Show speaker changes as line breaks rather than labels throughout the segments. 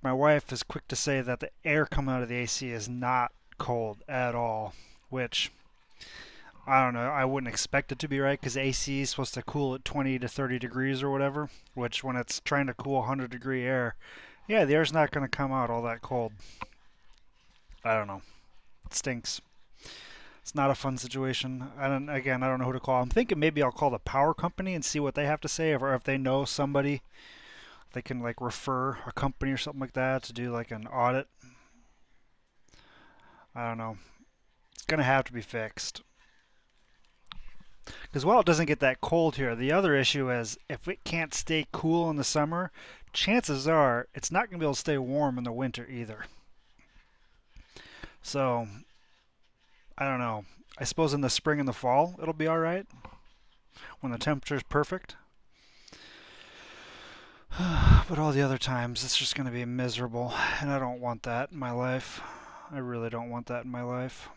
My wife is quick to say that the air coming out of the AC is not cold at all, which I don't know. I wouldn't expect it to be right because AC is supposed to cool at 20 to 30 degrees or whatever, which when it's trying to cool 100-degree air, yeah, the air's not going to come out all that cold. I don't know. It stinks. It's not a fun situation. I don't know who to call. I'm thinking maybe I'll call the power company and see what they have to say, or if they know somebody, they can like refer a company or something like that to do like an audit. I don't know. It's gonna have to be fixed. Because while it doesn't get that cold here, the other issue is if it can't stay cool in the summer, chances are it's not going to be able to stay warm in the winter either. So, I don't know. I suppose in the spring and the fall it'll be alright when the temperature's perfect. But all the other times it's just going to be miserable, and I don't want that in my life. I really don't want that in my life.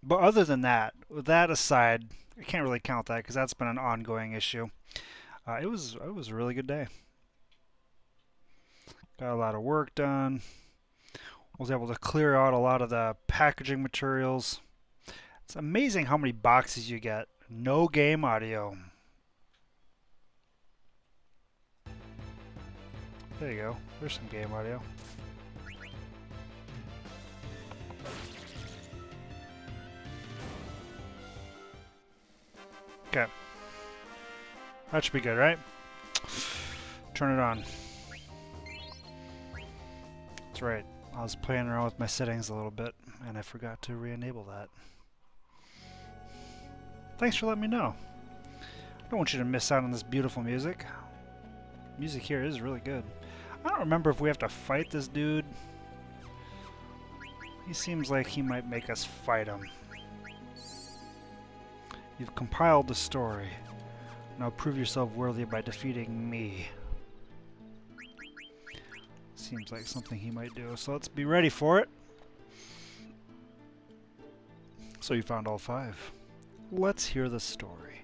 But other than that, with that aside, I can't really count that because that's been an ongoing issue. It was a really good day. Got a lot of work done. Was able to clear out a lot of the packaging materials. It's amazing how many boxes you get. No game audio. There you go. There's some game audio. Okay. That should be good, right? Turn it on. That's right. I was playing around with my settings a little bit, and I forgot to re-enable that. Thanks for letting me know. I don't want you to miss out on this beautiful music. Music here is really good. I don't remember if we have to fight this dude. He seems like he might make us fight him. You've compiled the story. Now prove yourself worthy by defeating me. Seems like something he might do, so let's be ready for it. So you found all 5. Let's hear the story.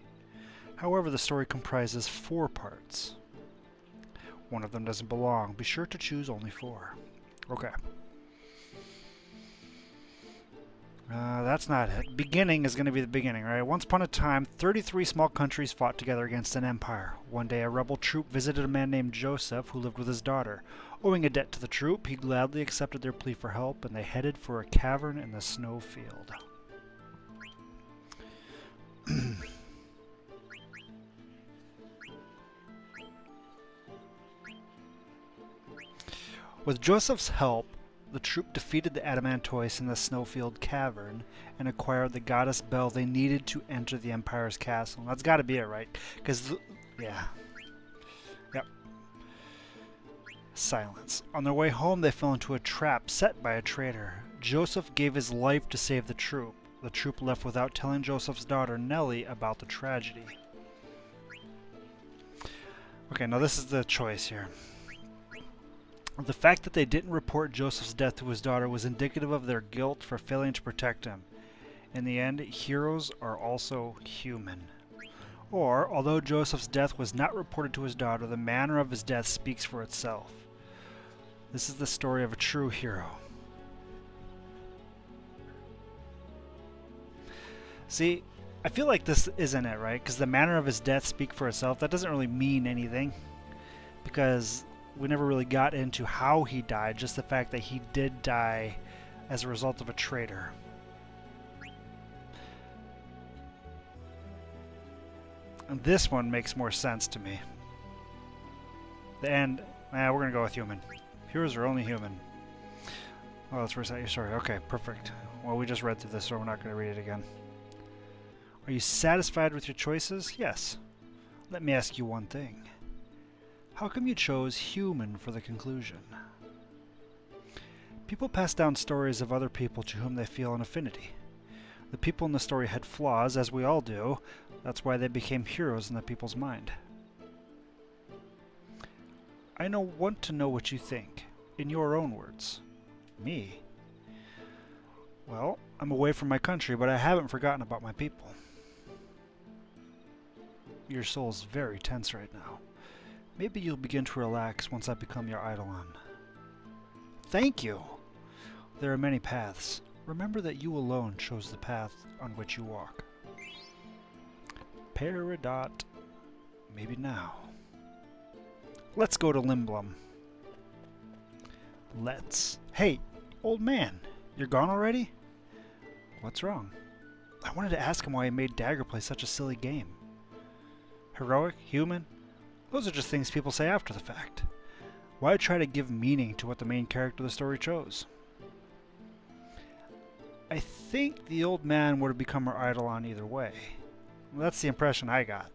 However, the story comprises 4 parts. One of them doesn't belong. Be sure to choose only 4. Okay. That's not it. Beginning is going to be the beginning, right? Once upon a time, 33 small countries fought together against an empire. One day, a rebel troop visited a man named Joseph who lived with his daughter. Owing a debt to the troop, he gladly accepted their plea for help, and they headed for a cavern in the snow field. With Joseph's help, the troop defeated the Adamantois in the Snowfield Cavern and acquired the goddess Bell they needed to enter the Empire's castle. That's got to be it, right? Because, yeah. Yep. Silence. On their way home, they fell into a trap set by a traitor. Joseph gave his life to save the troop. The troop left without telling Joseph's daughter, Nellie, about the tragedy. Okay, now this is the choice here. The fact that they didn't report Joseph's death to his daughter was indicative of their guilt for failing to protect him. In the end, heroes are also human. Or, although Joseph's death was not reported to his daughter, the manner of his death speaks for itself. This is the story of a true hero. See, I feel like this isn't it, right? Because the manner of his death speaks for itself. That doesn't really mean anything. Because we never really got into how he died, just the fact that he did die as a result of a traitor. And this one makes more sense to me. The end, we're gonna go with human. Heroes are only human. Oh, let's reset your story. Okay, perfect. Well, we just read through this, so we're not gonna read it again. Are you satisfied with your choices? Yes. Let me ask you one thing. How come you chose human for the conclusion? People pass down stories of other people to whom they feel an affinity. The people in the story had flaws, as we all do. That's why they became heroes in the people's mind. I want to know what you think, in your own words. Me? Well, I'm away from my country, but I haven't forgotten about my people. Your soul's very tense right now. Maybe you'll begin to relax once I become your Eidolon. Thank you! There are many paths. Remember that you alone chose the path on which you walk. Peridot. Maybe now. Let's go to Lindblum. Let's. Hey, old man, you're gone already? What's wrong? I wanted to ask him why he made Dagger play such a silly game. Heroic? Human? Those are just things people say after the fact. Why try to give meaning to what the main character of the story chose? I think the old man would have become our Eidolon either way. Well, that's the impression I got.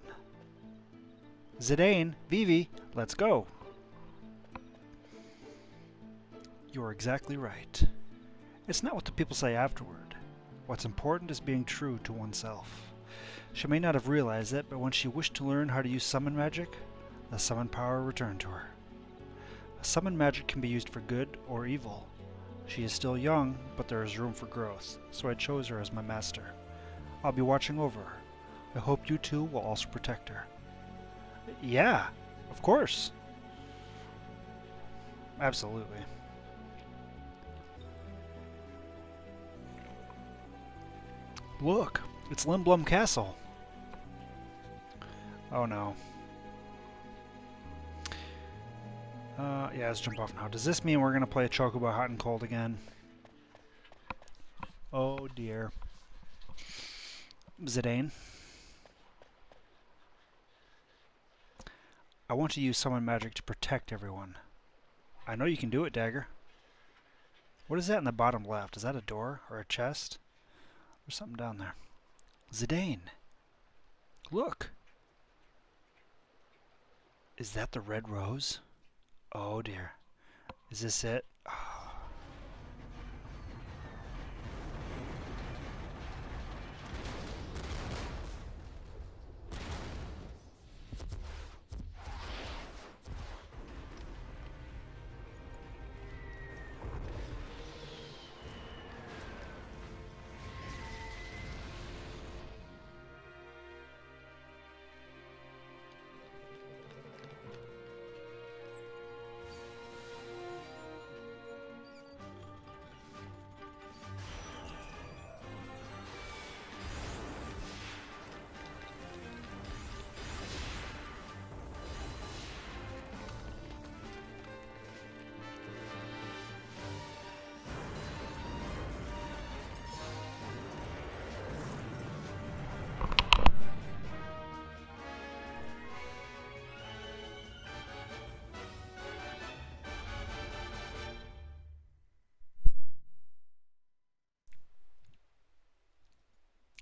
Zidane, Vivi, let's go. You're exactly right. It's not what the people say afterward. What's important is being true to oneself. She may not have realized it, but when she wished to learn how to use summon magic, the summon power returned to her. Summon magic can be used for good or evil. She is still young, but there is room for growth, so I chose her as my master. I'll be watching over her. I hope you two will also protect her. Yeah, of course. Absolutely. Look, it's Lindblum Castle. Oh no. Yeah, let's jump off now. Does this mean we're going to play Chocobo Hot and Cold again? Oh dear. Zidane. I want to use summon magic to protect everyone. I know you can do it, Dagger. What is that in the bottom left? Is that a door or a chest? There's something down there. Zidane. Look. Is that the red rose? Oh dear. Is this it? Oh.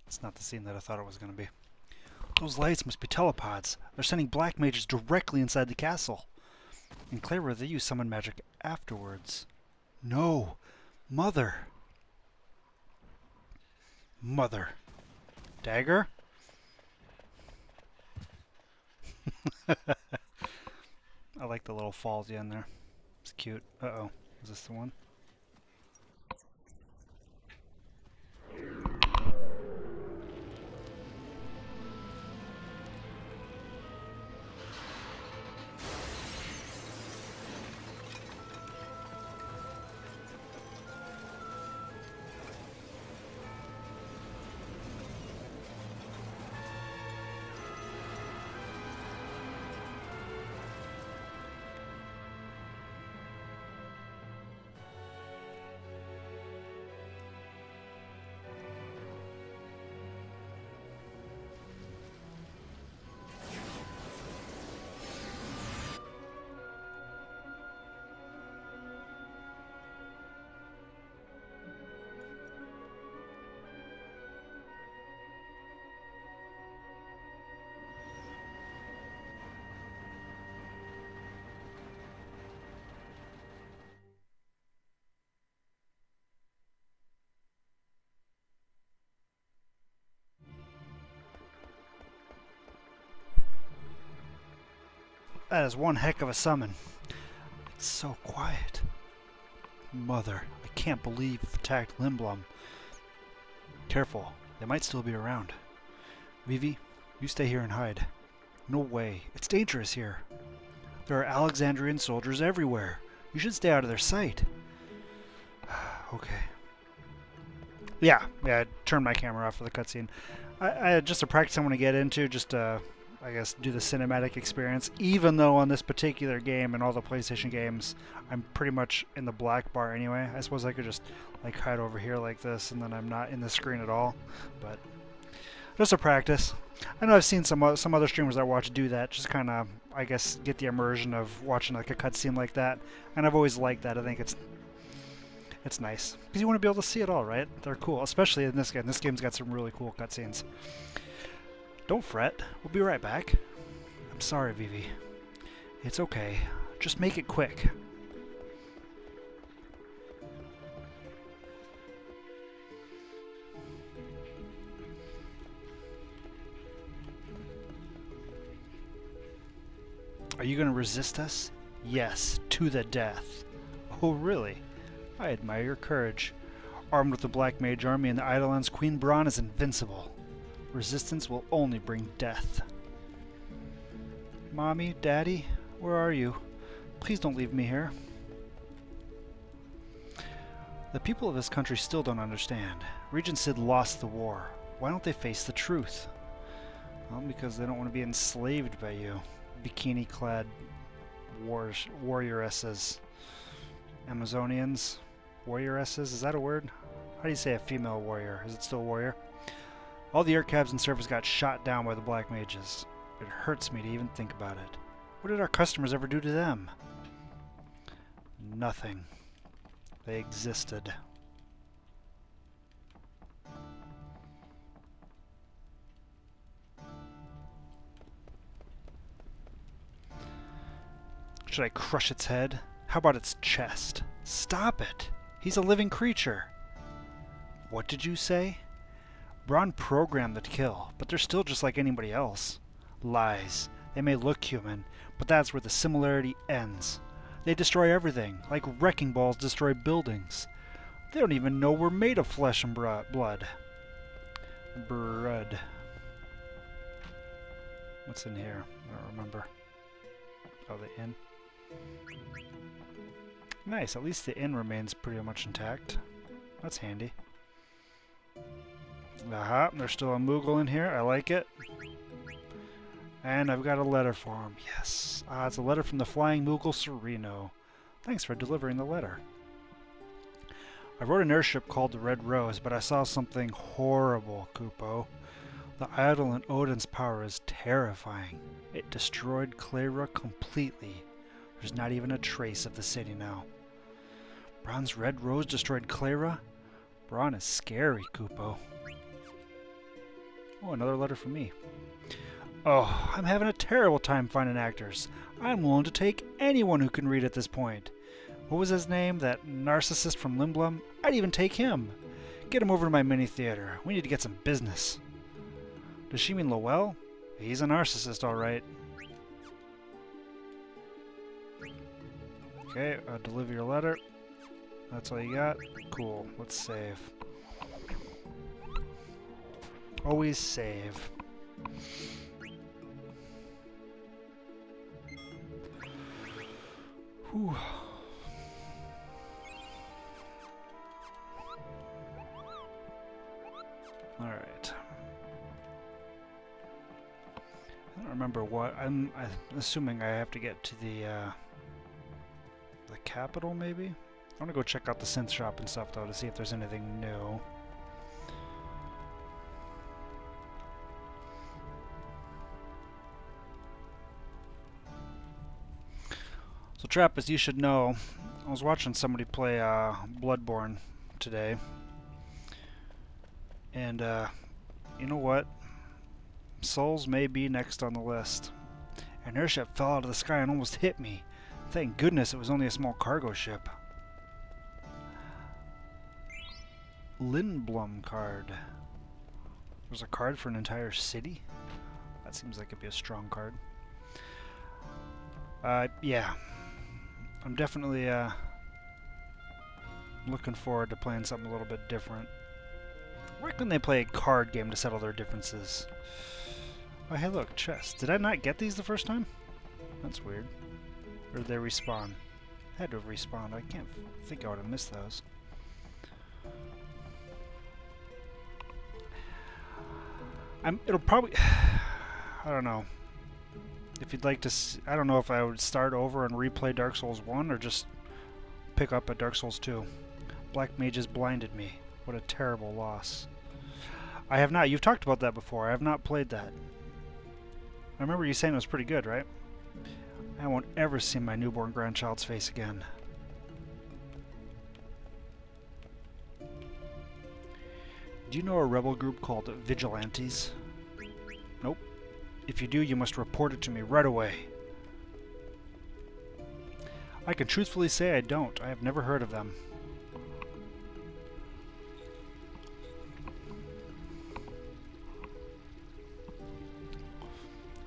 It's not the scene that I thought it was going to be. Those lights must be telepods. They're sending black mages directly inside the castle. In Clara, they use summon magic afterwards. No! Mother! Mother. Dagger? I like the little fall at the end there. It's cute. Uh-oh. Is this the one? That is one heck of a summon. It's so quiet. Mother, I can't believe you've attacked Lindblum. Careful, they might still be around. Vivi, you stay here and hide. No way, it's dangerous here. There are Alexandrian soldiers everywhere. You should stay out of their sight. Okay. Yeah, I turned my camera off for the cutscene. I just a practice I want to get into, just to, I guess, do the cinematic experience. Even though on this particular game and all the PlayStation games, I'm pretty much in the black bar anyway. I suppose I could just like hide over here like this, and then I'm not in the screen at all. But just a practice. I know I've seen some other streamers I watch do that, just kind of, I guess, get the immersion of watching like a cutscene like that. And I've always liked that. I think it's nice because you want to be able to see it all, right? They're cool, especially in this game. This game's got some really cool cutscenes. Don't fret. We'll be right back. I'm sorry, Vivi. It's okay. Just make it quick. Are you going to resist us? Yes, to the death. Oh, really? I admire your courage. Armed with the Black Mage Army and the Eidolons, Queen Brahne is invincible. Resistance will only bring death. Mommy, Daddy, where are you? Please don't leave me here. The people of this country still don't understand. Regent Sid lost the war. Why don't they face the truth? Well, because they don't want to be enslaved by you. Bikini-clad warrioresses. Amazonians? Warrioresses? Is that a word? How do you say a female warrior? Is it still a warrior? All the air cabs and servers got shot down by the Black Mages. It hurts me to even think about it. What did our customers ever do to them? Nothing. They existed. Should I crush its head? How about its chest? Stop it! He's a living creature. What did you say? Brahne programmed the kill, but they're still just like anybody else. Lies. They may look human, but that's where the similarity ends. They destroy everything, like wrecking balls destroy buildings. They don't even know we're made of flesh and blood. Bread. What's in here? I don't remember. Oh, the inn. Nice, at least the inn remains pretty much intact. That's handy. Aha, there's still a Moogle in here. I like it. And I've got a letter for him. Yes. It's a letter from the Flying Moogle Sereno. Thanks for delivering the letter. I rode an airship called the Red Rose, but I saw something horrible, Kupo. The Eidolon Odin's power is terrifying. It destroyed Cleyra completely. There's not even a trace of the city now. Brahne's Red Rose destroyed Cleyra? Brahne is scary, Kupo. Oh, another letter from me. Oh, I'm having a terrible time finding actors. I'm willing to take anyone who can read at this point. What was his name? That narcissist from Lindblum? I'd even take him. Get him over to my mini theater. We need to get some business. Does she mean Lowell? He's a narcissist, all right. Okay, I'll deliver your letter. That's all you got? Cool. Let's save. Always save. Whew. Alright. I don't remember what. I'm assuming I have to get to the capital, maybe? I want to go check out the synth shop and stuff, though, to see if there's anything new. So, Trappist, you should know, I was watching somebody play Bloodborne today. And, you know what? Souls may be next on the list. An airship fell out of the sky and almost hit me. Thank goodness it was only a small cargo ship. Lindblum card. There's a card for an entire city? That seems like it'd be a strong card. Yeah. I'm definitely looking forward to playing something a little bit different. Why couldn't they play a card game to settle their differences? Oh, hey look, chest. Did I not get these the first time? That's weird. Or did they respawn? Had to have respawned. I can't think I would have missed those. It'll probably... I don't know. If you'd like to... I don't know if I would start over and replay Dark Souls 1 or just pick up at Dark Souls 2. Black Mages blinded me. What a terrible loss. I have not. You've talked about that before. I have not played that. I remember you saying it was pretty good, right? I won't ever see my newborn grandchild's face again. Do you know a rebel group called Vigilantes? Nope. If you do, you must report it to me right away. I can truthfully say I don't. I have never heard of them.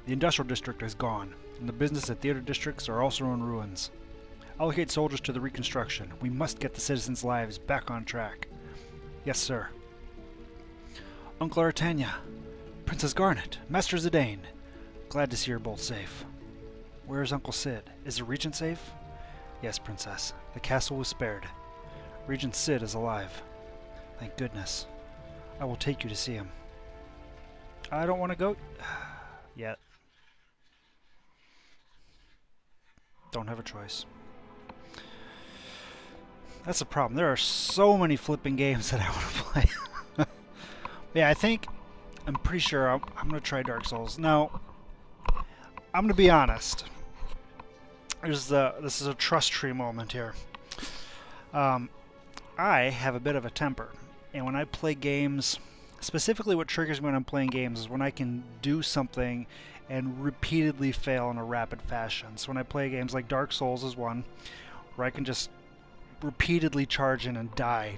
The industrial district is gone, and the business and theater districts are also in ruins. Allocate soldiers to the reconstruction. We must get the citizens' lives back on track. Yes, sir. Uncle Artania, Princess Garnet, Master Zidane. Glad to see you're both safe. Where is Uncle Cid? Is the Regent safe? Yes, Princess. The castle was spared. Regent Cid is alive. Thank goodness. I will take you to see him. I don't want to go yet. Don't have a choice. That's the problem. There are so many flipping games that I want to play. Yeah, I'm pretty sure I'm going to try Dark Souls. Now, I'm going to be honest. This is a trust tree moment here. I have a bit of a temper. And when I play games, specifically what triggers me when I'm playing games is when I can do something and repeatedly fail in a rapid fashion. So when I play games like Dark Souls is one, where I can just repeatedly charge in and die.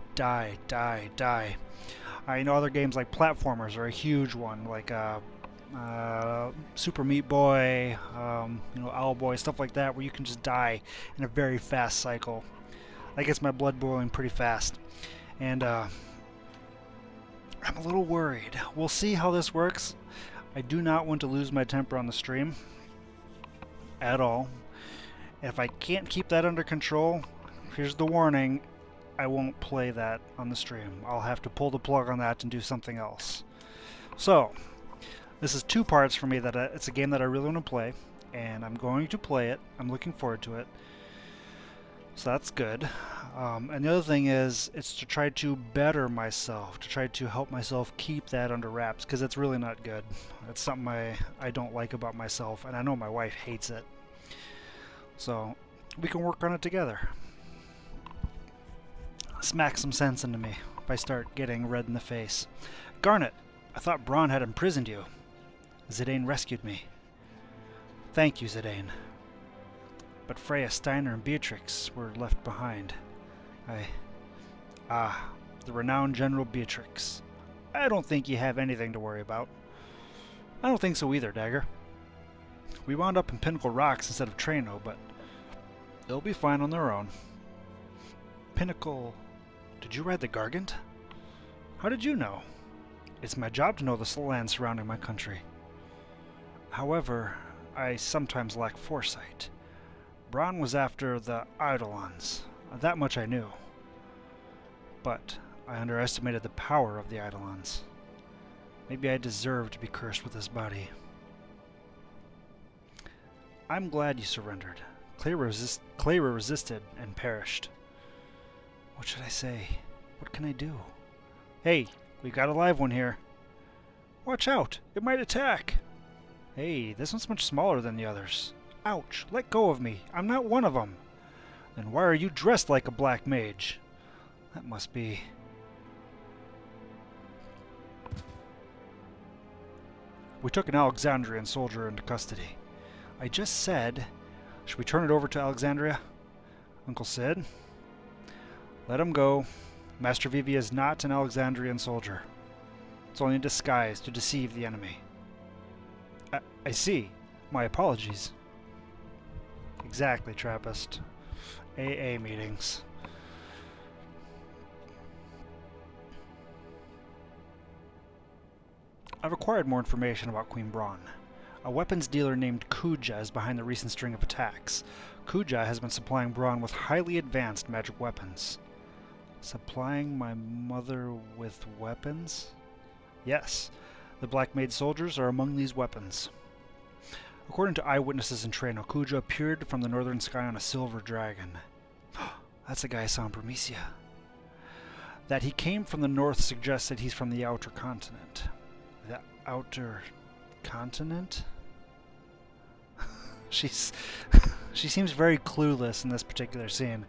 I know other games like platformers are a huge one, like Super Meat Boy, Owlboy, stuff like that, where you can just die in a very fast cycle. That gets my blood boiling pretty fast. And I'm a little worried. We'll see how this works. I do not want to lose my temper on the stream at all. If I can't keep that under control, here's the warning, I won't play that on the stream. I'll have to pull the plug on that and do something else. So, this is two parts for me. That it's a game that I really want to play, and I'm going to play it. I'm looking forward to it. So that's good. And the other thing is, it's to try to better myself, to try to help myself keep that under wraps, because it's really not good. It's something I don't like about myself, and I know my wife hates it. So, we can work on it together. Smack some sense into me if I start getting red in the face. Garnet, I thought Braun had imprisoned you. Zidane rescued me. Thank you, Zidane. But Freya, Steiner, and Beatrix were left behind. The renowned General Beatrix. I don't think you have anything to worry about. I don't think so either, Dagger. We wound up in Pinnacle Rocks instead of Treno, but they'll be fine on their own. Pinnacle... Did you ride the Gargant? How did you know? It's my job to know the land surrounding my country. However, I sometimes lack foresight. Braun was after the Eidolons. That much I knew. But I underestimated the power of the Eidolons. Maybe I deserve to be cursed with this body. I'm glad you surrendered. Clara resisted and perished. What should I say? What can I do? Hey, we've got a live one here. Watch out! It might attack! Hey, this one's much smaller than the others. Ouch! Let go of me! I'm not one of them! Then why are you dressed like a black mage? That must be... We took an Alexandrian soldier into custody. I just said... Should we turn it over to Alexandria? Uncle Cid? Let him go. Master Vivi is not an Alexandrian soldier. It's only a disguise to deceive the enemy. I see. My apologies. Exactly, Trappist. AA meetings. I've acquired more information about Queen Braun. A weapons dealer named Kuja is behind the recent string of attacks. Kuja has been supplying Braun with highly advanced magic weapons. Supplying my mother with weapons? Yes, the Black Maid soldiers are among these weapons. According to eyewitnesses in Treno, Kuja appeared from the northern sky on a silver dragon. That's the guy I saw in Burmecia. That he came from the north suggests that he's from the outer continent. The outer continent? She seems very clueless in this particular scene.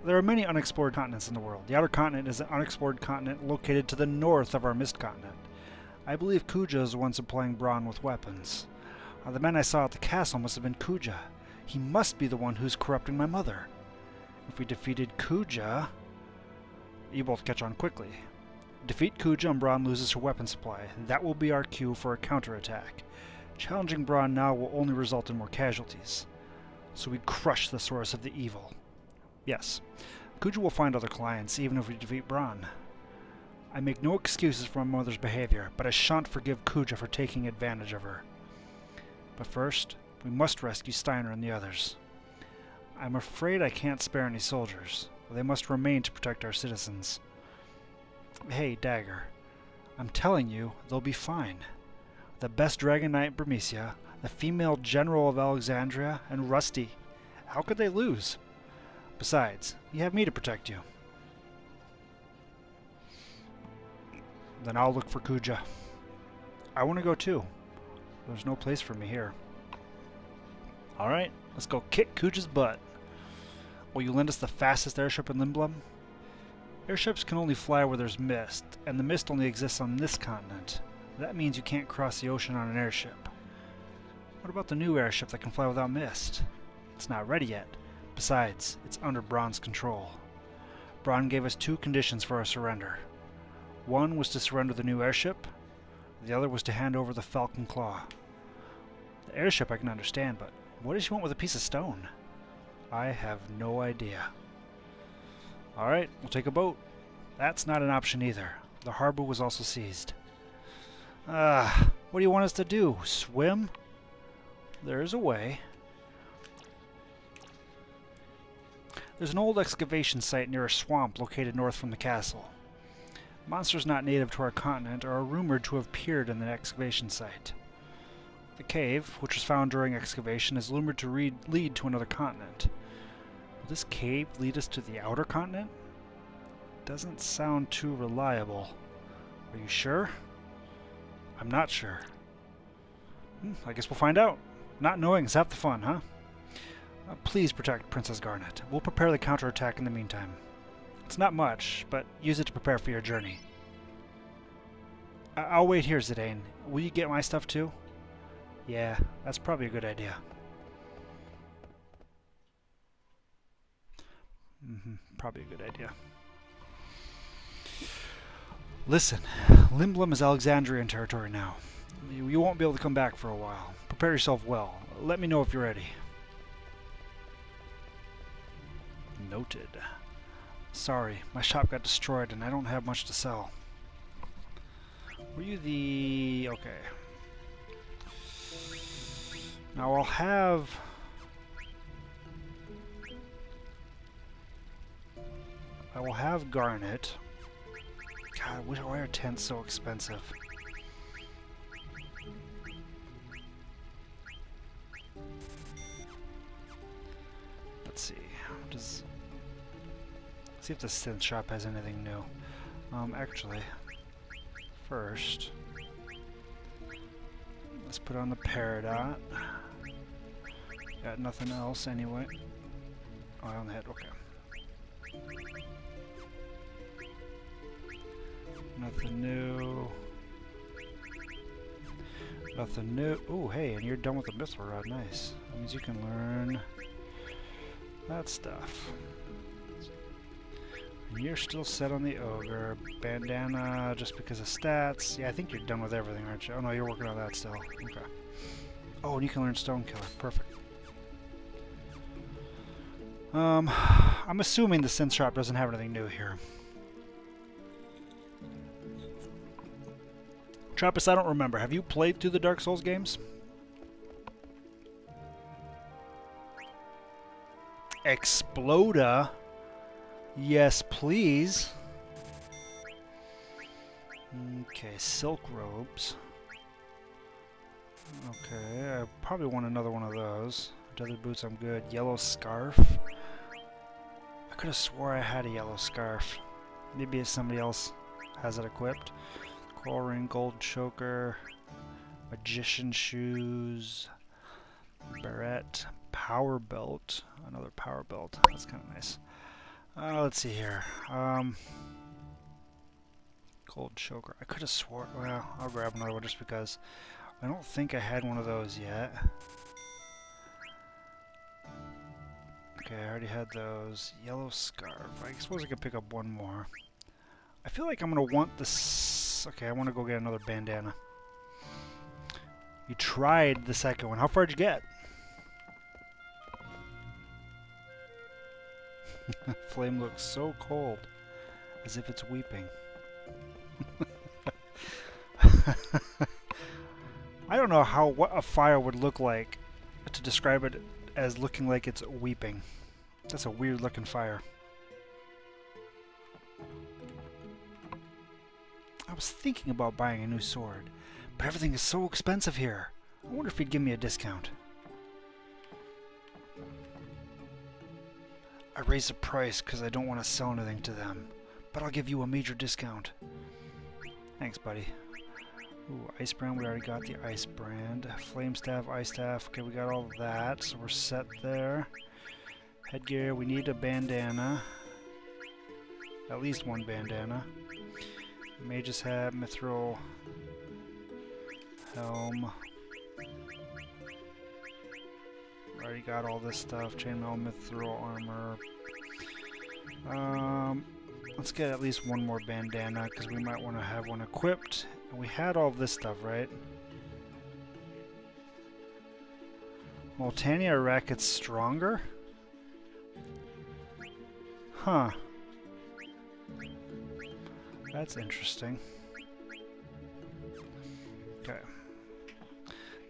There are many unexplored continents in the world. The outer continent is an unexplored continent located to the north of our mist continent. I believe Kuja is the one supplying Braun with weapons. The man I saw at the castle must have been Kuja. He must be the one who's corrupting my mother. If we defeated Kuja... You both catch on quickly. Defeat Kuja and Braun loses her weapon supply. That will be our cue for a counterattack. Challenging Braun now will only result in more casualties. So we crush the source of the evil. Yes, Kuja will find other clients, even if we defeat Braun. I make no excuses for my mother's behavior, but I shan't forgive Kuja for taking advantage of her. But first, we must rescue Steiner and the others. I'm afraid I can't spare any soldiers. They must remain to protect our citizens. Hey, Dagger. I'm telling you, they'll be fine. The best Dragon Knight in Burmecia, the female general of Alexandria, and Rusty. How could they lose? Besides, you have me to protect you. Then I'll look for Kuja. I want to go too. There's no place for me here. Alright, let's go kick Kuja's butt. Will you lend us the fastest airship in Lindblum? Airships can only fly where there's mist, and the mist only exists on this continent. That means you can't cross the ocean on an airship. What about the new airship that can fly without mist? It's not ready yet. Besides, it's under Braun's control. Braun gave us 2 conditions for our surrender. One was to surrender the new airship. The other was to hand over the Falcon Claw. The airship I can understand, but what does she want with a piece of stone? I have no idea. Alright, we'll take a boat. That's not an option either. The harbor was also seized. What do you want us to do? Swim? There's a way. There's an old excavation site near a swamp located north from the castle. Monsters not native to our continent are rumored to have appeared in the excavation site. The cave, which was found during excavation, is rumored to lead to another continent. Will this cave lead us to the outer continent? Doesn't sound too reliable. Are you sure? I'm not sure. I guess we'll find out. Not knowing is half the fun, huh? Please protect Princess Garnet. We'll prepare the counterattack in the meantime. It's not much, but use it to prepare for your journey. I'll wait here, Zidane. Will you get my stuff too? Yeah, that's probably a good idea. Probably a good idea. Listen, Lindblum is Alexandrian territory now. You won't be able to come back for a while. Prepare yourself well. Let me know if you're ready. Noted. Sorry, my shop got destroyed and I don't have much to sell. Were you the... okay. Now I'll have... I will have Garnet. God, why are tents so expensive? Let's see. Let's see if the synth shop has anything new. Actually, first, let's put on the Peridot. Got nothing else anyway. Oh, on the head. Okay. Nothing new. Nothing new. Oh, hey, and you're done with the missile rod. Nice. That means you can learn that stuff. And you're still set on the ogre. Bandana just because of stats. Yeah, I think you're done with everything, aren't you? Oh no, you're working on that still. Okay. Oh, and you can learn Stonekiller. Perfect. I'm assuming the synth shop doesn't have anything new here. Trappist, I don't remember. Have you played through the Dark Souls games? Exploda. Yes, please. Okay, silk robes. Okay, I probably want another one of those. Desert boots, I'm good. Yellow scarf. I could have swore I had a yellow scarf. Maybe somebody else has it equipped. Coral ring, gold choker, magician shoes, barrette, power belt. Another power belt. That's kind of nice. Let's see here. Gold choker. I could have swore. Well, I'll grab another one just because. I don't think I had one of those yet. Okay, I already had those. Yellow scarf. I suppose I could pick up one more. I feel like I'm going to want this. Okay, I want to go get another bandana. You tried the second one. How far did you get? Flame looks so cold. As if it's weeping. I don't know what a fire would look like to describe it as looking like it's weeping. That's a weird looking fire. I was thinking about buying a new sword, but everything is so expensive here. I wonder if he'd give me a discount. I raised the price because I don't want to sell anything to them, but I'll give you a major discount. Thanks, buddy. Ooh, ice brand, we already got the ice brand. Flame staff, ice staff, okay, we got all of that, so we're set there. Headgear, we need a bandana. At least one bandana. Mage's hat, mithril, helm. Already got all this stuff. Chainmail, mithril, armor. Let's get at least one more bandana because we might want to have one equipped. And we had all this stuff, right? Moltania racket's stronger? Huh. That's interesting. Okay.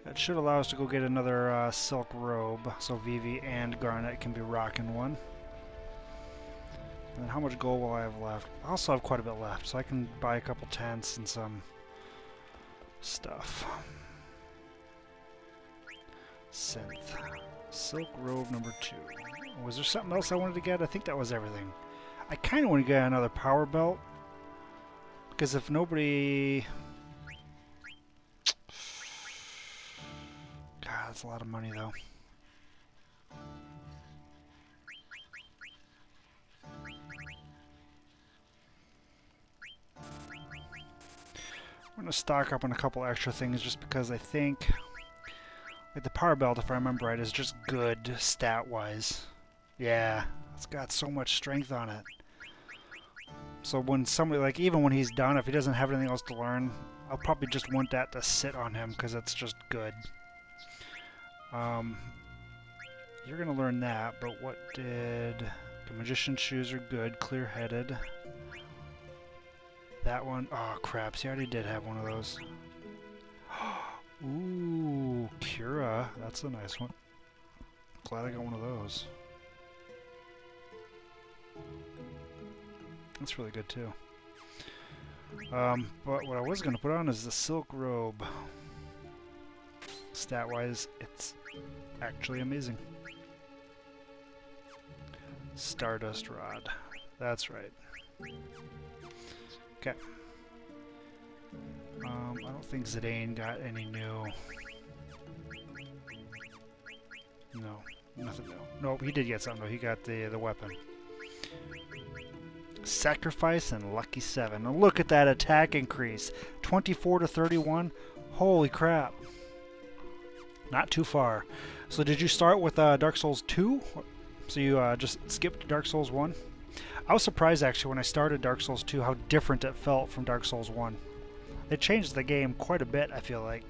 That should allow us to go get another silk robe, so Vivi and Garnet can be rocking one. And then how much gold will I have left? I also have quite a bit left, so I can buy a couple tents and some stuff. Synth. Silk robe number 2. Was there something else I wanted to get? I think that was everything. I kind of want to get another power belt. Because if nobody... God, that's a lot of money though. I'm going to stock up on a couple extra things just because I think... Like the power belt, if I remember right, is just good stat-wise. Yeah, it's got so much strength on it. So when somebody, like, even when he's done, if he doesn't have anything else to learn, I'll probably just want that to sit on him because it's just good. You're going to learn that, but what did... The magician's shoes are good, clear-headed. That one, oh crap, see I already did have one of those. Ooh, Cura, that's a nice one. Glad I got one of those. That's really good too. But what I was going to put on is the silk robe. Stat-wise, it's actually amazing. Stardust rod. That's right. Okay. I don't think Zidane got any new. No, nothing new. Nope, he did get something though. He got the weapon. Sacrifice and Lucky 7. Now look at that attack increase. 24 to 31. Holy crap. Not too far. So did you start with Dark Souls 2? So you just skipped Dark Souls 1? I was surprised actually when I started Dark Souls 2 how different it felt from Dark Souls 1. They changed the game quite a bit, I feel like.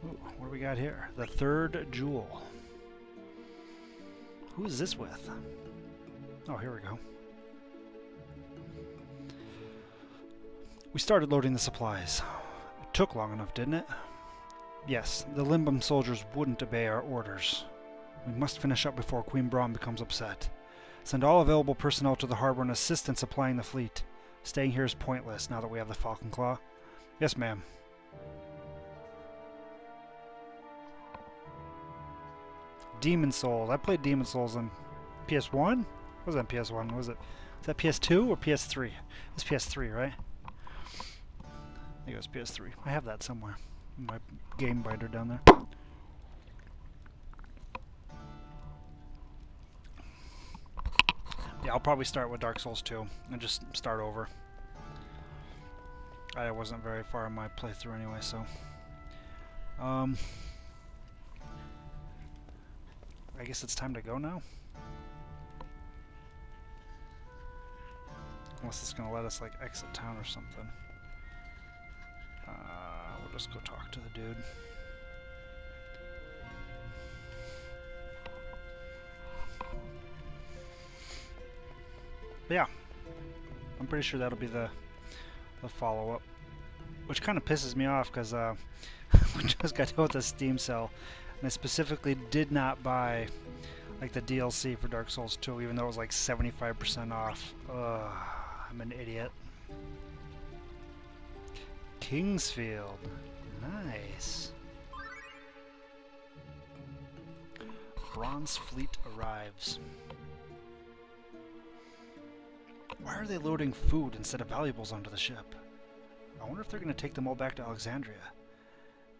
Ooh, what do we got here? The third jewel. Who is this with? Oh, here we go. We started loading the supplies. It took long enough, didn't it? Yes, the Limbum soldiers wouldn't obey our orders. We must finish up before Queen Braun becomes upset. Send all available personnel to the harbor and assist in supplying the fleet. Staying here is pointless now that we have the Falcon Claw. Yes, ma'am. Demon Souls. I played Demon Souls on PS1? What was that PS1? Was that PS2 or PS3? It's PS3, right? I think it was PS3. I have that somewhere. In my game binder down there. Yeah, I'll probably start with Dark Souls 2 and just start over. I wasn't very far in my playthrough anyway, so... I guess it's time to go now? Unless it's gonna let us, like, exit town or something. We'll just go talk to the dude. But yeah, I'm pretty sure that'll be the follow-up, which kind of pisses me off because we just got done with the Steam sale, and I specifically did not buy like the DLC for Dark Souls 2, even though it was like 75% off. I'm an idiot. Kingsfield, nice. Bronze Fleet arrives. Why are they loading food instead of valuables onto the ship? I wonder if they're going to take them all back to Alexandria.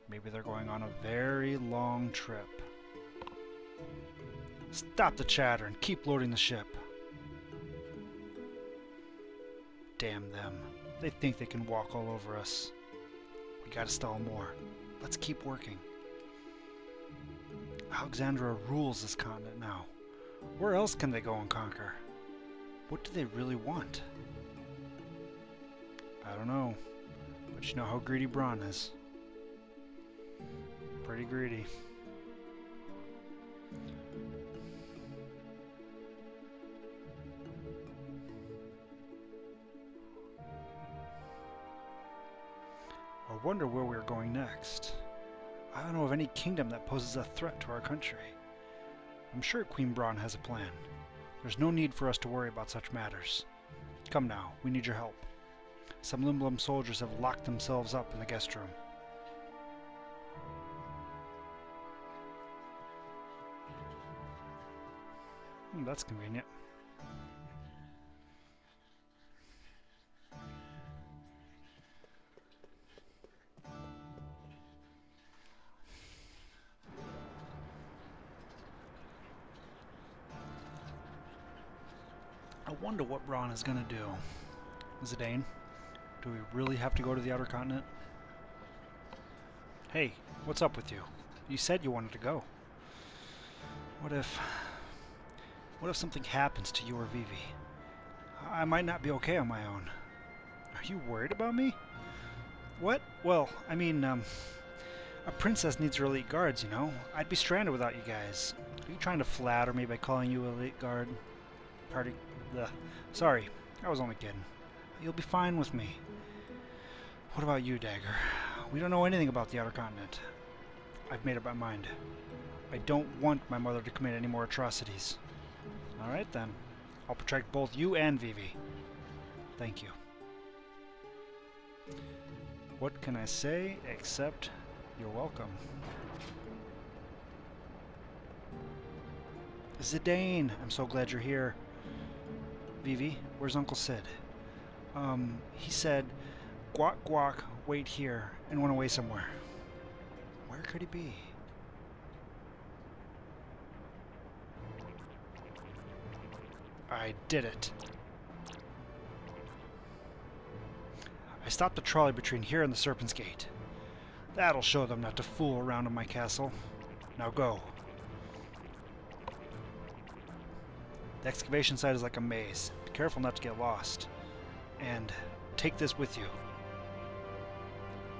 Maybe they're going on a very long trip. Stop the chatter and keep loading the ship. Damn them. They think they can walk all over us. We gotta stall more. Let's keep working. Alexandria rules this continent now. Where else can they go and conquer? What do they really want? I don't know, but you know how greedy Braun is. Pretty greedy. I wonder where we're going next. I don't know of any kingdom that poses a threat to our country. I'm sure Queen Braun has a plan. There's no need for us to worry about such matters. Come now, we need your help. Some Lindblum soldiers have locked themselves up in the guest room. That's convenient. I wonder what Braun is going to do. Zidane, do we really have to go to the outer continent? Hey, what's up with you? You said you wanted to go. What if something happens to you or Vivi? I might not be okay on my own. Are you worried about me? What? Well, I mean, a princess needs her elite guards, you know? I'd be stranded without you guys. Are you trying to flatter me by calling you elite guard? Sorry, I was only kidding. You'll be fine with me. What about you, Dagger? We don't know anything about the outer continent. I've made up my mind. I don't want my mother to commit any more atrocities. Alright then. I'll protect both you and Vivi. Thank you. What can I say except you're welcome? Zidane! I'm so glad you're here. Vivi, where's Uncle Sid? He said, "Guac guac, wait here," and went away somewhere. Where could he be? I did it. I stopped the trolley between here and the Serpent's Gate. That'll show them not to fool around in my castle. Now go. The excavation site is like a maze. Be careful not to get lost. And take this with you.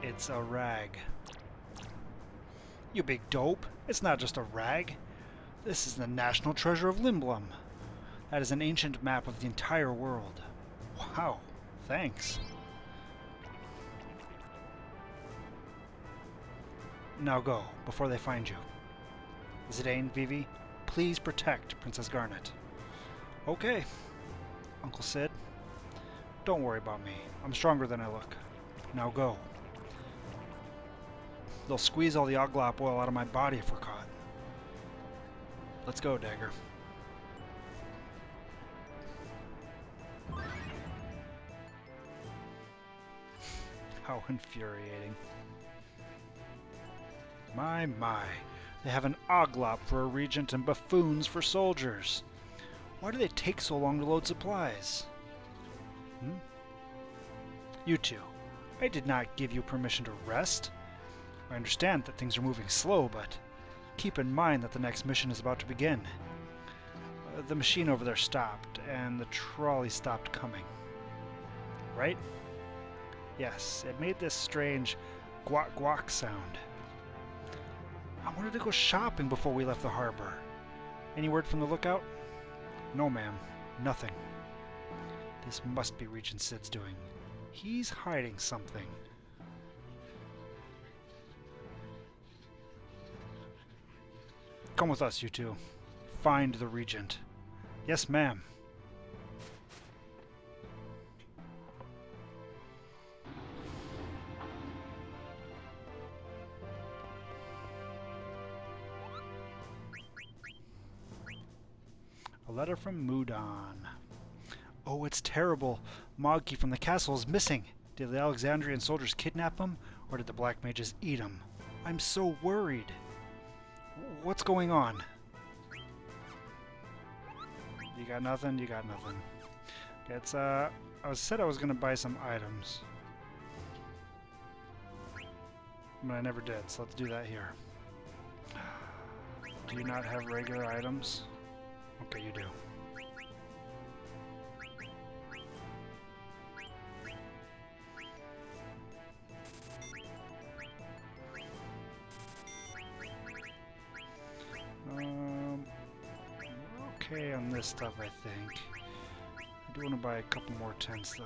It's a rag. You big dope. It's not just a rag. This is the national treasure of Lindblum. That is an ancient map of the entire world. Wow, thanks. Now go, before they find you. Zidane, Vivi, Please protect Princess Garnet. Okay, Uncle Sid. Don't worry about me. I'm stronger than I look. Now go. They'll squeeze all the Oglop oil out of my body if we're caught. Let's go, Dagger. How infuriating. My. They have an Oglop for a regent and buffoons for soldiers. Why do they take so long to load supplies? You two, I did not give you permission to rest. I understand that things are moving slow, but keep in mind that the next mission is about to begin. The machine over there stopped, and the trolley stopped coming. Right? Yes, it made this strange guac guac sound. I wanted to go shopping before we left the harbor. Any word from the lookout? No, ma'am. Nothing. This must be Regent Sid's doing. He's hiding something. Come with us, you two. Find the Regent. Yes, ma'am. A letter from Mudon. Oh, it's terrible. Moggy from the castle is missing. Did the Alexandrian soldiers kidnap him, or did the Black Mages eat him? I'm so worried. What's going on? You got nothing? You got nothing. It's, I said I was going to buy some items. But I never did, so let's do that here. Do you not have regular items? Okay, you do. Okay on this stuff, I think. I do want to buy a couple more tents, though.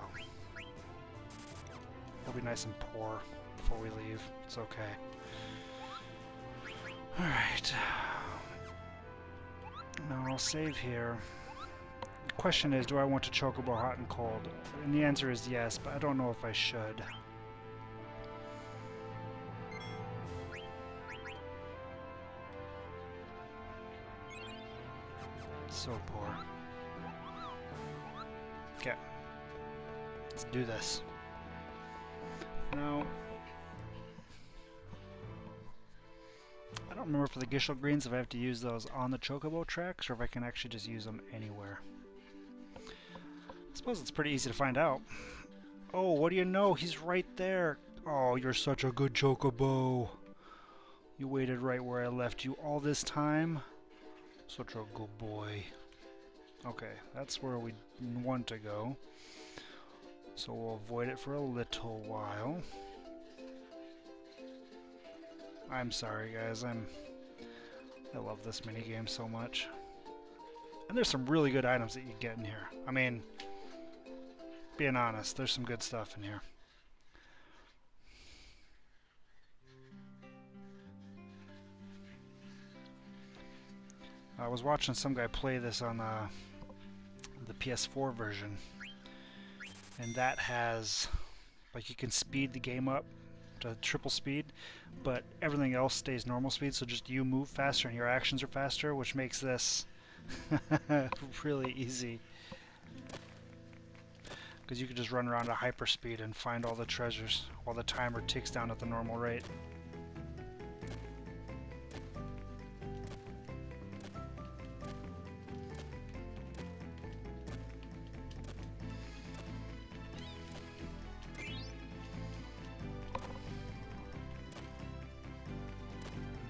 We'll be nice and poor before we leave. It's okay. Alright. Now I'll save here. The question is, do I want to Chocobo hot and cold? And the answer is yes, but I don't know if I should. So poor. Okay. Let's do this. Now, I don't remember for the Gishel Greens if I have to use those on the Chocobo tracks or if I can actually just use them anywhere. I suppose it's pretty easy to find out. Oh, what do you know? He's right there. Oh, you're such a good Chocobo. You waited right where I left you all this time. Such a good boy. Okay, that's where we want to go. So we'll avoid it for a little while. I'm sorry, guys. I love this minigame so much. And there's some really good items that you get in here. I mean, being honest, there's some good stuff in here. I was watching some guy play this on the PS4 version, and that has, like, you can speed the game up to triple speed, but everything else stays normal speed, so just you move faster and your actions are faster, which makes this really easy. Because you can just run around at hyperspeed and find all the treasures while the timer ticks down at the normal rate.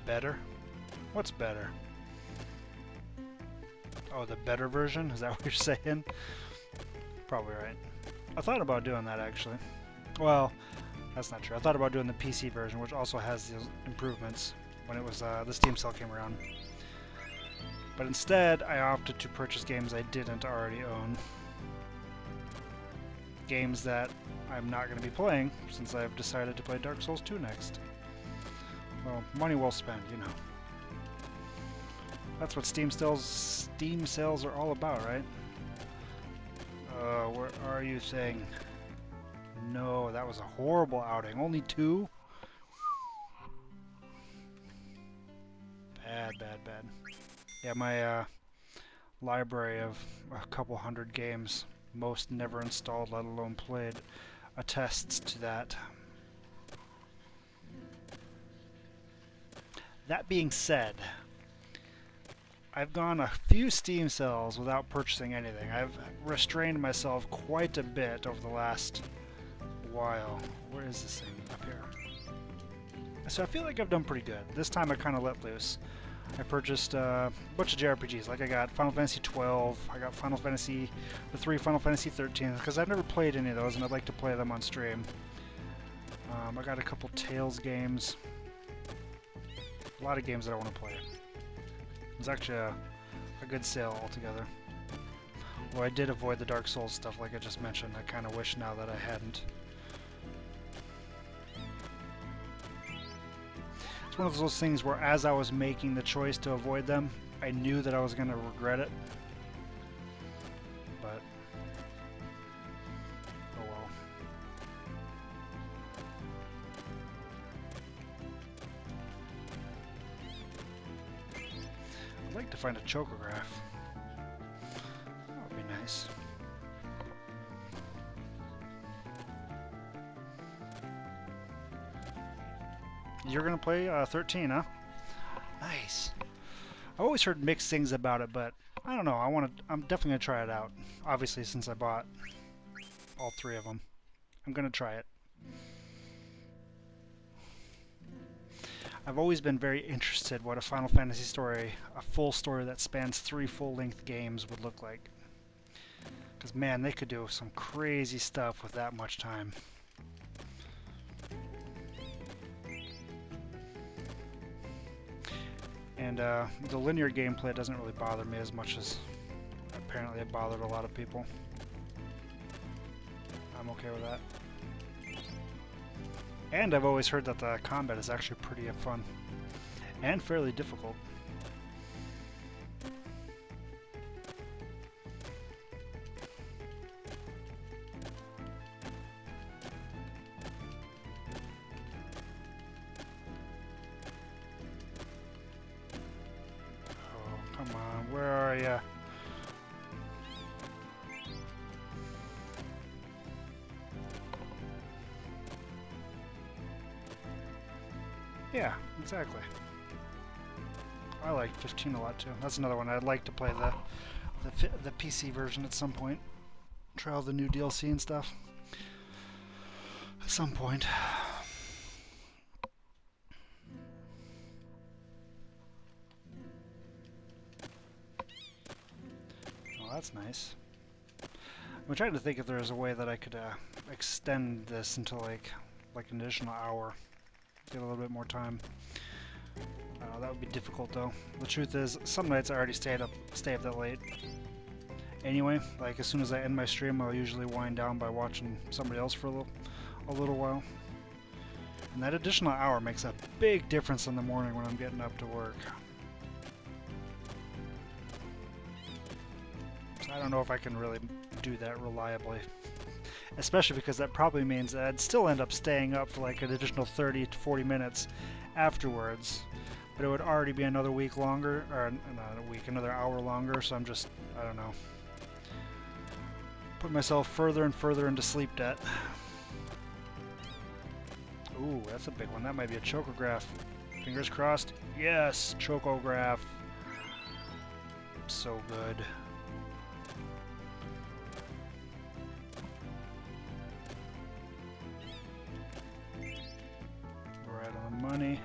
Better? What's better? Oh, the better version? Is that what you're saying? Probably right. I thought about doing that, actually. Well, that's not true. I thought about doing the PC version, which also has those improvements when it was the Steam sale came around. But instead, I opted to purchase games I didn't already own. Games that I'm not going to be playing, since I've decided to play Dark Souls 2 next. Well, money well spent, you know. That's what Steam sales are all about, right? Where are you saying? No, that was a horrible outing. Only 2? Bad, bad, bad. Yeah, my library of a couple hundred games, most never installed, let alone played, attests to that. That being said, I've gone a few Steam sales without purchasing anything. I've restrained myself quite a bit over the last while. Where is this thing? Up here. So I feel like I've done pretty good. This time I kind of let loose. I purchased a bunch of JRPGs. Like I got Final Fantasy 12, I got the 3 Final Fantasy 13, because I've never played any of those and I'd like to play them on stream. I got a couple Tales games. A lot of games that I want to play. It was actually a good sale altogether. Well, I did avoid the Dark Souls stuff like I just mentioned. I kind of wish now that I hadn't. It's one of those things where as I was making the choice to avoid them, I knew that I was going to regret it. But, oh well. I'd like to find a chocograph. That would be nice. You're gonna play 13, huh? Nice. I've always heard mixed things about it, but I don't know. I'm definitely gonna try it out. Obviously, since I bought all 3 of them, I'm gonna try it. I've always been very interested what a Final Fantasy story, a full story that spans 3 full-length games, would look like. Because man, they could do some crazy stuff with that much time. And the linear gameplay doesn't really bother me as much as apparently it bothered a lot of people. I'm okay with that. And I've always heard that the combat is actually pretty fun and fairly difficult. Come on, where are ya? Yeah, exactly. I like 15 a lot too. That's another one. I'd like to play the PC version at some point. Try all the new DLC and stuff. At some point. That's nice. I'm trying to think if there's a way that I could extend this until like an additional hour. Get a little bit more time. That would be difficult though. The truth is, some nights I already stay up that late. Anyway, like as soon as I end my stream, I'll usually wind down by watching somebody else for a little while. And that additional hour makes a big difference in the morning when I'm getting up to work. I don't know if I can really do that reliably. Especially because that probably means that I'd still end up staying up for like an additional 30 to 40 minutes afterwards. But it would already be another week longer, or not a week, another hour longer, so I'm just, I don't know. Put myself further and further into sleep debt. Ooh, that's a big one. That might be a chocograph. Fingers crossed. Yes, chocograph. So good. Money.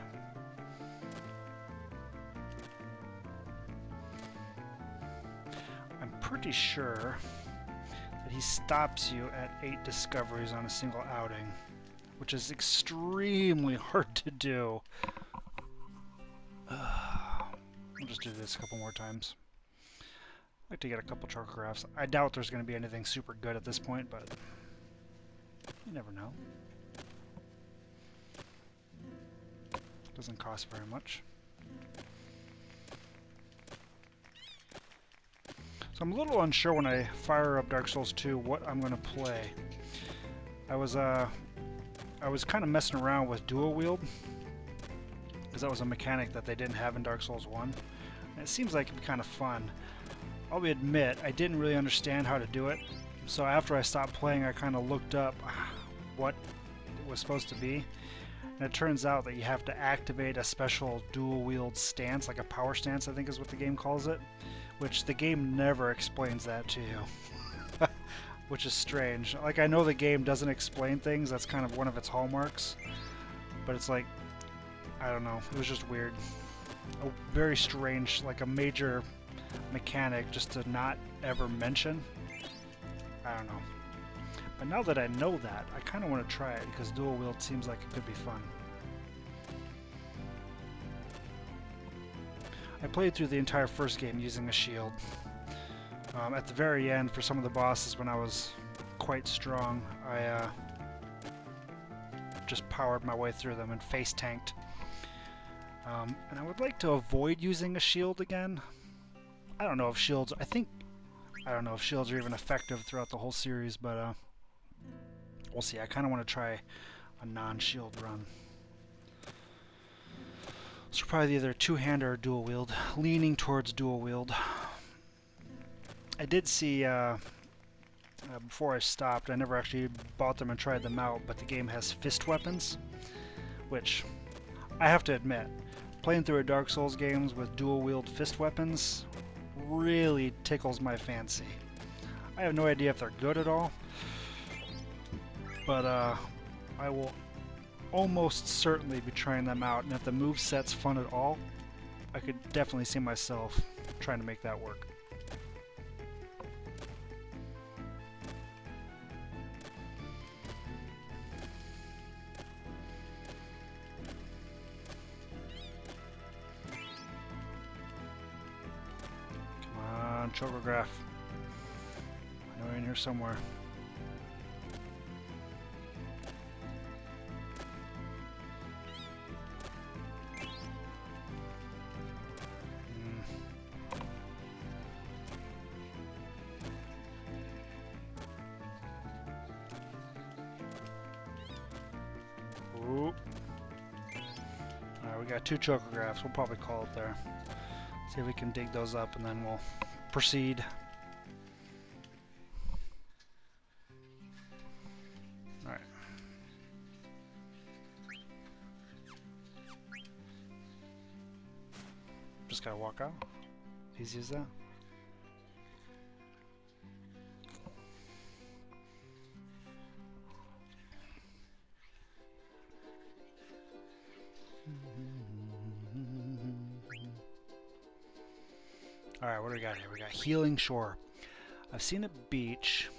I'm pretty sure that he stops you at 8 discoveries on a single outing, which is extremely hard to do. We'll just do this a couple more times. I'd like to get a couple chocographs. I doubt there's going to be anything super good at this point, but you never know. Doesn't cost very much. So I'm a little unsure when I fire up Dark Souls 2 what I'm going to play. I was kind of messing around with dual wield, because that was a mechanic that they didn't have in Dark Souls 1. And it seems like it'd be kind of fun. I'll admit, I didn't really understand how to do it. So after I stopped playing, I kind of looked up what it was supposed to be. And it turns out that you have to activate a special dual wield stance, like a power stance I think is what the game calls it, which the game never explains that to you. Which is strange. Like, I know the game doesn't explain things, that's kind of one of its hallmarks, but it's like, I don't know, it was just weird. A very strange, like a major mechanic just to not ever mention. I don't know. But now that I know that, I kind of want to try it, because dual wield seems like it could be fun. I played through the entire first game using a shield. At the very end, for some of the bosses when I was quite strong, I just powered my way through them and face tanked. And I would like to avoid using a shield again. I don't know if shields... I don't know if shields are even effective throughout the whole series, but we'll see. I kind of want to try a non-shield run. So probably either two-hand or dual wield. Leaning towards dual wield. I did see, before I stopped, I never actually bought them and tried them out, but the game has fist weapons, which, I have to admit, playing through a Dark Souls games with dual wield fist weapons really tickles my fancy. I have no idea if they're good at all, but I will almost certainly be trying them out, and if the moveset's fun at all, I could definitely see myself trying to make that work. Chocograph. I know you're in here somewhere. Ooh. Alright, we got 2 chocographs. We'll probably call it there. See if we can dig those up, and then we'll proceed. Alright. Just gotta walk out. Easy as that. Alright, what do we got here? We got Healing Shore. I've seen a beach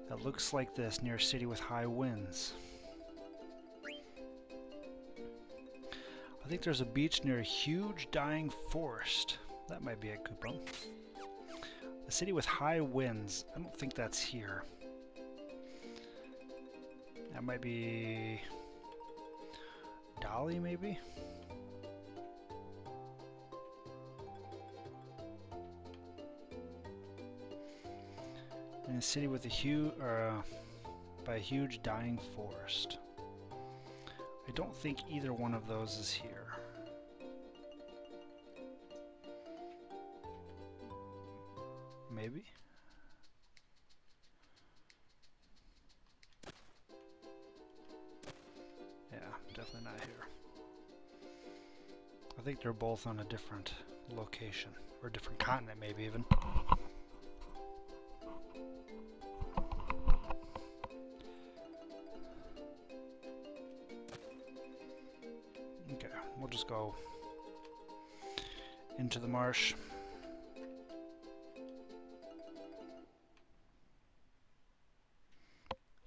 that looks like this near a city with high winds. I think there's a beach near a huge dying forest. That might be a Kupo. A city with high winds. I don't think that's here. That might be Dali, maybe? In a city with a huge, by a huge dying forest. I don't think either one of those is here. Maybe? Yeah, definitely not here. I think they're both on a different location, or a different continent maybe even. Okay, we'll just go into the marsh.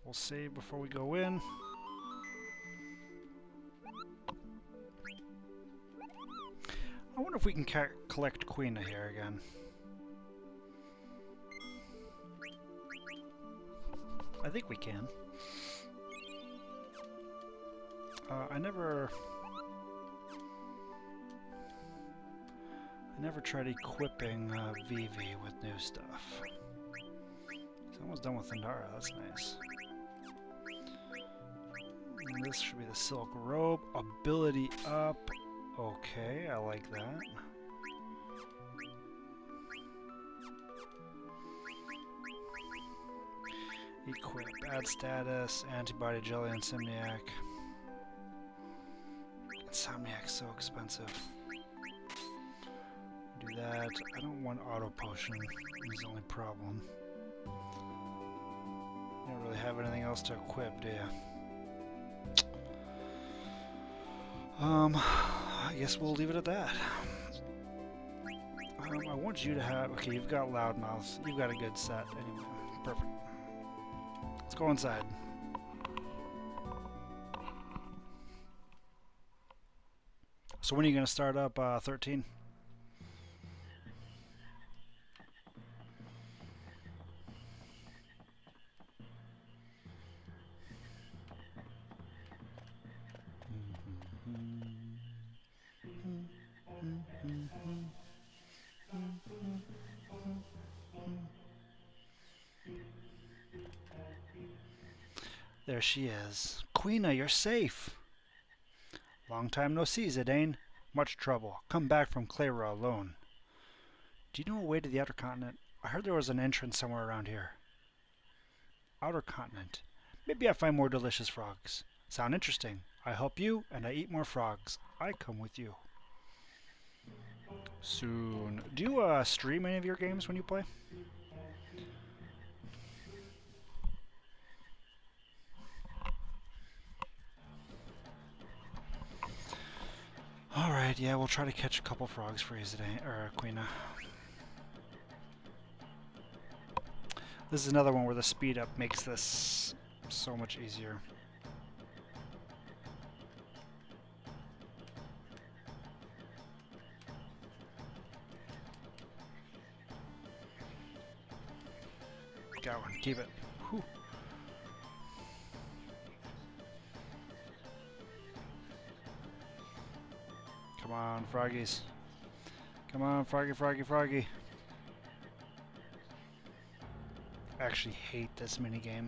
We'll save before we go in. I wonder if we can collect Quina here again. I think we can. I never never tried equipping Vivi with new stuff. He's almost done with Thundara, that's nice. And this should be the Silk Robe. Ability up. Okay, I like that. Equip, add status, antibody jelly, Insomniac. Insomniac's so expensive. Do that. I don't want auto potion. Is the only problem. You don't really have anything else to equip, do you? I guess we'll leave it at that. I want you to have... Okay, you've got Loudmouth. You've got a good set anyway. Perfect. Let's go inside. So when are you going to start up 13? There she is. Queena, you're safe. Long time no see, Zidane. Much trouble. Come back from Clara alone. Do you know a way to the Outer Continent? I heard there was an entrance somewhere around here. Outer Continent. Maybe I find more delicious frogs. Sound interesting. I help you, and I eat more frogs. I come with you. Soon. Do you stream any of your games when you play? Alright, yeah, we'll try to catch a couple frogs for you today, or Queena. This is another one where the speed up makes this so much easier. Got one, keep it. Whew. Come on, froggies. Come on, froggy, froggy, froggy. I actually hate this minigame.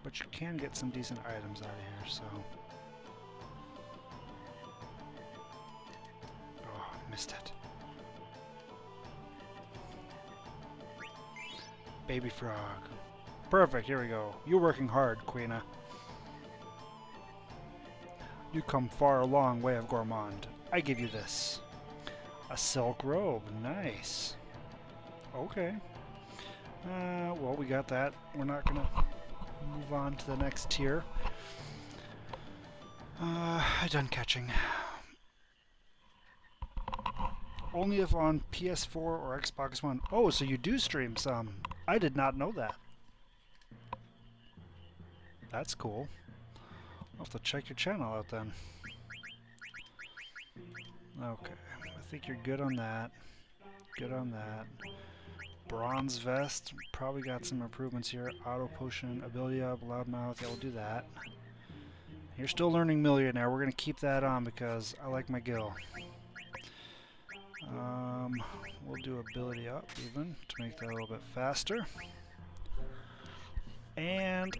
But you can get some decent items out of here, so... Oh, missed it. Baby frog. Perfect, here we go. You're working hard, Queena. You come far a long way of Gourmand. I give you this. A silk robe. Nice. Okay. Well, we got that. We're not going to move on to the next tier. I'm done catching. Only if on PS4 or Xbox One. Oh, so you do stream some. I did not know that. That's cool. I'll have to check your channel out then. Okay, I think you're good on that. Good on that. Bronze vest, probably got some improvements here. Auto potion, ability up, loudmouth, yeah, we'll do that. You're still learning millionaire. We're gonna keep that on because I like my gil. We'll do ability up even to make that a little bit faster. And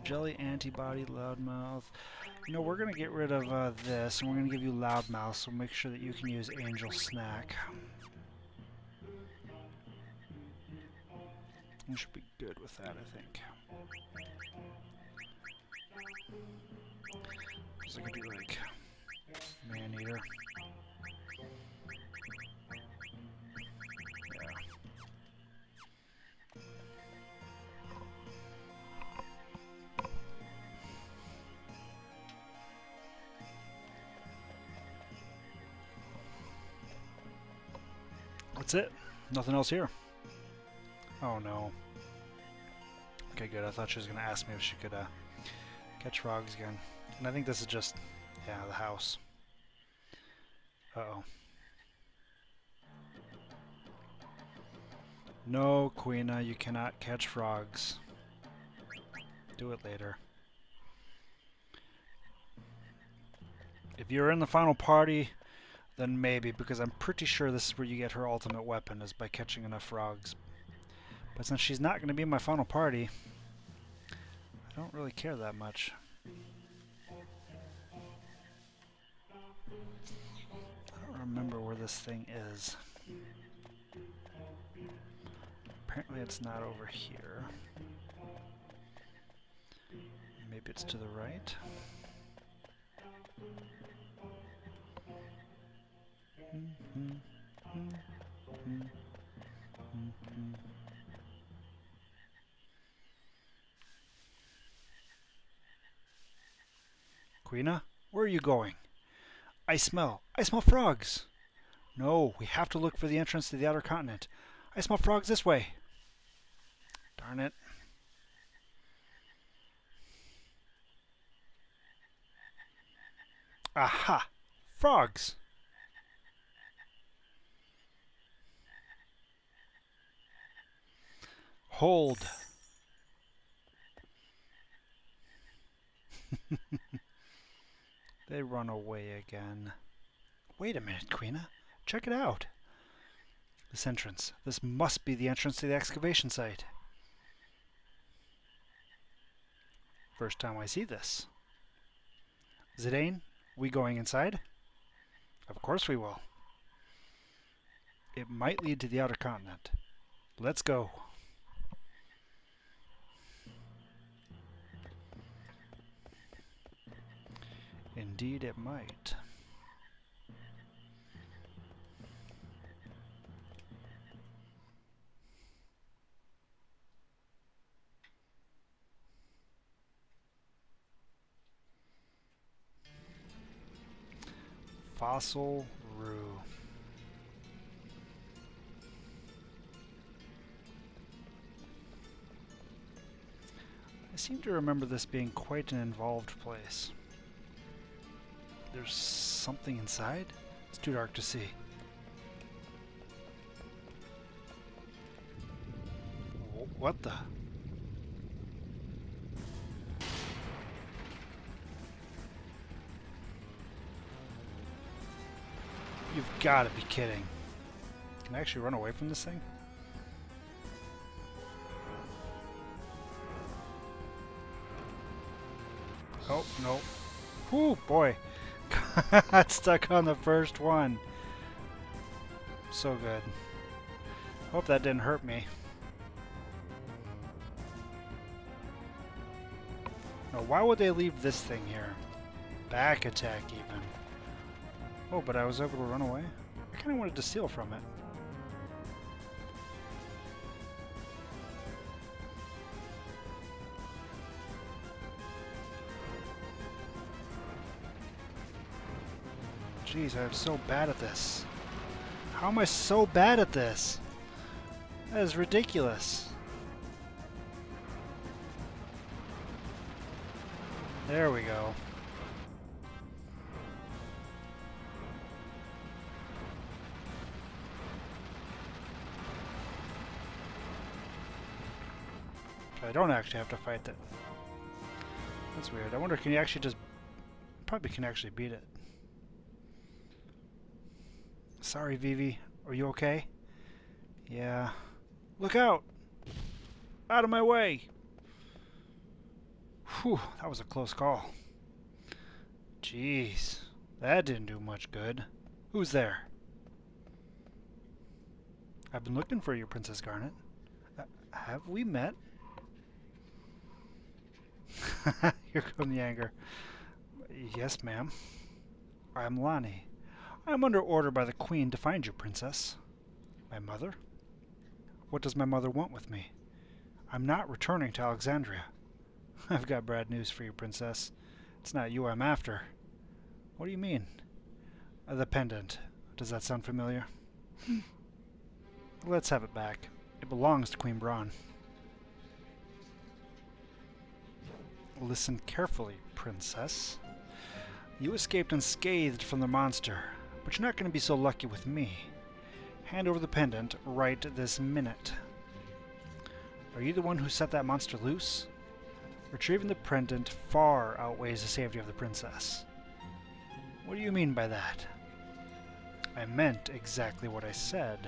jelly, antibody, loudmouth. You know, we're going to get rid of this, and we're going to give you loudmouth, so make sure that you can use angel snack. You should be good with that, I think. So I can do like man-eater. That's it. Nothing else here. Oh no. Okay, good. I thought she was going to ask me if she could catch frogs again. And I think this is just, yeah, the house. Uh-oh. No, Queena, you cannot catch frogs. Do it later. If you're in the final party, then maybe, because I'm pretty sure this is where you get her ultimate weapon, is by catching enough frogs. But since she's not going to be in my final party, I don't really care that much. I don't remember where this thing is. Apparently it's not over here. Maybe it's to the right. Quina, where are you going? I smell frogs. No, we have to look for the entrance to the outer continent. I smell frogs this way. Darn it. Aha! Frogs! Hold. They run away again. Wait a minute, Quina. Check it out. This entrance. This must be the entrance to the excavation site. First time I see this. Zidane, we going inside? Of course we will. It might lead to the outer continent. Let's go. Indeed it might. Fossil Rue. I seem to remember this being quite an involved place. There's something inside? It's too dark to see. What the? You've got to be kidding. Can I actually run away from this thing? Oh, no. Whew, boy. Got stuck on the first one. So good. Hope that didn't hurt me. Now, why would they leave this thing here? Back attack, even. Oh, but I was able to run away? I kind of wanted to steal from it. Jeez, I'm so bad at this. How am I so bad at this? That is ridiculous. There we go. I don't actually have to fight that. That's weird. I wonder, can you actually just... Probably can actually beat it. Sorry, Vivi. Are you okay? Yeah. Look out! Out of my way! Whew, that was a close call. Jeez. That didn't do much good. Who's there? I've been looking for you, Princess Garnet. Have we met? Here comes the anger. Yes, ma'am. I'm Lonnie. I am under order by the Queen to find you, Princess. My mother? What does my mother want with me? I'm not returning to Alexandria. I've got bad news for you, Princess. It's not you I'm after. What do you mean? The pendant. Does that sound familiar? Let's have it back. It belongs to Queen Braun. Listen carefully, Princess. You escaped unscathed from the monster, but you're not going to be so lucky with me. Hand over the pendant right this minute. Are you the one who set that monster loose? Retrieving the pendant far outweighs the safety of the princess. What do you mean by that? I meant exactly what I said.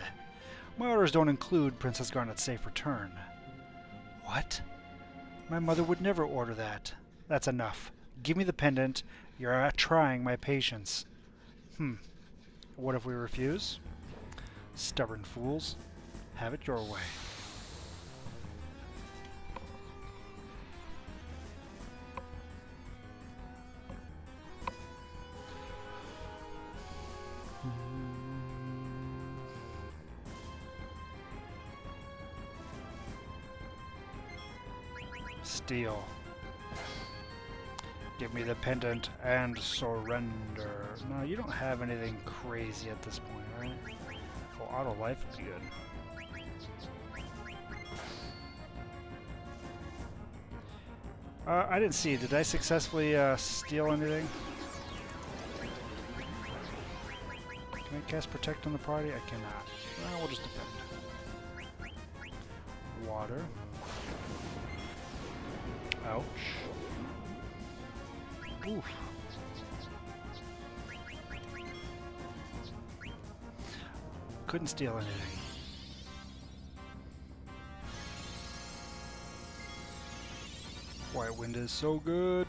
My orders don't include Princess Garnet's safe return. What? My mother would never order that. That's enough. Give me the pendant. You're trying my patience. What if we refuse? Stubborn fools. Have it your way. Steal. Give me the pendant and surrender. No, you don't have anything crazy at this point, right? Well, auto life would be good. I didn't see. Did I successfully steal anything? Can I cast Protect on the party? I cannot. Well, we'll just defend. Water. Ouch. Oof. Couldn't steal anything. White Wind is so good.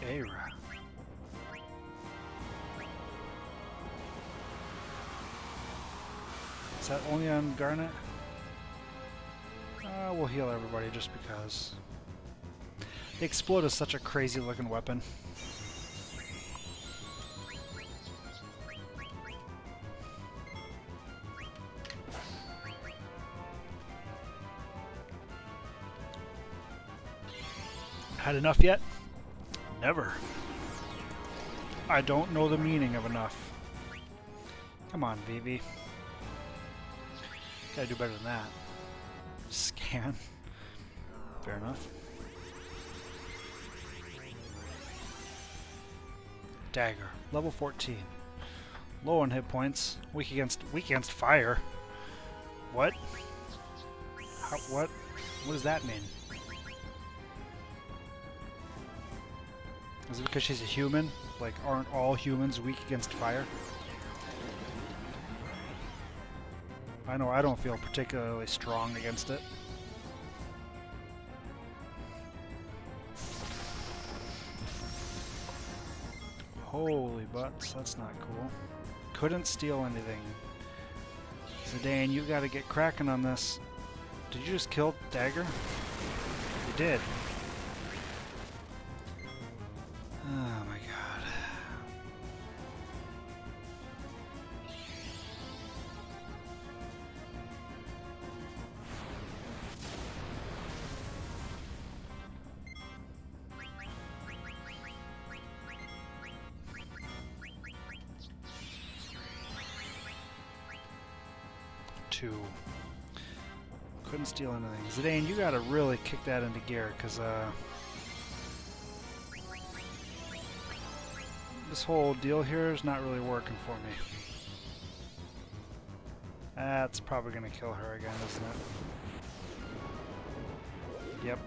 Aira. Is that only on Garnet? We'll heal everybody just because. The Explode is such a crazy looking weapon. Had enough yet? Never. I don't know the meaning of enough. Come on, Vivi. Gotta do better than that. Scan. Fair enough. Dagger. Level 14. Low on hit points. Weak against fire. What? How, what? What does that mean? Is it because she's a human? Like, aren't all humans weak against fire? I know I don't feel particularly strong against it. Holy butts, that's not cool. Couldn't steal anything. Zidane, you gotta get cracking on this. Did you just kill Dagger? You did. Oh my god. Two. Couldn't steal anything. Zidane, you gotta really kick that into gear, because this whole deal here is not really working for me. That's probably gonna kill her again, isn't it? Yep.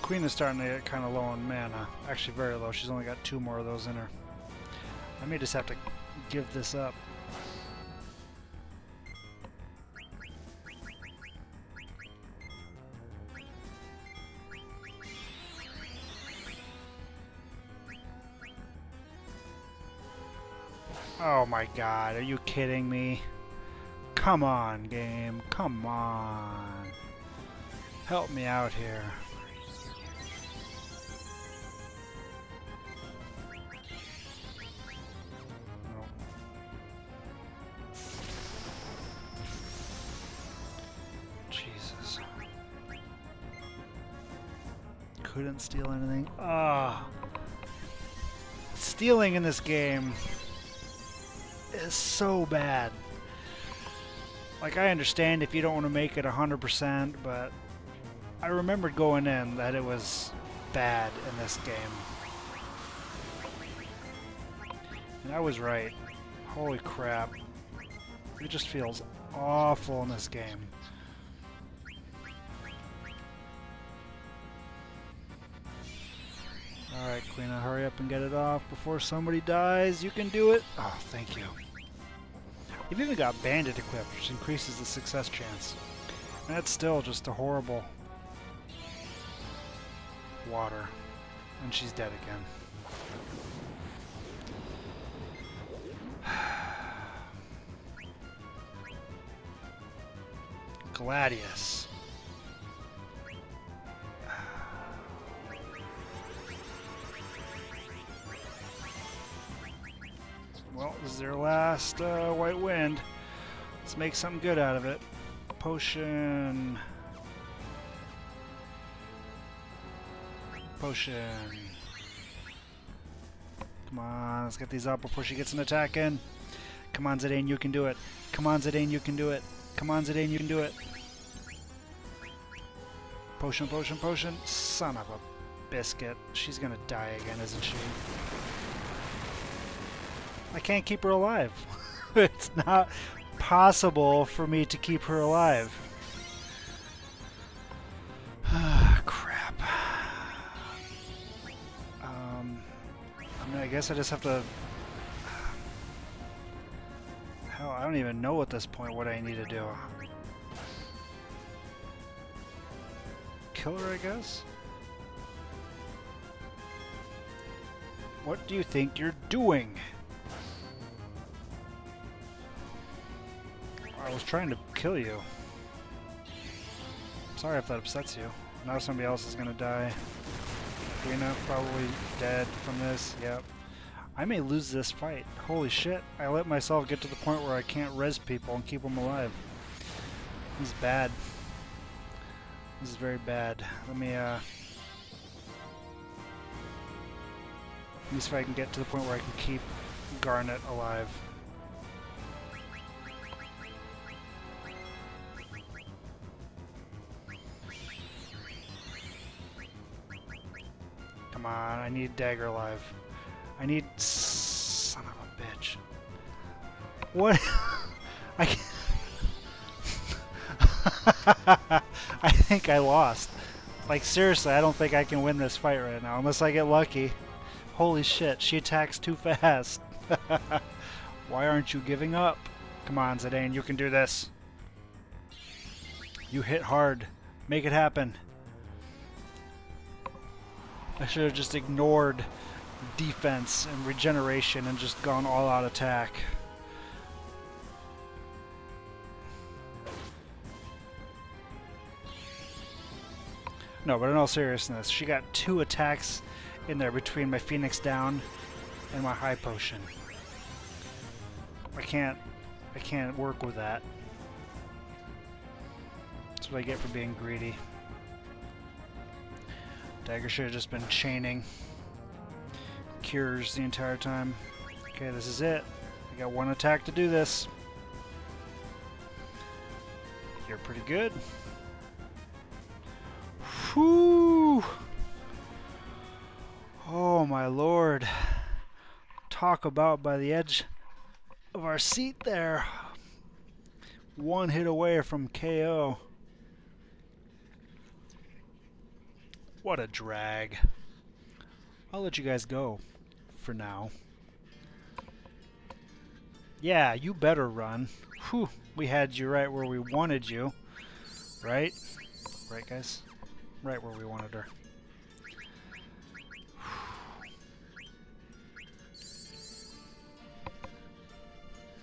Queen is starting to get kind of low on mana. Actually very low. She's only got 2 more of those in her. I may just have to give this up. Oh my god, are you kidding me? Come on, game. Come on. Help me out here. Couldn't steal anything. Ah, stealing in this game is so bad. Like, I understand if you don't want to make it 100%, but I remembered going in that it was bad in this game. And I was right. Holy crap. It just feels awful in this game. Alright, Quina, hurry up and get it off before somebody dies. You can do it. Oh, thank you. You've even got Bandit equipped, which increases the success chance. And that's still just a horrible water. And she's dead again. Gladius. Well, this is their last White Wind. Let's make something good out of it. Potion. Potion. Come on, let's get these up before she gets an attack in. Come on, Zidane, you can do it. Come on, Zidane, you can do it. Come on, Zidane, you can do it. Potion, potion, potion. Son of a biscuit. She's gonna die again, isn't she? I can't keep her alive. It's not possible for me to keep her alive. Crap. I mean, I guess I just have to... Hell, I don't even know at this point what I need to do. Kill her, I guess? What do you think you're doing? I was trying to kill you. Sorry if that upsets you. Now somebody else is gonna die. Quina probably dead from this. Yep. I may lose this fight. Holy shit. I let myself get to the point where I can't res people and keep them alive. This is bad. This is very bad. Let me at least if I can get to the point where I can keep Garnet alive. Come on, I need Dagger alive. I need... Son of a bitch. What? I can't... I think I lost. Like, seriously, I don't think I can win this fight right now, unless I get lucky. Holy shit, she attacks too fast. Why aren't you giving up? Come on, Zidane, you can do this. You hit hard. Make it happen. I should have just ignored defense and regeneration and just gone all-out attack. No, but in all seriousness, she got 2 attacks in there between my Phoenix down and my high potion. I can't work with that. That's what I get for being greedy. Dagger should have just been chaining cures the entire time. Okay, this is it. I got 1 attack to do this. You're pretty good. Whew! Oh my lord. Talk about by the edge of our seat there. 1 hit away from KO. What a drag. I'll let you guys go for now. Yeah, you better run. Whew, we had you right where we wanted you. Right? Right, guys? Right where we wanted her.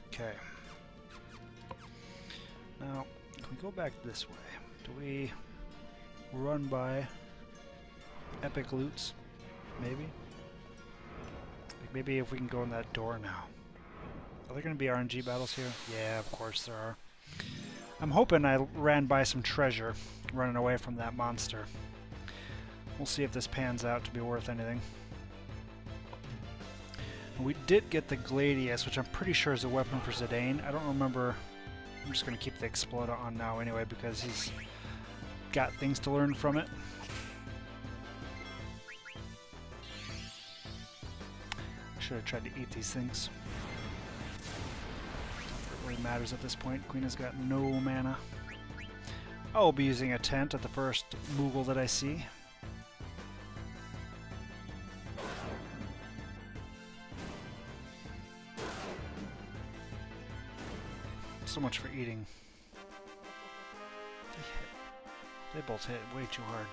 Okay. Now, can we go back this way? Do we run by epic loots? Maybe? Like maybe if we can go in that door now. Are there going to be RNG battles here? Yeah, of course there are. I'm hoping I ran by some treasure running away from that monster. We'll see if this pans out to be worth anything. We did get the Gladius, which I'm pretty sure is a weapon for Zidane. I don't remember. I'm just going to keep the Exploda on now anyway because he's got things to learn from it. Should have tried to eat these things. It really matters at this point. Queen has got no mana. I'll be using a tent at the first Moogle that I see. So much for eating. They both hit way too hard.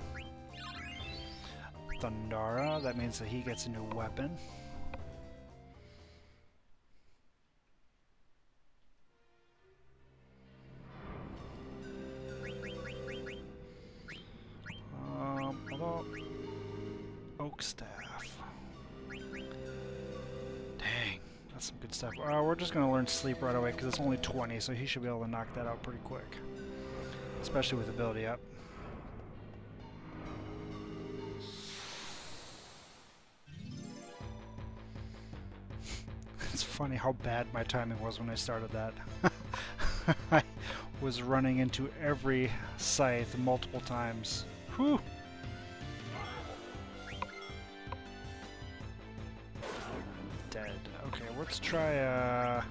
Thundara, that means that he gets a new weapon. Although Oak Staff. Dang, that's some good stuff. We're just gonna learn Sleep right away because it's only 20, so he should be able to knock that out pretty quick. Especially with ability up. It's funny how bad my timing was when I started that. I was running into every scythe multiple times. Whew! Dead. Okay, let's try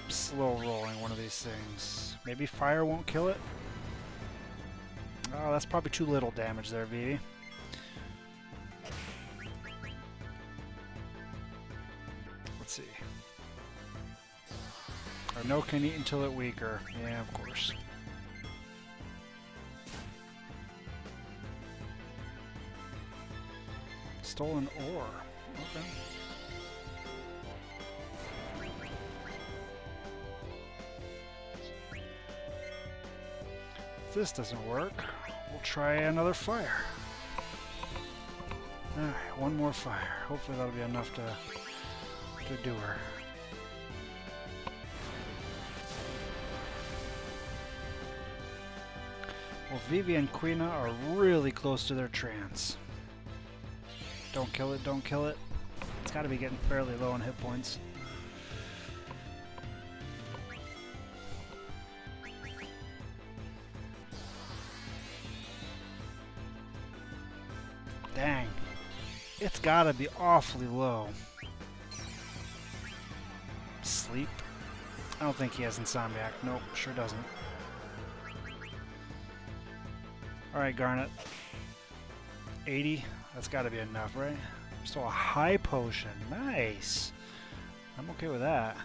slow rolling one of these things. Maybe fire won't kill it? Oh, that's probably too little damage there, Vivi. Let's see. Or no can eat until it weaker. Yeah, of course. Stolen ore. Okay. If this doesn't work, we'll try another fire. Alright, one more fire. Hopefully that'll be enough to do her. Well, Vivi and Quina are really close to their trance. Don't kill it, don't kill it. It's got to be getting fairly low on hit points. Dang. It's got to be awfully low. Sleep? I don't think he has Insomniac. Nope, sure doesn't. Alright, Garnet. 80? That's got to be enough, right? Still a high potion. Nice. I'm okay with that.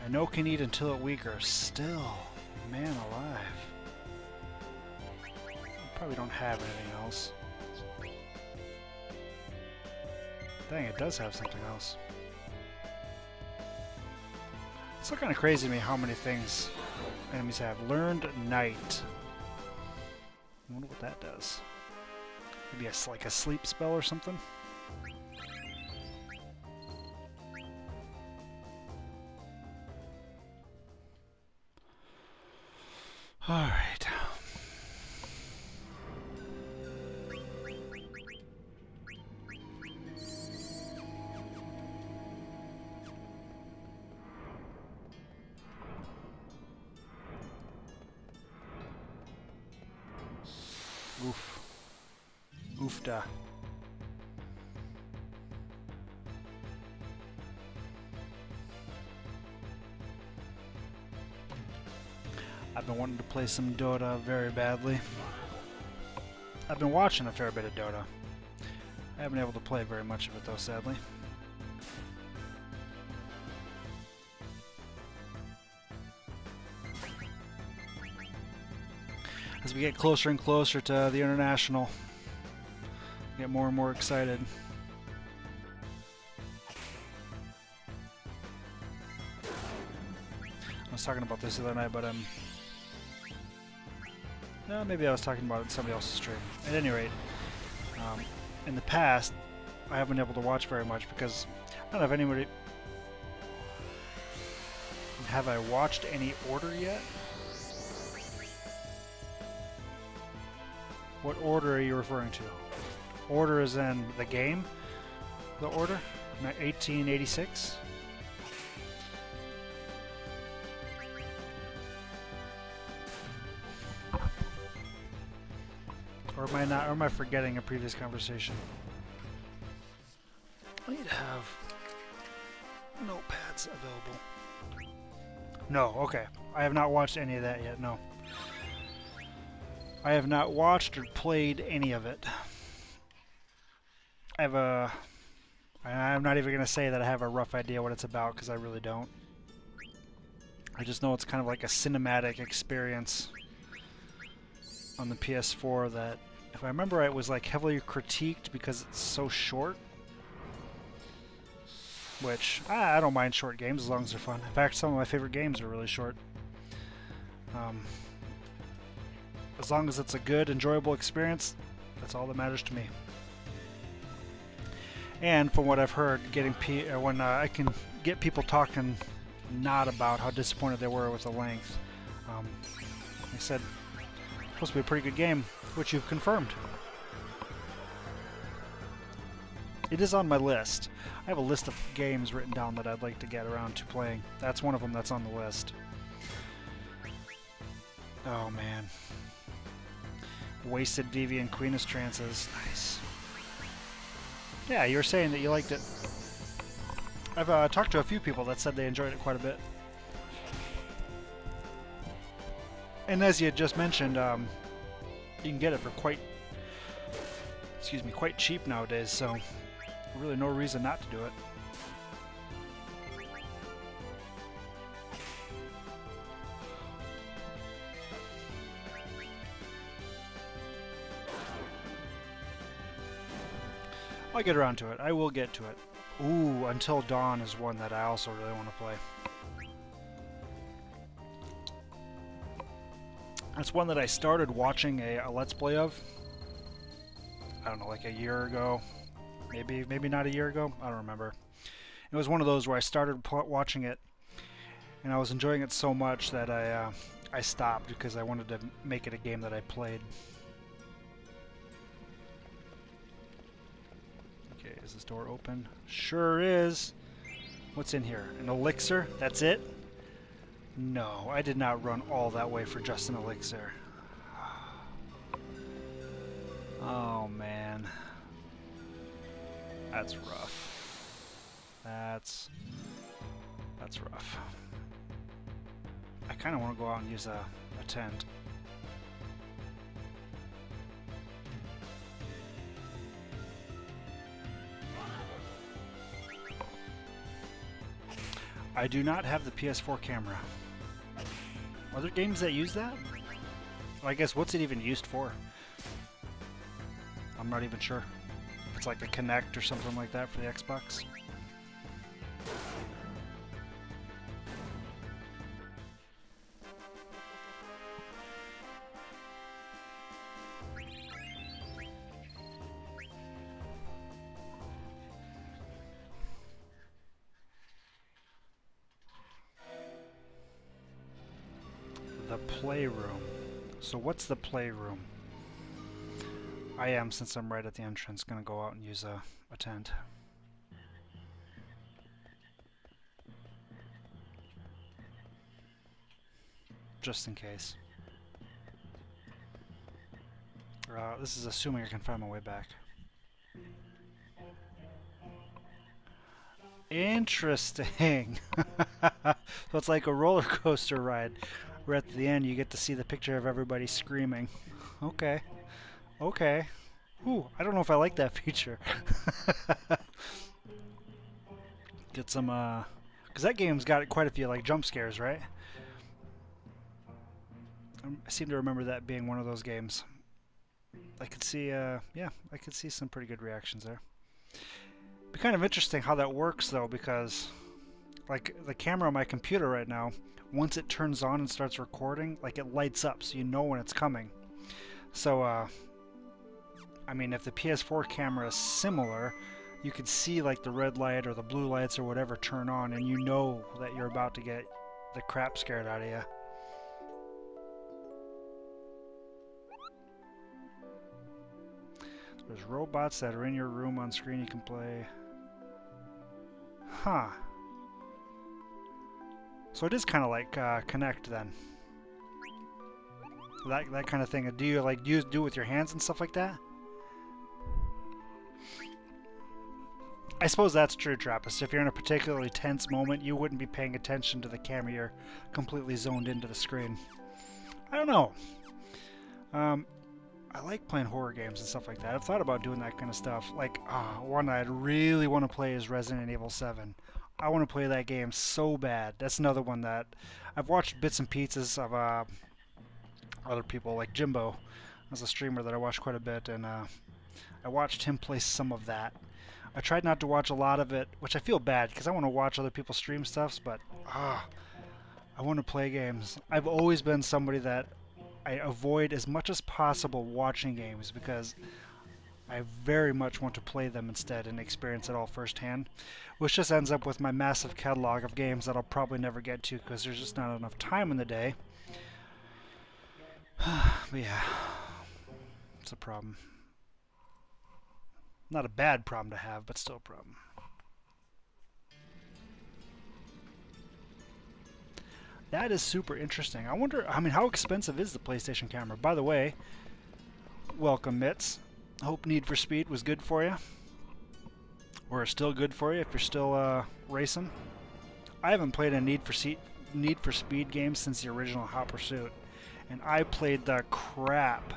I know can eat until it weaker. Still, man alive. Probably don't have anything else. Dang, it does have something else. It's still kind of crazy to me how many things enemies have. Learned Night. I wonder what that does. Maybe like a sleep spell or something? Alright. Oof. Oofda. I've been wanting to play some Dota very badly. I've been watching a fair bit of Dota. I haven't been able to play very much of it though, sadly. As we get closer and closer to the International, I get more and more excited. I was talking about this the other night, but no, maybe I was talking about it in somebody else's stream. At any rate, in the past, I haven't been able to watch very much because I don't know if anybody... Have I watched any Order yet? What Order are you referring to? Order is in the game? The Order? 1886? Or am I not? Or am I forgetting a previous conversation? might have notepads available. No, okay. I have not watched any of that yet, no. I have not watched or played any of it. I'm not even going to say that I have a rough idea what it's about, because I really don't. I just know it's kind of like a cinematic experience on the PS4 that, if I remember right, was like heavily critiqued because it's so short. Which, I don't mind short games as long as they're fun. In fact, some of my favorite games are really short. As long as it's a good, enjoyable experience, that's all that matters to me. And from what I've heard, when I can get people talking not about how disappointed they were with the length, they said it's supposed to be a pretty good game, which you've confirmed. It is on my list. I have a list of games written down that I'd like to get around to playing. That's one of them that's on the list. Oh man. Wasted Deviant Queen's Trances. Nice. Yeah, you were saying that you liked it. I've talked to a few people that said they enjoyed it quite a bit. And as you had just mentioned, you can get it for quite cheap nowadays, so really no reason not to do it. I'll get around to it. I will get to it. Ooh, Until Dawn is one that I also really want to play. That's one that I started watching a Let's Play of. I don't know, like a year ago. Maybe not a year ago. I don't remember. It was one of those where I started watching it, and I was enjoying it so much that I stopped because I wanted to make it a game that I played. Okay, is this door open? Sure is. What's in here? An elixir? That's it? No, I did not run all that way for just an elixir. Oh man. That's rough. That's rough. I kind of want to go out and use a tent. I do not have the PS4 camera. Are there games that use that? Well, I guess what's it even used for? I'm not even sure. It's like a Kinect or something like that for the Xbox. The playroom. So what's the playroom? I am, since I'm right at the entrance, going to go out and use a tent. Just in case. This is assuming I can find my way back. Interesting! So it's like a roller coaster ride, where at the end you get to see the picture of everybody screaming. Okay. Okay. Ooh, I don't know if I like that feature. Get some, because that game's got quite a few, like, jump scares, right? I seem to remember that being one of those games. I could see, yeah, I could see some pretty good reactions there. Be kind of interesting how that works, though, because, like, the camera on my computer right now, once it turns on and starts recording, like, it lights up, so you know when it's coming. So, I mean, if the PS4 camera is similar, you could see like the red light or the blue lights or whatever turn on, and you know that you're about to get the crap scared out of you. There's robots that are in your room on screen you can play. Huh. So it is kind of like Kinect then. That kind of thing. Do you like do it with your hands and stuff like that? I suppose that's true, Trappist. If you're in a particularly tense moment, you wouldn't be paying attention to the camera. You're completely zoned into the screen. I don't know. I like playing horror games and stuff like that. I've thought about doing that kind of stuff. Like, one I'd really want to play is Resident Evil 7. I want to play that game so bad. That's another one that I've watched bits and pieces of other people, like Jimbo, as a streamer that I watch quite a bit, and I watched him play some of that. I tried not to watch a lot of it, which I feel bad because I want to watch other people stream stuff, but I want to play games. I've always been somebody that I avoid as much as possible watching games because I very much want to play them instead and experience it all firsthand, which just ends up with my massive catalog of games that I'll probably never get to because there's just not enough time in the day. But yeah, it's a problem. Not a bad problem to have, but still a problem. That is super interesting. I wonder, I mean, how expensive is the PlayStation camera? By the way, welcome, Mitz. Hope Need for Speed was good for you. Or still good for you if you're still racing. I haven't played a Need for Speed game since the original Hot Pursuit. And I played the crap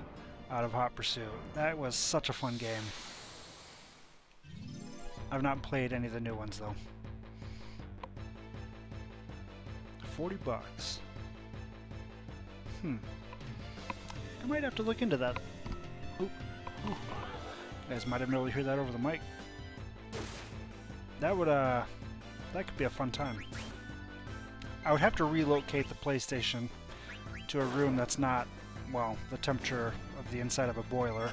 out of Hot Pursuit. That was such a fun game. I've not played any of the new ones though. $40. I might have to look into that. Ooh. You guys might have been able to hear that over the mic. That would that could be a fun time. I would have to relocate the PlayStation to a room that's not, well, the temperature of the inside of a boiler.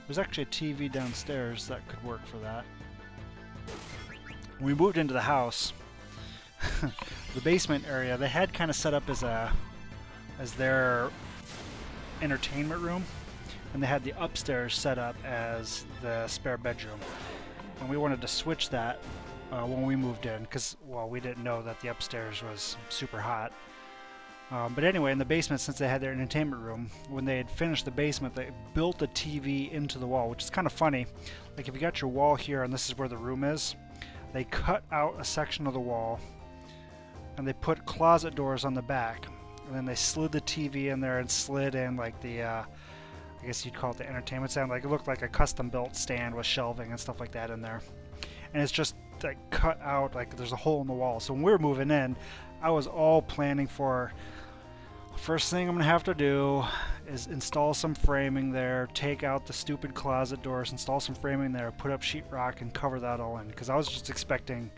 There's actually a TV downstairs that could work for that. When we moved into the house, the basement area they had kind of set up as their entertainment room, and they had the upstairs set up as the spare bedroom. And we wanted to switch that when we moved in because, well, we didn't know that the upstairs was super hot. But anyway, in the basement, since they had their entertainment room, when they had finished the basement, they built a TV into the wall, which is kind of funny. Like if you got your wall here and this is where the room is, they cut out a section of the wall and they put closet doors on the back, and then they slid the TV in there and slid in like the, I guess you'd call it the entertainment stand. Like it looked like a custom built stand with shelving and stuff like that in there. And it's just like cut out, like there's a hole in the wall. So when we were moving in, I was all planning for, first thing I'm gonna have to do is install some framing there, take out the stupid closet doors, install some framing there, put up sheetrock and cover that all in, because I was just expecting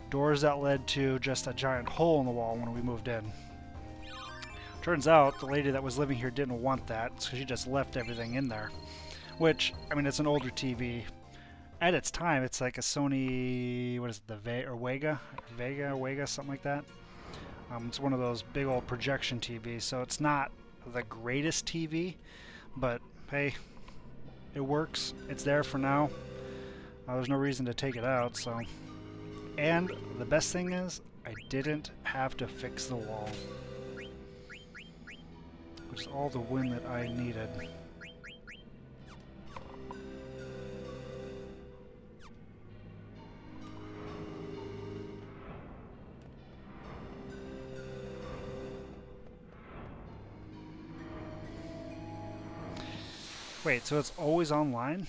doors that led to just a giant hole in the wall when we moved in. Turns out the lady that was living here didn't want that, so she just left everything in there. Which, I mean, it's an older TV. At its time, it's like a Sony, what is it, the Vega, something like that. It's one of those big old projection TVs, so it's not the greatest TV, but hey, it works. It's there for now. There's no reason to take it out, so. And the best thing is, I didn't have to fix the wall, which is all the win that I needed. Wait, so it's always online?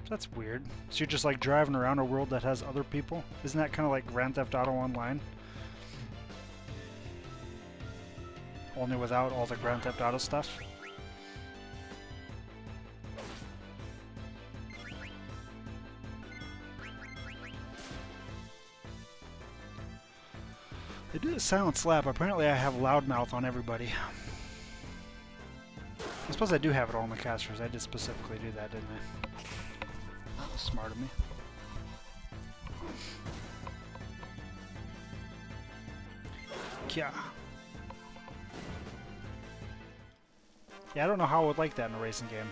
That's weird. So you're just like driving around a world that has other people? Isn't that kind of like Grand Theft Auto Online? Only without all the Grand Theft Auto stuff? They do the silent slap. Apparently I have loudmouth on everybody. I suppose I do have it all in the casters. I did specifically do that, didn't I? Smart of me. Yeah. Yeah, I don't know how I would like that in a racing game.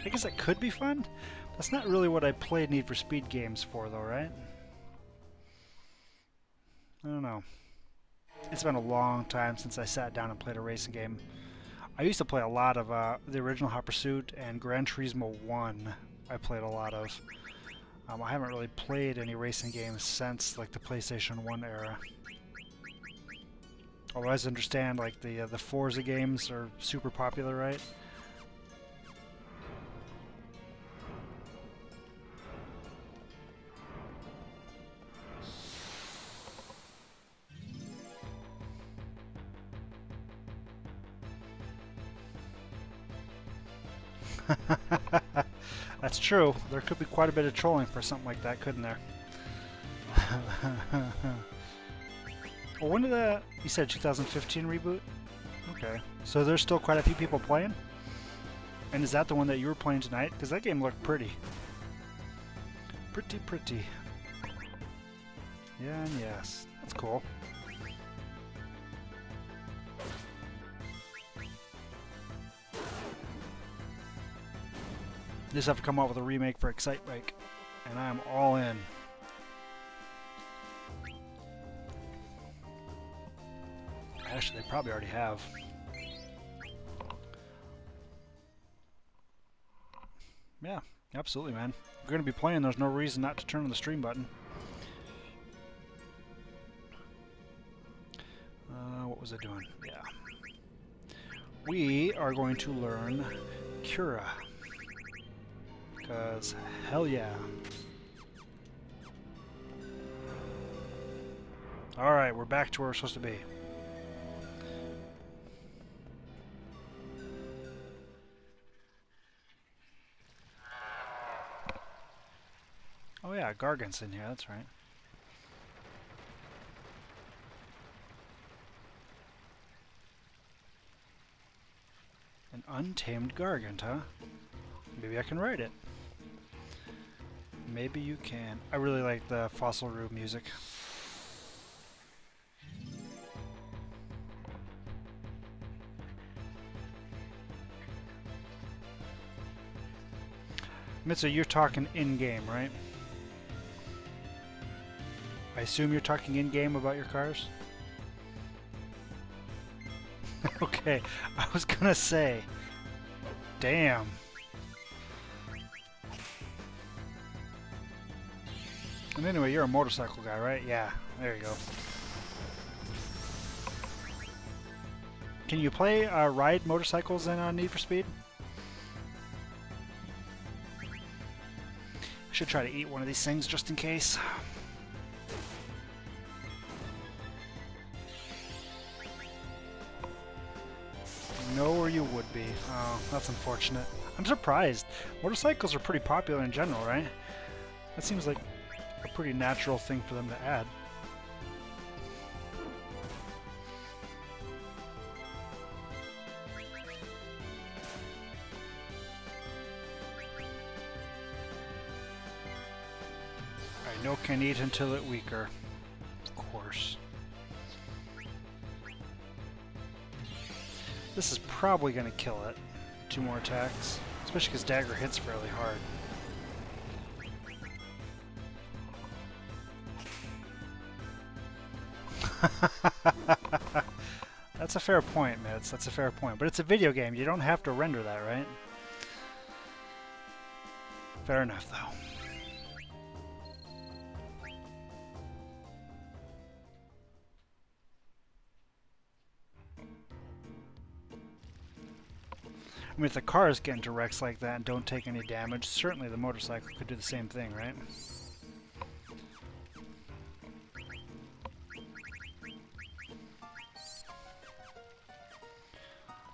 I guess that could be fun. That's not really what I played Need for Speed games for, though, right? I don't know. It's been a long time since I sat down and played a racing game. I used to play a lot of the original Hot Pursuit and Gran Turismo 1. I played a lot of. I haven't really played any racing games since like the PlayStation 1 era. Although I understand like the Forza games are super popular, right? That's true. There could be quite a bit of trolling for something like that, couldn't there? Well, when did that... You said 2015 reboot? Okay. So there's still quite a few people playing? And is that the one that you were playing tonight? Because that game looked pretty. Pretty. Yeah and yes. That's cool. They just have to come out with a remake for Excitebike, and I am all in. Actually, they probably already have. Yeah, absolutely, man. If you're going to be playing, there's no reason not to turn on the stream button. What was I doing? Yeah. We are going to learn Cura. Because, hell yeah. Alright, we're back to where we're supposed to be. Oh yeah, Gargant's in here, that's right. An untamed Gargant, huh? Maybe I can write it. Maybe you can. I really like the Fossil Rube music. Mitsu, you're talking in-game, right? I assume you're talking in-game about your cars? Okay, I was gonna say. Damn. And anyway, you're a motorcycle guy, right? Yeah, there you go. Can you play ride motorcycles in Need for Speed? I should try to eat one of these things just in case. Know where you would be. Oh, that's unfortunate. I'm surprised. Motorcycles are pretty popular in general, right? That seems like a pretty natural thing for them to add. I know can eat until it weaker. Of course. This is probably going to kill it. 2 more attacks. Especially because Dagger hits fairly hard. That's a fair point, Mitz. That's a fair point. But it's a video game. You don't have to render that, right? Fair enough, though. I mean, if the cars get into wrecks like that and don't take any damage, certainly the motorcycle could do the same thing, right?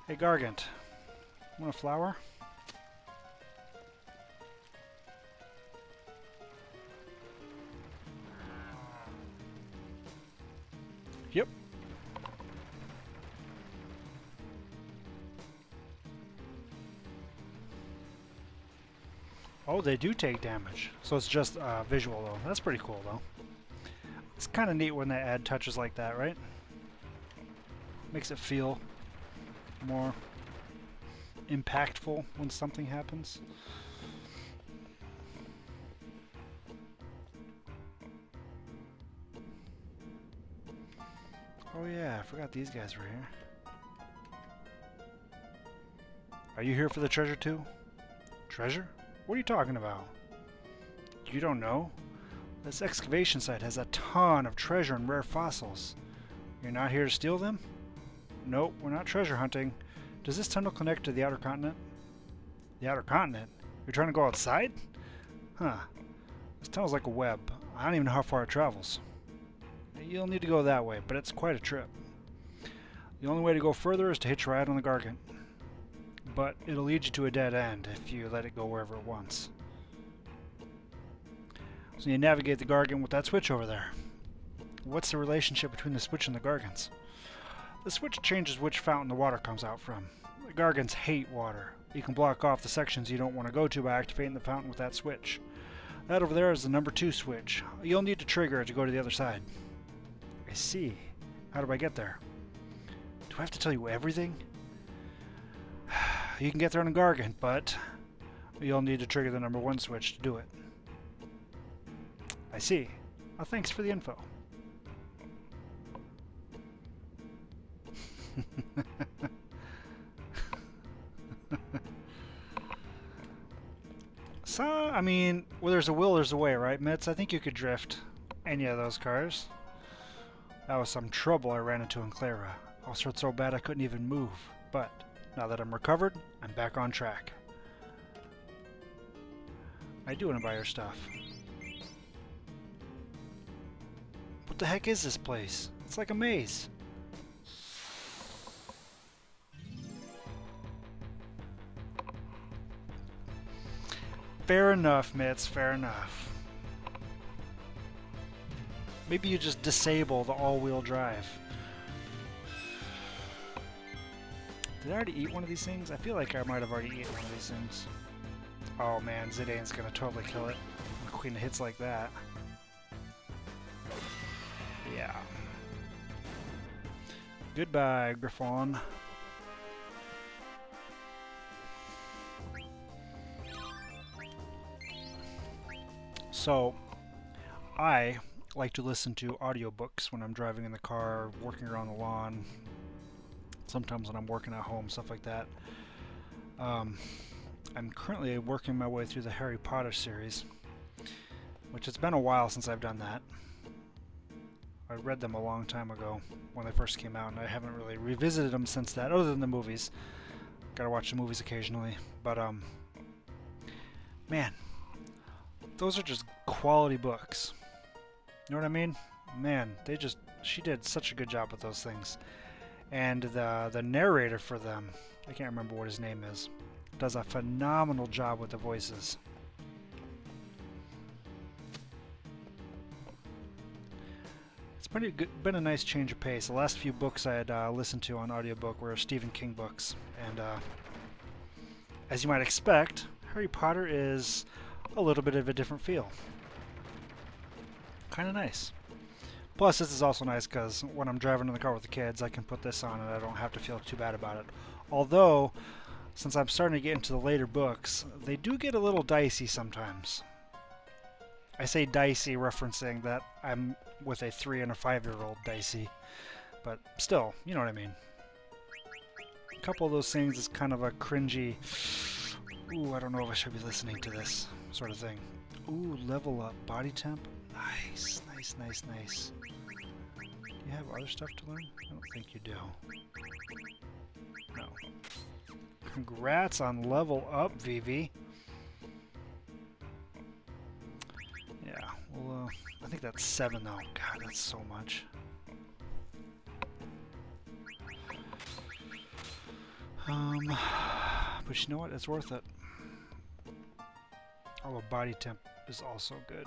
Hey, Gargant. Want a flower? Yep. Oh, they do take damage. So it's just visual, though. That's pretty cool, though. It's kind of neat when they add touches like that, right? Makes it feel more impactful when something happens. Oh yeah, I forgot these guys were here. Are you here for the treasure too? Treasure? What are you talking about? You don't know? This excavation site has a ton of treasure and rare fossils. You're not here to steal them? Nope, we're not treasure hunting. Does this tunnel connect to the outer continent? The outer continent? You're trying to go outside? Huh. This tunnel's like a web. I don't even know how far it travels. You'll need to go that way, but it's quite a trip. The only way to go further is to hitch a ride on the Gargant. But it'll lead you to a dead end if you let it go wherever it wants. So you navigate the Gargant with that switch over there. What's the relationship between the switch and the Gargants? The switch changes which fountain the water comes out from. The Gargants hate water. You can block off the sections you don't want to go to by activating the fountain with that switch. That over there is the number 2 switch. You'll need to trigger it to go to the other side. I see. How do I get there? Do I have to tell you everything? You can get there on a Gargant, but you'll need to trigger the number 1 switch to do it. I see. Well, thanks for the info. So, I mean, where there's a will, there's a way, right, Mitz? I think you could drift any of those cars. That was some trouble I ran into in Clara. I was hurt so bad I couldn't even move. But now that I'm recovered, I'm back on track. I do want to buy your stuff. What the heck is this place? It's like a maze. Fair enough, Mitz, fair enough. Maybe you just disable the all-wheel drive. Did I already eat one of these things? I feel like I might have already eaten one of these things. Oh man, Zidane's gonna totally kill it when Queen hits like that. Yeah. Goodbye, Griffon. So, I like to listen to audiobooks when I'm driving in the car, working around the lawn, sometimes when I'm working at home, stuff like that. I'm currently working my way through the Harry Potter series, which it's been a while since I've done that. I read them a long time ago when they first came out, and I haven't really revisited them since that, other than the movies. Gotta watch the movies occasionally, but man, those are just quality books. You know what I mean? Man, she did such a good job with those things. And the narrator for them, I can't remember what his name is, does a phenomenal job with the voices. It's been a nice change of pace. The last few books I had listened to on audiobook were Stephen King books. And as you might expect, Harry Potter is a little bit of a different feel. Kind of nice. Plus, this is also nice because when I'm driving in the car with the kids, I can put this on and I don't have to feel too bad about it. Although, since I'm starting to get into the later books, they do get a little dicey sometimes. I say dicey referencing that I'm with a 3 and a 5-year-old dicey, but still, you know what I mean. A couple of those things is kind of a cringy, ooh, I don't know if I should be listening to this sort of thing. Ooh, level up, body temp. Nice, nice, nice, nice. Do you have other stuff to learn? I don't think you do. No. Congrats on level up, Vivi. Yeah, well, I think that's 7 though. God, that's so much. But you know what? It's worth it. Oh, a body temp is also good.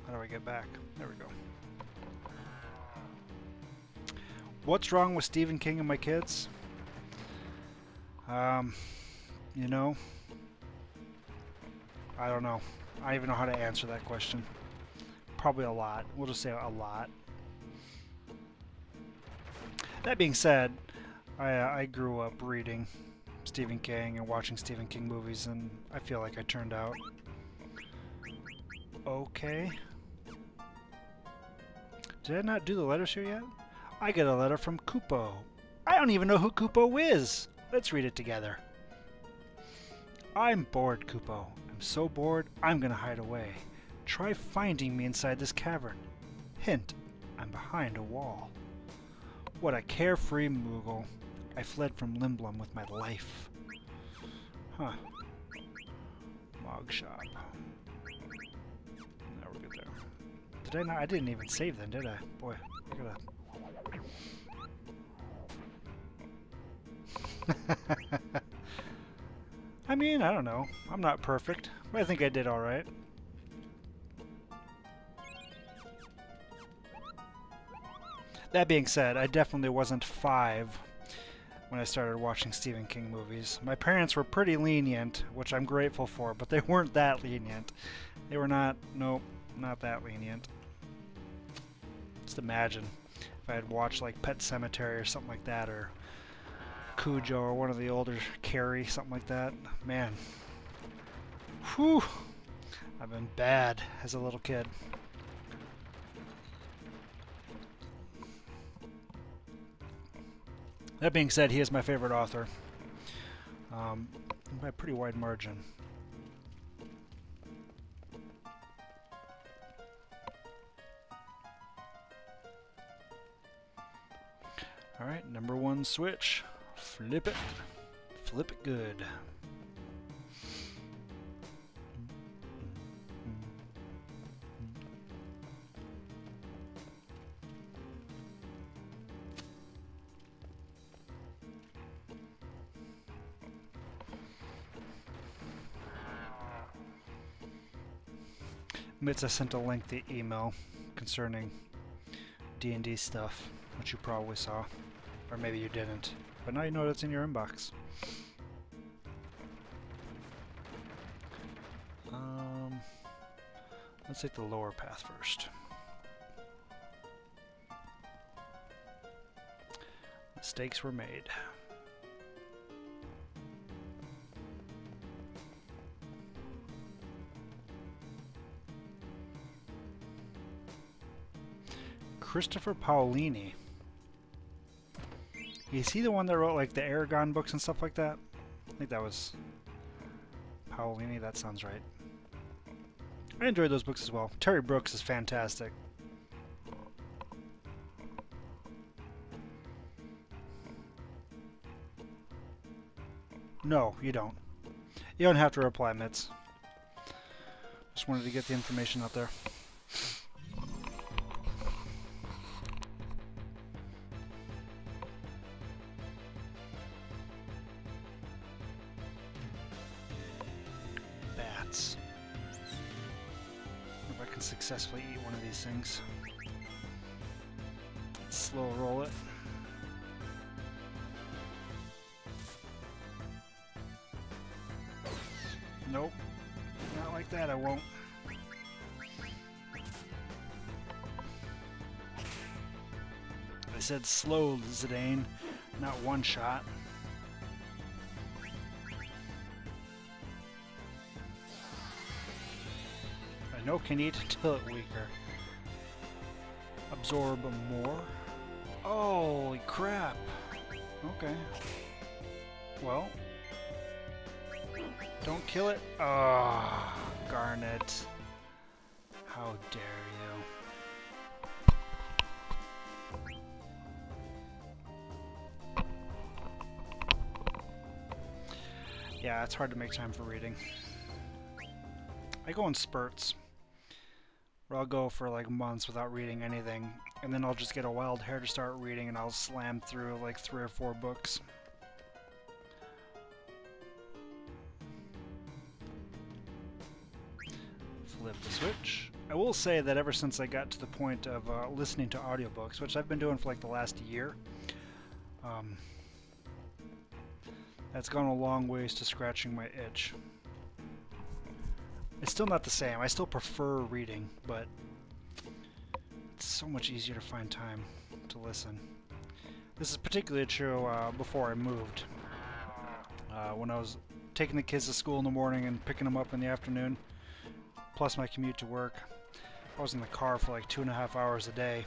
How do I get back? There we go. What's wrong with Stephen King and my kids? You know, I don't know. I don't even know how to answer that question. Probably a lot. We'll just say a lot. That being said, I grew up reading Stephen King and watching Stephen King movies, and I feel like I turned out Okay. Did I not do the letters here yet? I get a letter from Kupo. I don't even know who Kupo is. Let's read it together. I'm bored, Kupo. I'm so bored, I'm gonna hide away. Try finding me inside this cavern. Hint, I'm behind a wall. What a carefree Moogle. I fled from Limblum with my life. Huh. Mog shop. Now we're good there. Did I not? I didn't even save them, did I? Boy, I gotta... I mean, I don't know. I'm not perfect, but I think I did alright. That being said, I definitely wasn't 5 when I started watching Stephen King movies. My parents were pretty lenient, which I'm grateful for, but they weren't that lenient. They were not, nope, not that lenient. Just imagine if I had watched like Pet Sematary or something like that, or Cujo or one of the older Carrie, something like that. Man. Whew. I've been bad as a little kid. That being said, he is my favorite author. By a pretty wide margin. Alright, number 1 switch. Flip it. Flip it good. Mitza sent a lengthy email concerning D&D stuff, which you probably saw. Or maybe you didn't. But now you know it's in your inbox. Let's take the lower path first. Mistakes were made. Christopher Paolini. Is he the one that wrote like the Aragon books and stuff like that? I think that was Paolini. That sounds right. I enjoyed those books as well. Terry Brooks is fantastic. No, you don't. You don't have to reply, Mitz. Just wanted to get the information out there. Bats. If I can successfully eat one of these things. Slow roll it. Nope. Not like that, I won't. I said slow, Zidane, not one shot. I know can eat till it weaker. Absorb more. Holy crap. Okay. Well. Don't kill it. Ah, oh, Garnet. How dare you. Yeah, it's hard to make time for reading. I go in spurts, where I'll go for like months without reading anything, and then I'll just get a wild hair to start reading and I'll slam through like 3 or 4 books. Flip the switch. I will say that ever since I got to the point of listening to audiobooks, which I've been doing for like the last year, that's gone a long ways to scratching my itch. It's still not the same. I still prefer reading, but it's so much easier to find time to listen. This is particularly true before I moved. When I was taking the kids to school in the morning and picking them up in the afternoon, plus my commute to work. I was in the car for like 2.5 hours a day.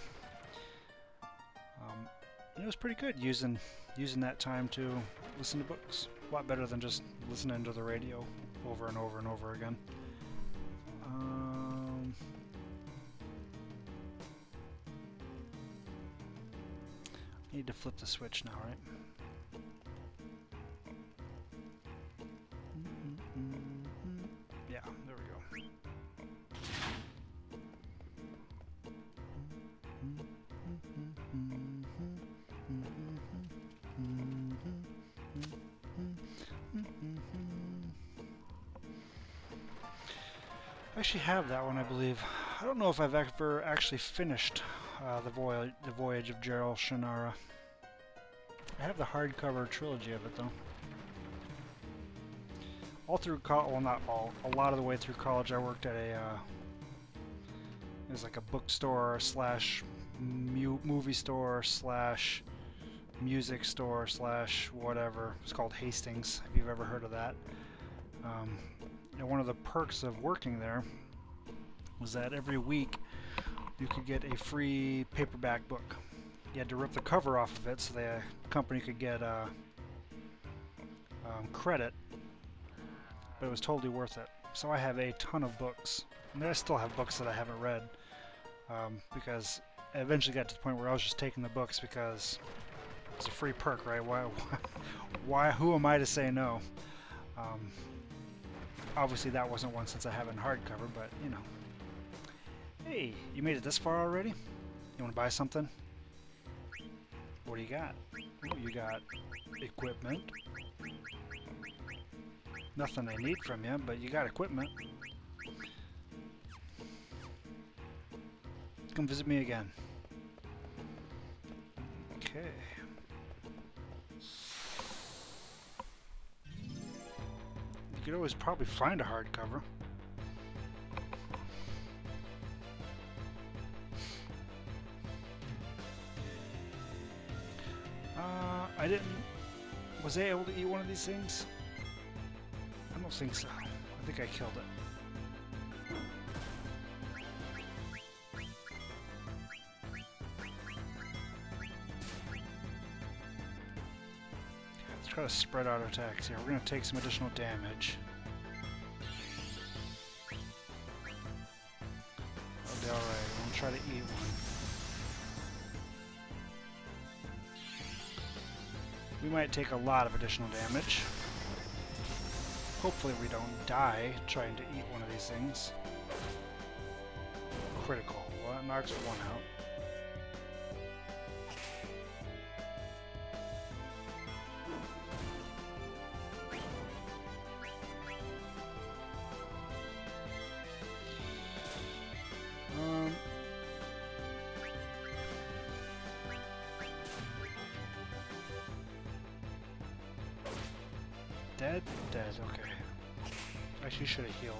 It was pretty good using that time to listen to books. A lot better than just listening to the radio over and over and over again. Need to flip the switch now, right? Yeah, there we go. I actually have that one, I believe. I don't know if I've ever actually finished the Voyage of Gerald Shannara. I have the hardcover trilogy of it, though. All through college, well, not all, a lot of the way through college, I worked at it was like a bookstore slash movie store slash music store slash whatever. It's called Hastings, if you've ever heard of that. And one of the perks of working there was that every week you could get a free paperback book. You had to rip the cover off of it so the company could get credit, but it was totally worth it. So I have a ton of books. And I still have books that I haven't read because I eventually got to the point where I was just taking the books because it's a free perk, right? Why? Who am I to say no? Obviously that wasn't one since I have it in hardcover, but you know. Hey, you made it this far already? You want to buy something? What do you got? Oh, you got equipment. Nothing I need from you, but you got equipment. Come visit me again. Okay. You could always probably find a hardcover. I didn't... Was I able to eat one of these things? I don't think so. I think I killed it. Let's try to spread out our attacks here. We're going to take some additional damage. That'll be alright. I'm going to try to eat one. We might take a lot of additional damage. Hopefully we don't die trying to eat one of these things. Critical. Well, that knocks one out. Dead? Dead, okay. Actually, should have healed.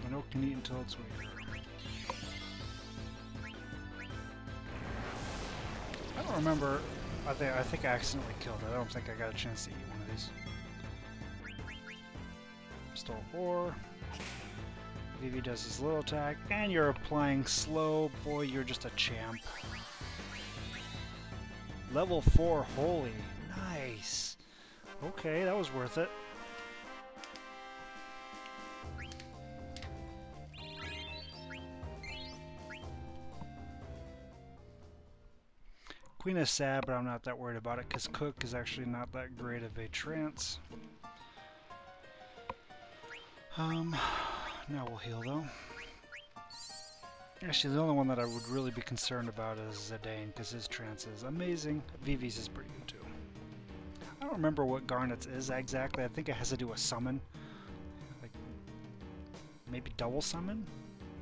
I know it can eat until it's weaker. I don't remember. I think I accidentally killed it. I don't think I got a chance to eat one of these. Stole ore. Vivi does his little attack, and you're applying slow. Boy, you're just a champ. Level 4 holy. Nice. Okay, that was worth it. Queen is sad, but I'm not that worried about it because Cook is actually not that great of a trance. Now we'll heal though. Actually, the only one that I would really be concerned about is Zidane, because his trance is amazing. Vivi's is pretty good too. I don't remember what Garnet's is exactly. I think it has to do with summon. Like, maybe double summon?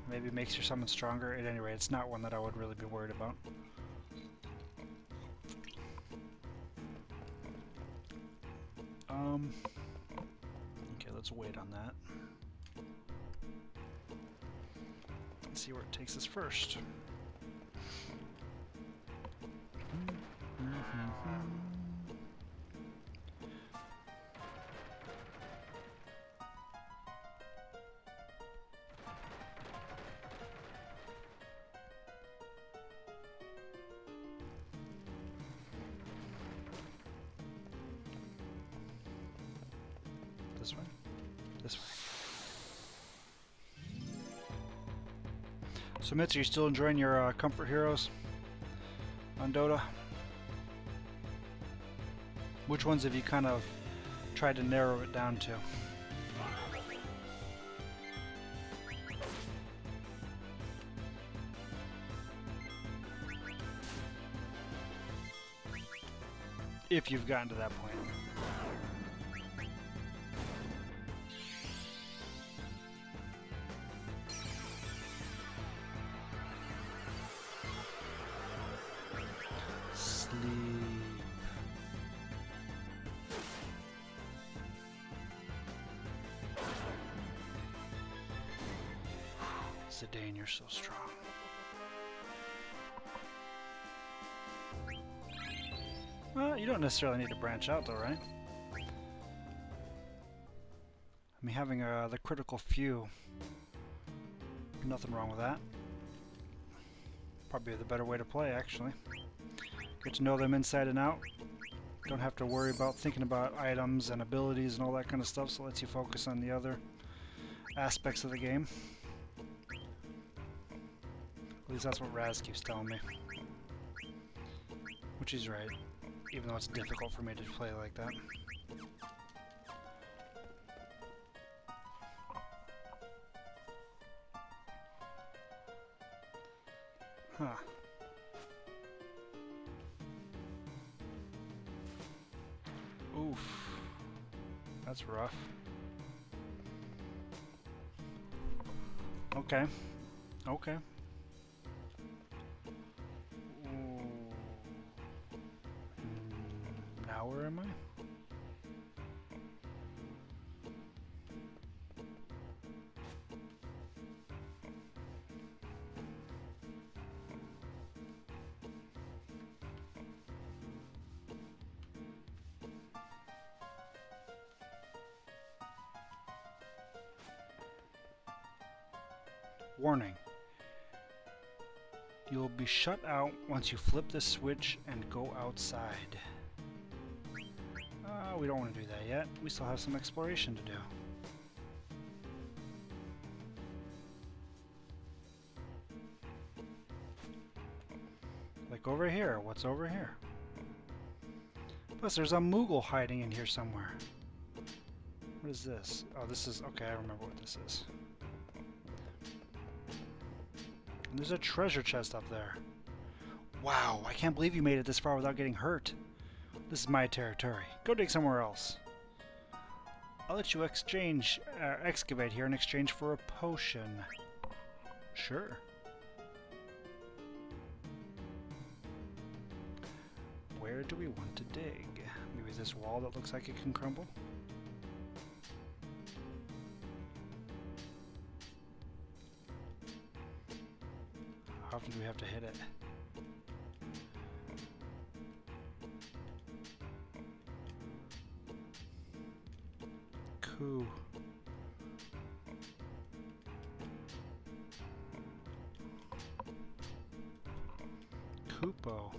Maybe it makes your summon stronger. At any rate, it's not one that I would really be worried about. Okay, let's wait on that. See where it takes us first. This. So Mitz, are you still enjoying your Comfort Heroes on Dota? Which ones have you kind of tried to narrow it down to? If you've gotten to that point. Sleep. Zidane, you're so strong. Well, you don't necessarily need to branch out though, right? I mean, having the critical few, nothing wrong with that. Probably the better way to play, actually. Get to know them inside and out. Don't have to worry about thinking about items and abilities and all that kind of stuff, so it lets you focus on the other aspects of the game. At least that's what Raz keeps telling me. Which he's right. Even though it's difficult for me to play like that. Huh. Oof. That's rough. Okay. Okay. Now where am I? Warning. You'll be shut out once you flip the switch and go outside. We don't want to do that yet. We still have some exploration to do. Like over here. What's over here? Plus, there's a Moogle hiding in here somewhere. What is this? Oh, this is... Okay, I remember what this is. And there's a treasure chest up there. Wow, I can't believe you made it this far without getting hurt. This is my territory. Go dig somewhere else. I'll let you excavate here in exchange for a potion. Sure. Where do we want to dig? Maybe this wall that looks like it can crumble? How often do we have to hit it? Cool. Kupo.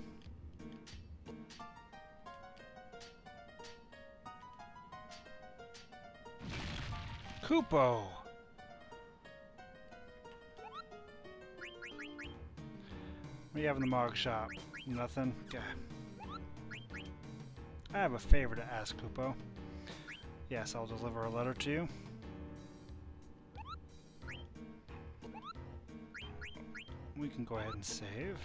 Kupo! What do you have in the Mog Shop? Nothing? Okay. I have a favor to ask, Kupo. Yes, I'll deliver a letter to you. We can go ahead and save.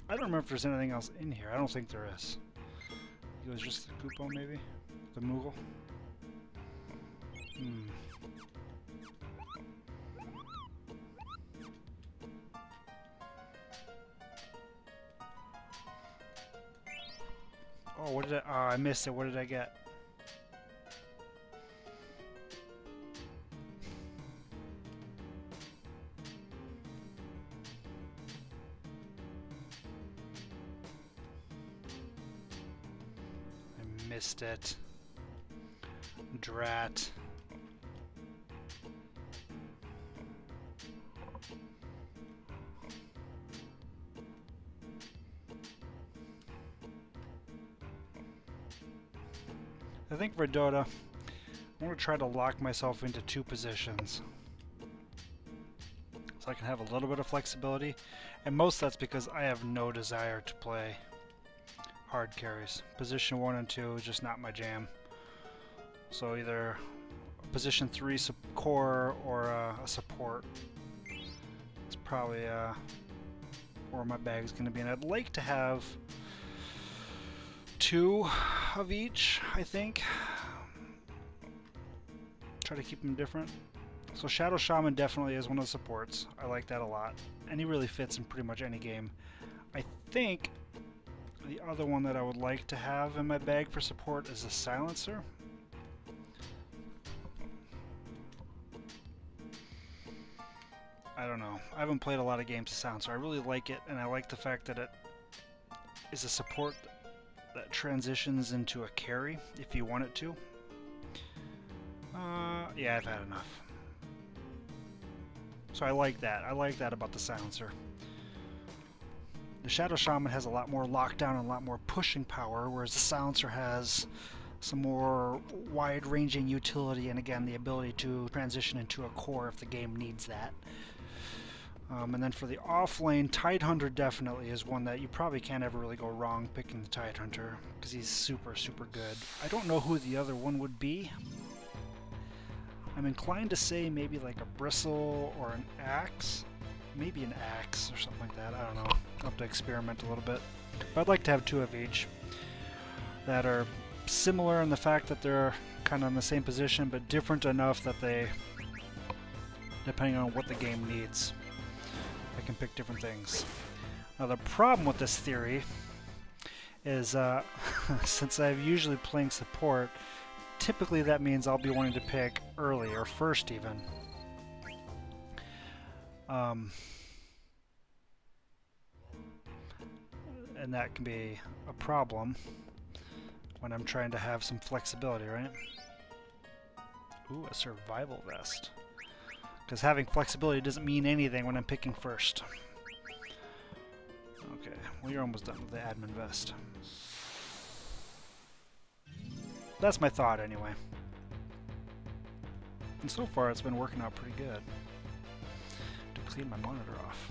I don't remember if there's anything else in here. I don't think there is. It was just the Kupo, maybe? The Moogle? Hmm. Oh, what did I... Oh, I missed it. What did I get? I missed it. Drat. I think for Dota, I want to try to lock myself into 2 positions. So I can have a little bit of flexibility. And most that's because I have no desire to play hard carries. Position 1 and 2 is just not my jam. So either position 3 core or a support. It's probably where my bag's going to be. And I'd like to have 2 of each, I think. Try to keep them different. So Shadow Shaman definitely is one of the supports. I like that a lot. And he really fits in pretty much any game. I think the other one that I would like to have in my bag for support is a Silencer. I don't know. I haven't played a lot of games of Silencer. I really like it, and I like the fact that it is a support that transitions into a carry if you want it to. Yeah, I've had enough. So I like that. I like that about the Silencer. The Shadow Shaman has a lot more lockdown and a lot more pushing power, whereas the Silencer has some more wide-ranging utility and, again, the ability to transition into a core if the game needs that. And then for the off-lane, Tidehunter definitely is one that you probably can't ever really go wrong picking the Tidehunter, because he's super, super good. I don't know who the other one would be. I'm inclined to say maybe like a Bristle or an Axe. Maybe an Axe or something like that. I don't know. I'll have to experiment a little bit. But I'd like to have 2 of each that are similar in the fact that they're kind of in the same position, but different enough that they, depending on what the game needs, I can pick different things. Now the problem with this theory is since I'm usually playing support, typically that means I'll be wanting to pick early or first even. And that can be a problem when I'm trying to have some flexibility, right? Ooh, a survival vest. Because having flexibility doesn't mean anything when I'm picking first. Okay, well you're almost done with the admin vest. That's my thought anyway. And so far it's been working out pretty good. To clean my monitor off.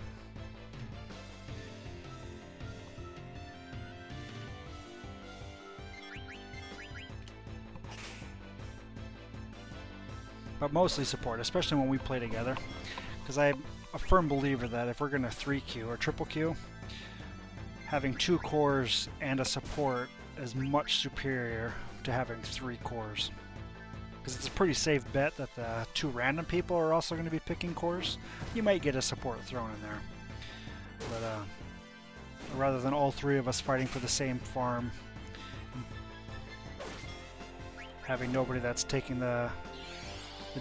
But mostly support, especially when we play together. Because I'm a firm believer that if we're going to 3Q or triple Q, having 2 cores and a support is much superior to having 3 cores. Because it's a pretty safe bet that the 2 random people are also going to be picking cores. You might get a support thrown in there. But rather than all 3 of us fighting for the same farm, having nobody that's taking the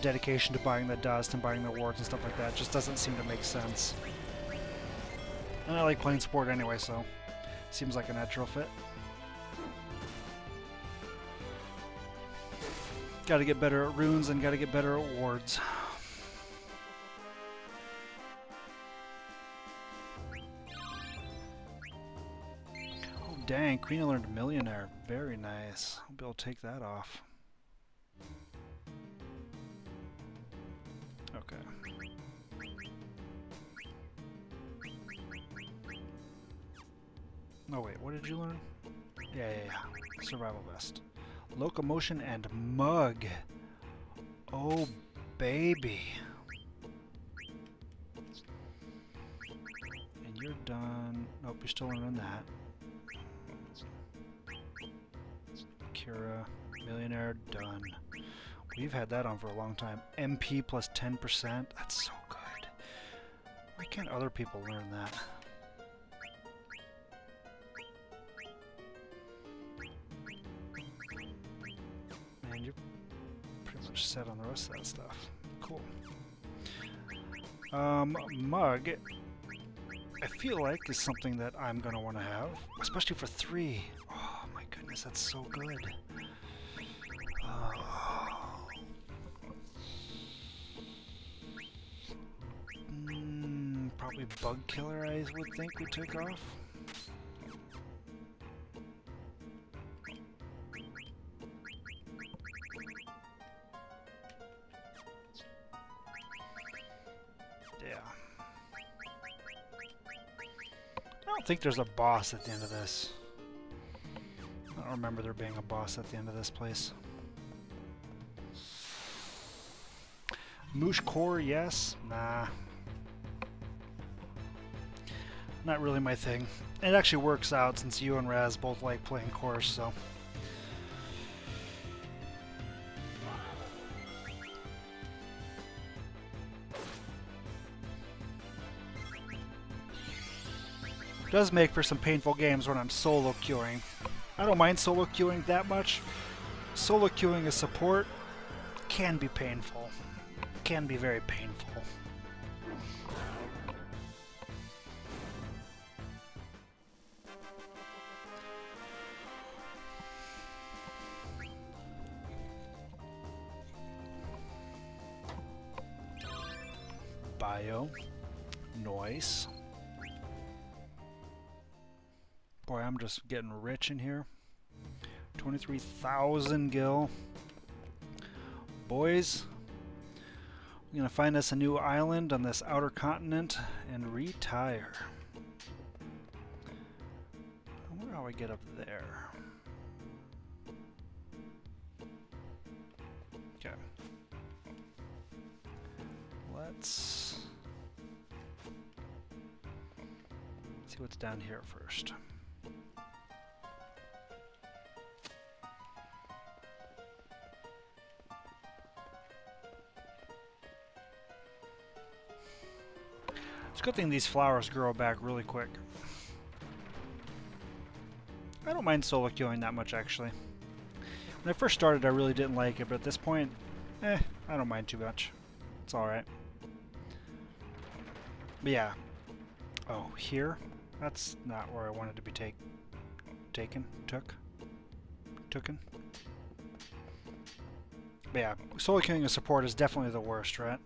dedication to buying the dust and buying the wards and stuff like that just doesn't seem to make sense. And I like playing support anyway, so seems like a natural fit. Gotta get better at runes and gotta get better at wards. Oh dang, Queen learned Millionaire. Very nice. I'll be able to take that off. Okay. Oh wait, what did you learn? Yeah. Survival vest. Locomotion and Mug. Oh baby. And you're done. Nope, you're still learning that. Kira, Millionaire, done. We've had that on for a long time. MP plus 10%. That's so good. Why can't other people learn that? Man, you're pretty much set on the rest of that stuff. Cool. Mug, I feel like is something that I'm gonna want to have, especially for 3. Oh my goodness, that's so good. Probably Bug Killer, I would think, would take off. don't think there's a boss at the end of this. I don't remember there being a boss at the end of this place. Moosh Core, yes. Nah. Not really my thing. It actually works out since you and Raz both like playing cores, so. Does make for some painful games when I'm solo queuing. I don't mind solo queuing that much. Solo queuing as support can be painful. Can be very painful. Bio. Noise. Boy, I'm just getting rich in here. 23,000 gil. Boys, we're gonna find us a new island on this outer continent and retire. I wonder how we get up there. Okay. Let's see what's down here first. It's a good thing these flowers grow back really quick. I don't mind solo queuing that much, actually. When I first started, I really didn't like it, but at this point, I don't mind too much. It's alright. But yeah. Oh, here? That's not where I wanted to be taken. Tooken. But yeah, solo queuing a support is definitely the worst, right?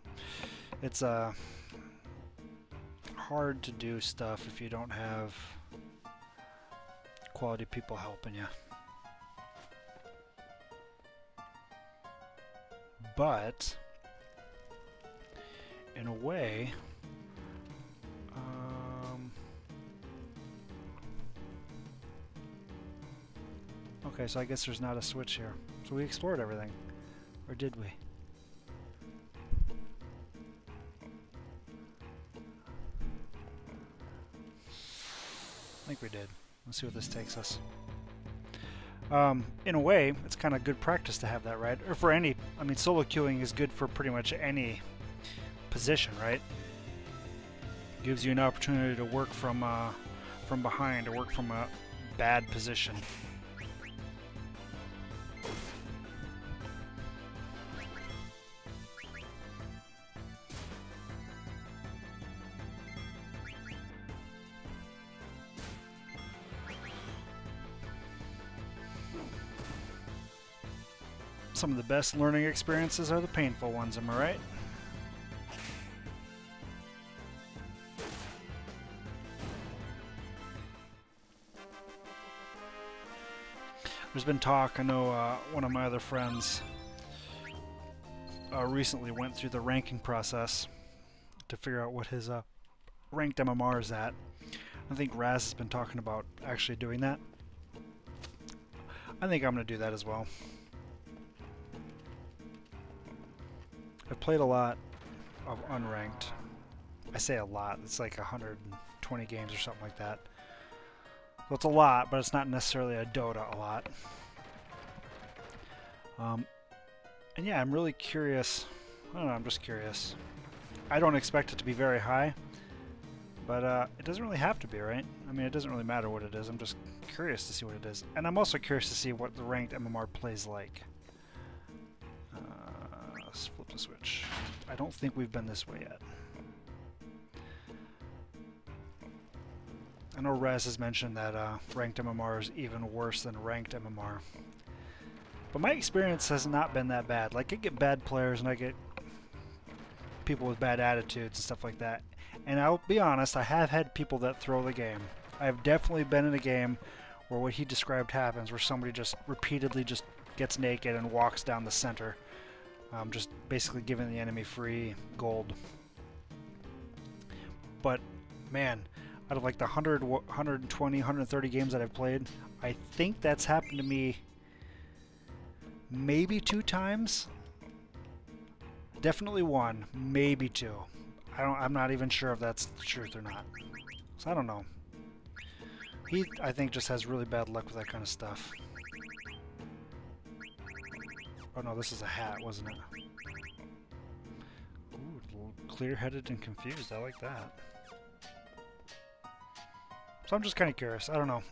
It's, hard to do stuff if you don't have quality people helping you. But in a way, okay, so I guess there's not a switch here. So we explored everything, or did we? I think we did. Let's see what this takes us. In a way, it's kind of good practice to have that, right? Or for any, I mean, solo queuing is good for pretty much any position, right? Gives you an opportunity to work from behind, or work from a bad position. Some of the best learning experiences are the painful ones, am I right? There's been talk, I know one of my other friends recently went through the ranking process to figure out what his ranked MMR is at. I think Raz has been talking about actually doing that. I think I'm going to do that as well. I've played a lot of unranked. I say a lot, it's like 120 games or something like that. Well, it's a lot, but it's not necessarily a Dota a lot. And yeah, I'm really curious. I don't know, I'm just curious. I don't expect it to be very high, but it doesn't really have to be, right? I mean, it doesn't really matter what it is. I'm just curious to see what it is. And I'm also curious to see what the ranked MMR plays like. Let's flip the switch. I don't think we've been this way yet. I know Raz has mentioned that ranked MMR is even worse than ranked MMR. But my experience has not been that bad. Like, I get bad players and I get people with bad attitudes and stuff like that. And I'll be honest, I have had people that throw the game. I've definitely been in a game where what he described happens, where somebody just repeatedly just gets naked and walks down the center. Just basically giving the enemy free gold. But man, Out of like the 100, 120, 130 games that I've played, I think that's happened to me maybe 2 times. Definitely 1, maybe 2. I'm not even sure if that's the truth or not. So I don't know. He, I think, just has really bad luck with that kind of stuff. Oh no, this is a hat, wasn't it? Ooh, clear-headed and confused. I like that. So I'm just kind of curious. I don't know.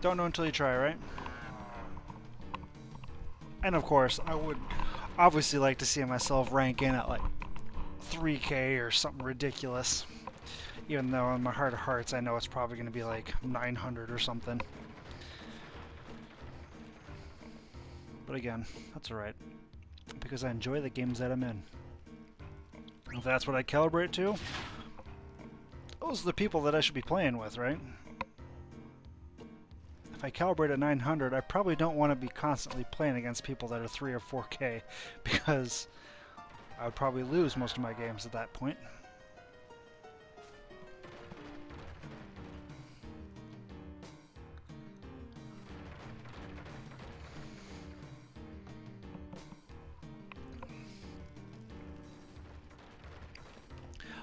Don't know until you try, right? And of course, I would obviously like to see myself rank in at like 3K or something ridiculous. Even though in my heart of hearts, I know it's probably going to be like 900 or something. But again, that's alright. Because I enjoy the games that I'm in. If that's what I calibrate to, those are the people that I should be playing with, right? If I calibrate at 900, I probably don't want to be constantly playing against people that are 3 or 4K, because I would probably lose most of my games at that point.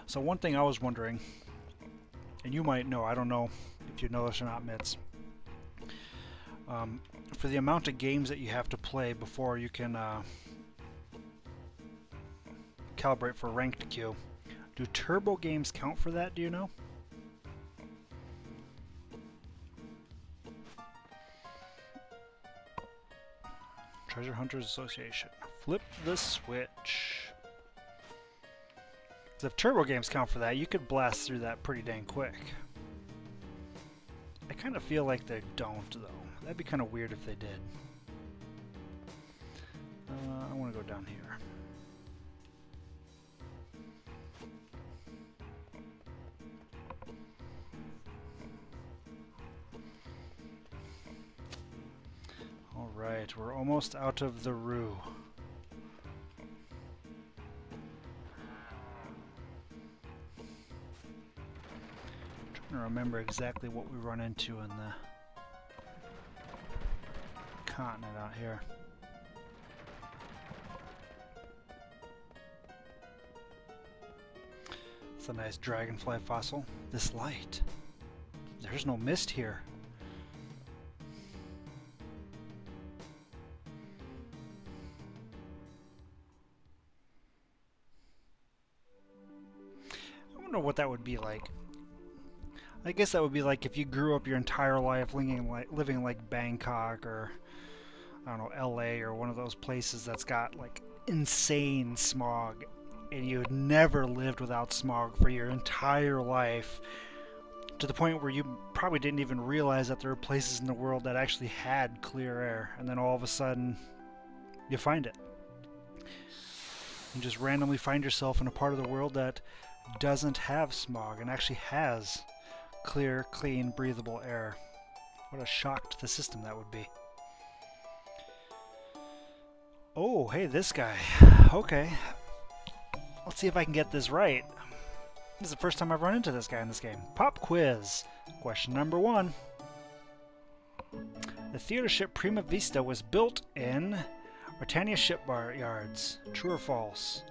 So one thing I was wondering, and you might know, I don't know if you know this or not, Mitz, for the amount of games that you have to play before you can calibrate for ranked queue, do turbo games count for that, do you know? Treasure Hunters Association. Flip the switch. If turbo games count for that, you could blast through that pretty dang quick. I kind of feel like they don't, though. That'd be kind of weird if they did. I want to go down here. Alright, we're almost out of the Rue. I remember exactly what we run into in the continent out here. It's a nice dragonfly fossil. This light. There's no mist here. I wonder what that would be like. I guess that would be like if you grew up your entire life living like Bangkok or, I don't know, LA or one of those places that's got like insane smog, and you had never lived without smog for your entire life, to the point where you probably didn't even realize that there were places in the world that actually had clear air, and then all of a sudden you find it. You just randomly find yourself in a part of the world that doesn't have smog and actually has clear, clean, breathable air. What a shock to the system that would be. Oh, hey, this guy. Okay. Let's see if I can get this right. This is the first time I've run into this guy in this game. Pop quiz. Question number 1. The theater ship Prima Vista was built in Britannia shipyards. True or false?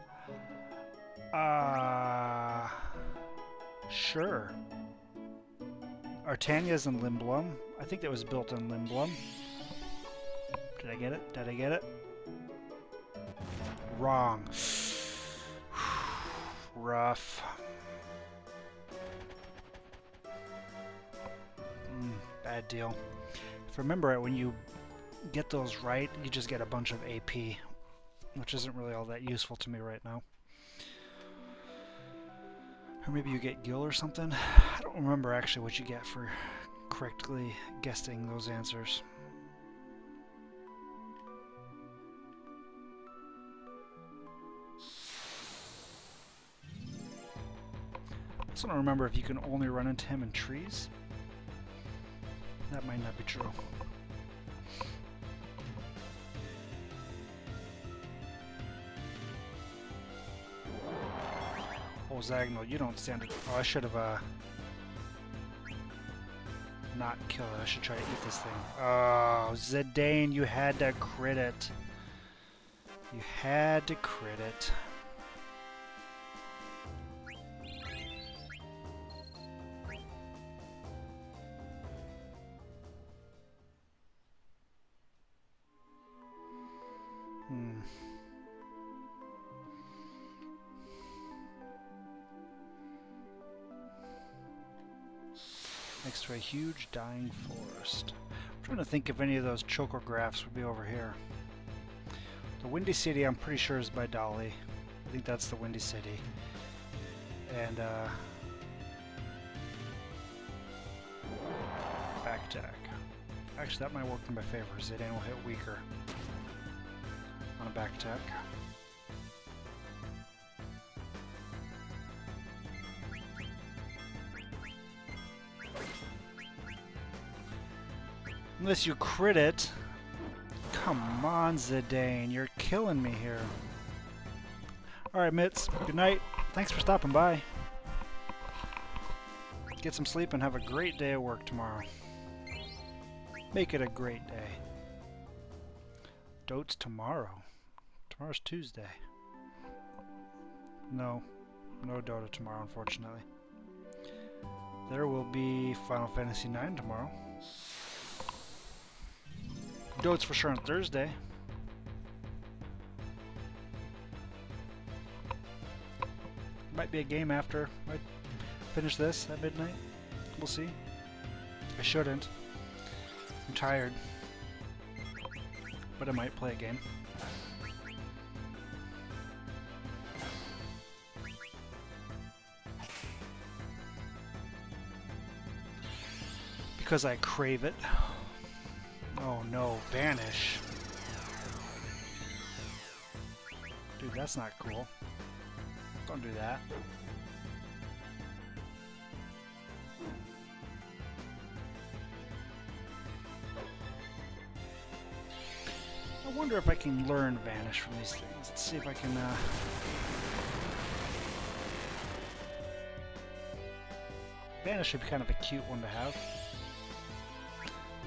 Sure. Artania's in Lindblom. I think that was built in Lindblom. Did I get it? Did I get it? Wrong. Rough. Bad deal. If I remember it, when you get those right, you just get a bunch of AP, which isn't really all that useful to me right now. Or maybe you get Gil or something. I don't remember actually what you get for correctly guessing those answers. I also don't remember if you can only run into him in trees. That might not be true. Oh, Zagnol, you don't stand it. Oh, I should have, not killed it. I should try to eat this thing. Oh, Zidane, you had to crit it. You had to crit it. Next to a huge dying forest. I'm trying to think if any of those chocographs would be over here. The Windy City, I'm pretty sure, is by Dolly. I think that's the Windy City. And, back attack. Actually, that might work in my favor. Zidane will hit weaker on a back attack. Unless you crit it. Come on, Zidane. You're killing me here. Alright, Mitz. Good night. Thanks for stopping by. Get some sleep and have a great day at work tomorrow. Make it a great day. Dotes tomorrow. Tomorrow's Tuesday. No. No Dota tomorrow, unfortunately. There will be Final Fantasy IX tomorrow. Dotes for sure on Thursday. Might be a game after. Might finish this at midnight. We'll see. I shouldn't. I'm tired. But I might play a game. Because I crave it. Oh no, Vanish. Dude, that's not cool. Don't do that. I wonder if I can learn Vanish from these things. Let's see if I can, Vanish would be kind of a cute one to have.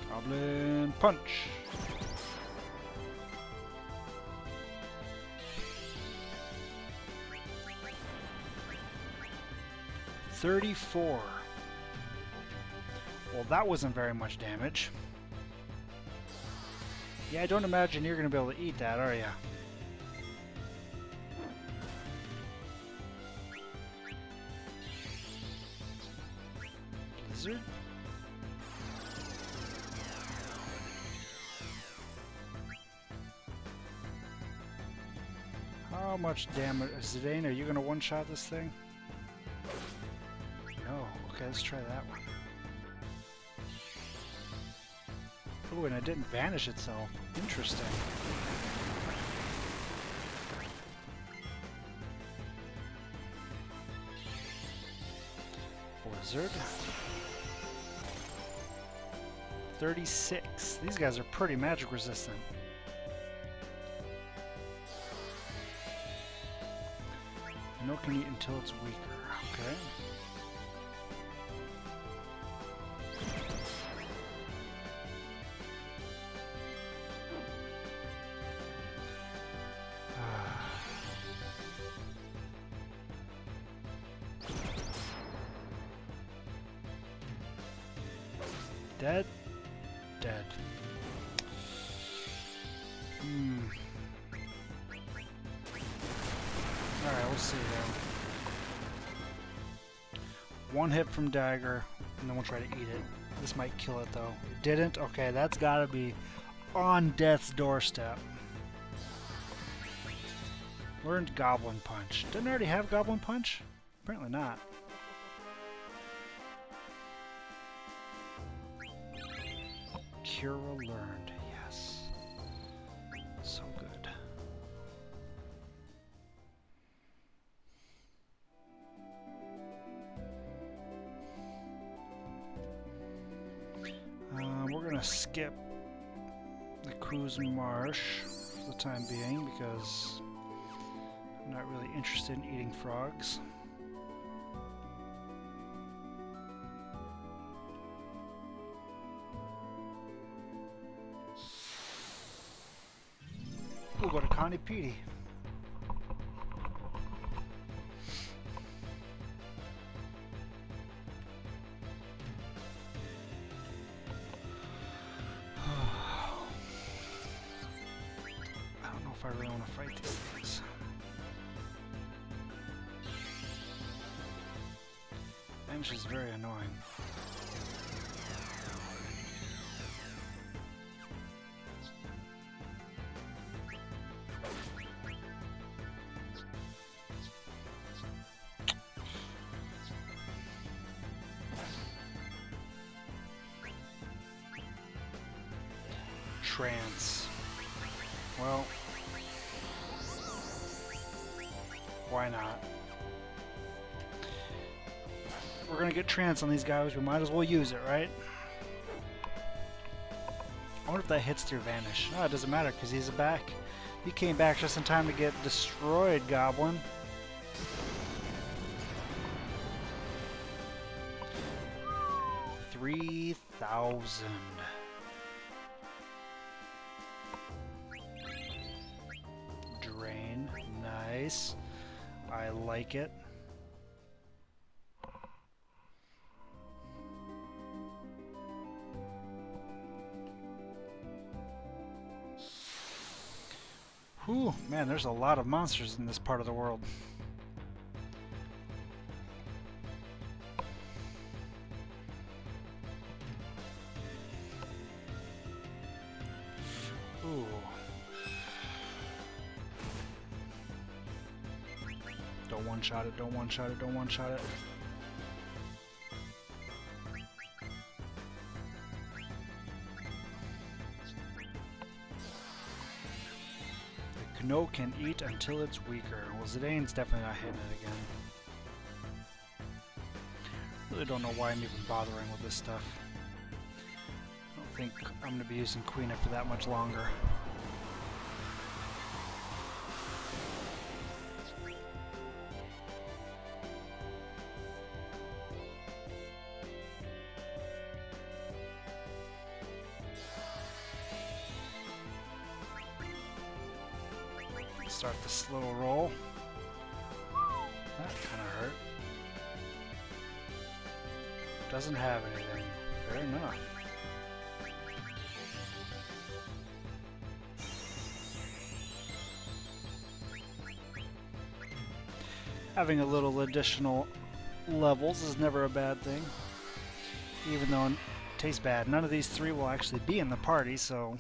Goblin Punch. $34. Well, that wasn't very much damage. Yeah, I don't imagine you're going to be able to eat that, are you? Blizzard? How much damage? Zidane, are you going to one-shot this thing? No. Okay, let's try that one. Oh, and it didn't vanish itself. Interesting. Blizzard. 36. These guys are pretty magic resistant. No can eat until it's weaker. Okay. Dead? Dead. Alright, we'll see then. One hit from Dagger, and then we'll try to eat it. This might kill it though. It didn't? Okay, that's gotta be on death's doorstep. Learned Goblin Punch. Didn't I already have Goblin Punch? Apparently not. Cura learned, yes. So good. We're gonna skip the Cruise Marsh for the time being because I'm not really interested in eating frogs. we go to Connie Petey. I don't know if I really want to fight these things. Bench is very annoying. Trance. Well, why not? We're gonna get trance on these guys, we might as well use it, right? I wonder if that hits through Vanish. No, it doesn't matter because he's back. He came back just in time to get destroyed, Goblin. $3,000. Drain. Nice. I like it. Whew, man, there's a lot of monsters in this part of the world. Ooh. Don't one-shot it, don't one-shot it, don't one-shot it. No can eat until it's weaker. Well, Zidane's definitely not hitting it again. Really don't know why I'm even bothering with this stuff. I don't think I'm going to be using Queen for that much longer. Start the slow roll. That kind of hurt. Doesn't have anything. Fair enough. Having a little additional levels is never a bad thing. Even though it tastes bad. None of these three will actually be in the party, so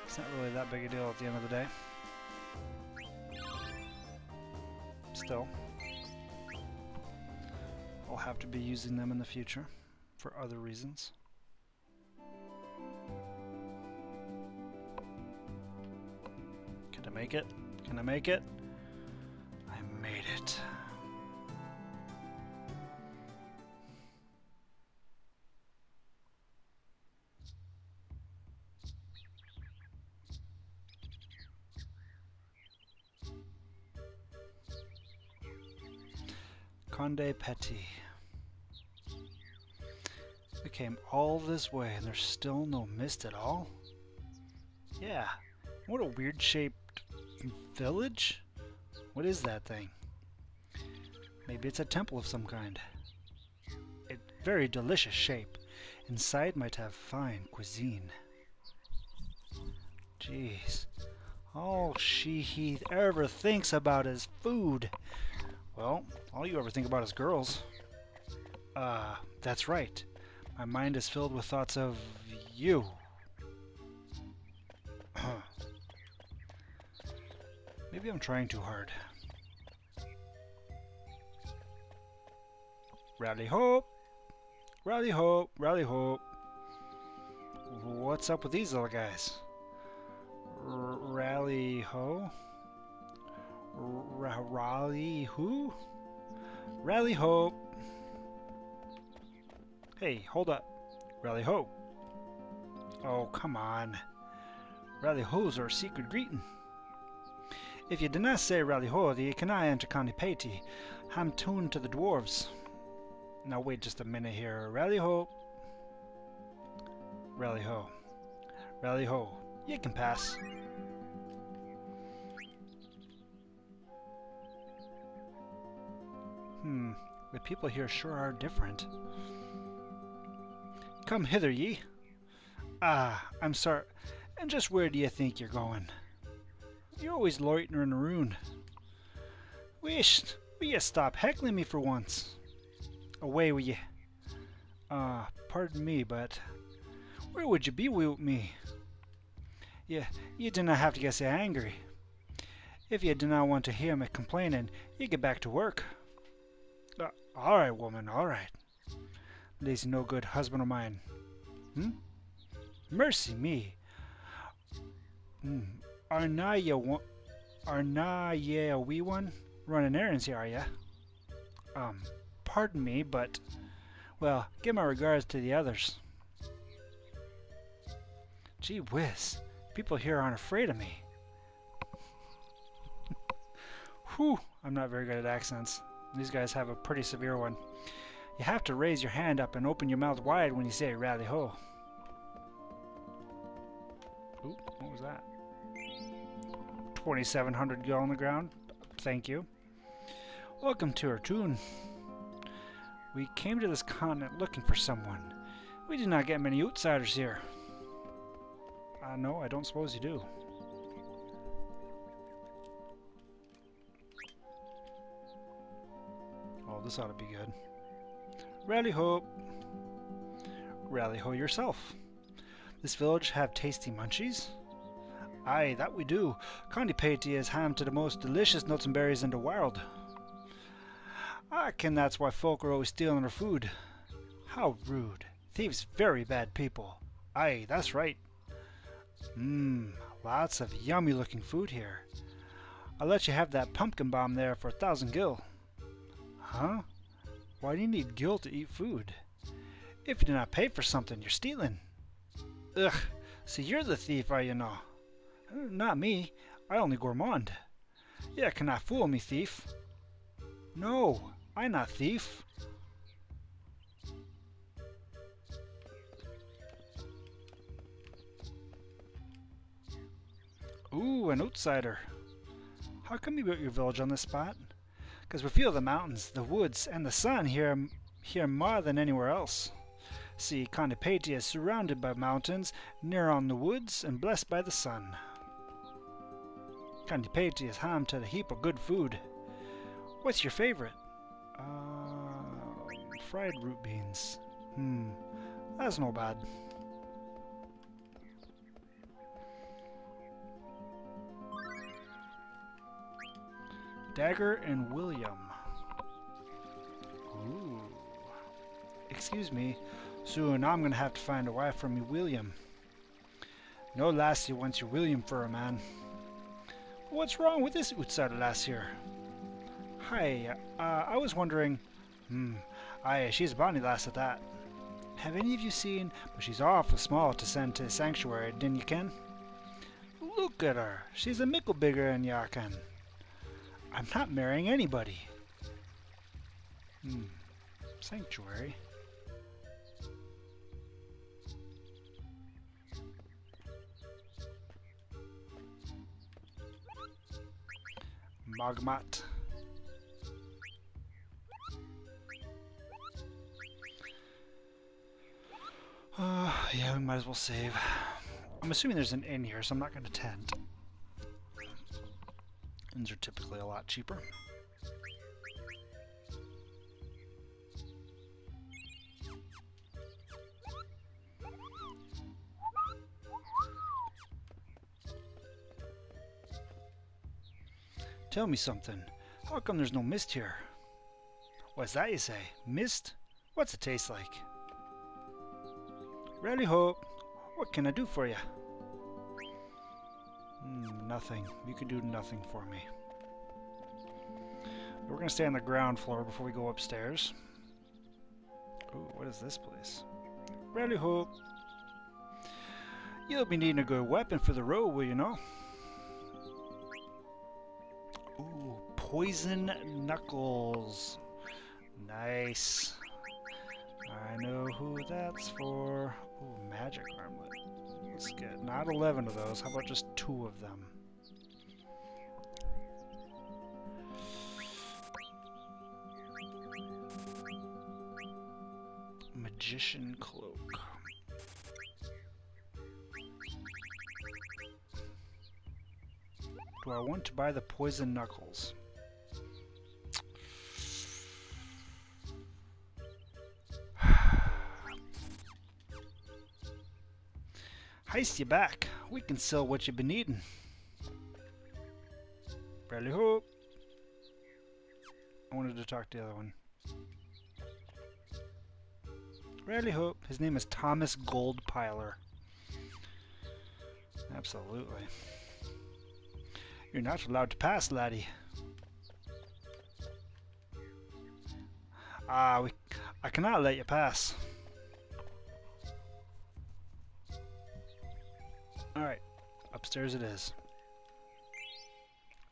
it's not really that big a deal at the end of the day. Still, I'll have to be using them in the future for other reasons. Can I make it? Can I make it? I made it. Conde Petit. We came all this way and there's still no mist at all? Yeah. What a weird shaped village? What is that thing? Maybe it's a temple of some kind. A very delicious shape. Inside might have fine cuisine. Jeez. All he ever thinks about is food. Well, all you ever think about is girls. That's right. My mind is filled with thoughts of you. Maybe I'm trying too hard. Rally hope! Rally hope! Rally hope! What's up with these little guys? Rally ho? Rally who? Rally hope! Hey, hold up. Rally ho! Oh, come on. Rally ho's our secret greeting. If you do not say rally ho, the can I enter Connie Petey. I'm tuned to the dwarves. Now wait just a minute here. Rally ho. Rally ho. Rally ho. You can pass. The people here sure are different. Come hither, ye. Ah, I'm sorry. And just where do you think you're going? You're always loitering around. Wisht, will you stop heckling me for once? Away with you. Pardon me, but where would you be without me? You do not have to get so angry. If you do not want to hear me complaining, you get back to work. All right, woman, all right. Lazy no good husband of mine. Mercy me. Are na ye a wee one? Running errands here, are ya? Pardon me, but, well, give my regards to the others. Gee whiz, people here aren't afraid of me. Whew, I'm not very good at accents. These guys have a pretty severe one. You have to raise your hand up and open your mouth wide when you say rally ho. Ooh, what was that? 2,700 gil on the ground. Thank you. Welcome to Artoon. We came to this continent looking for someone. We do not get many outsiders here. No, I don't suppose you do. Oh, this ought to be good. Rally ho! Rally ho yourself. This village have tasty munchies? Aye, that we do. Condipati is home to the most delicious nuts and berries in the world. I reckon that's why folk are always stealing our food. How rude. Thieves very bad people. Aye, that's right. Lots of yummy looking food here. I'll let you have that pumpkin bomb there for 1,000 gil. Huh? Why do you need gil to eat food? If you do not pay for something, you're stealing. Ugh, so you're the thief, are you now? Not me. I only gourmand. You cannot fool me, thief. No, I not thief. Ooh, an outsider. How come you built your village on this spot? Because we feel the mountains, the woods, and the sun here more than anywhere else. See, Condipati is surrounded by mountains, near on the woods, and blessed by the sun. Condipati is home to a heap of good food. What's your favorite? Fried root beans. That's no bad. Dagger and William. Ooh. Excuse me. Soon I'm gonna have to find a wife for me William. No lassie wants your William for a man. What's wrong with this outsider lass here? Hi, I was wondering... Aye, she's a bonny lass at that. Have any of you seen... But she's awful small to send to the sanctuary, didn't you ken? Look at her. She's a mickle bigger than ya ken. I'm not marrying anybody. Sanctuary. Magmat. Yeah, we might as well save. I'm assuming there's an inn here, so I'm not going to tent. Inns are typically a lot cheaper. Tell me something. How come there's no mist here? What's that you say? Mist? What's it taste like? Rally ho! What can I do for you? Nothing. You can do nothing for me. We're going to stay on the ground floor before we go upstairs. Ooh, what is this place? Rally ho! You'll be needing a good weapon for the road, will you know? Ooh, poison knuckles. Nice. I know who that's for. Ooh, magic armlet. Let's get not 11 of those. How about just 2 of them? Magician cloak. Do I want to buy the poison knuckles? Heist you back. We can sell what you've been needing. Bradley Hope. I wanted to talk to the other one. Bradley Hope. His name is Thomas Goldpiler. Absolutely. You're not allowed to pass, laddie. I cannot let you pass. Alright, upstairs it is.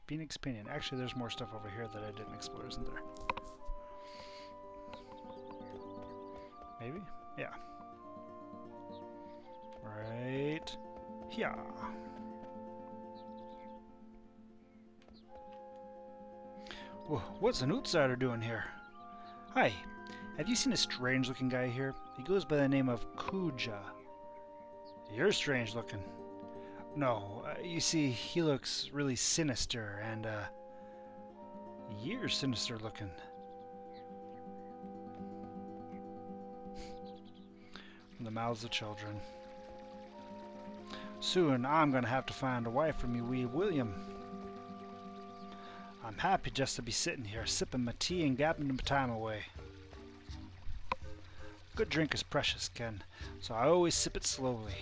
Phoenix Pinion. Actually, there's more stuff over here that I didn't explore, isn't there? Maybe? Yeah. Right here. Whoa, what's an outsider doing here? Hi, have you seen a strange looking guy here? He goes by the name of Kuja. You're strange looking. No, you see, he looks really sinister, and, you're sinister looking. From the mouths of children. Soon I'm gonna have to find a wife for me wee William. I'm happy just to be sitting here, sipping my tea and gabbing my time away. Good drink is precious, Ken, so I always sip it slowly.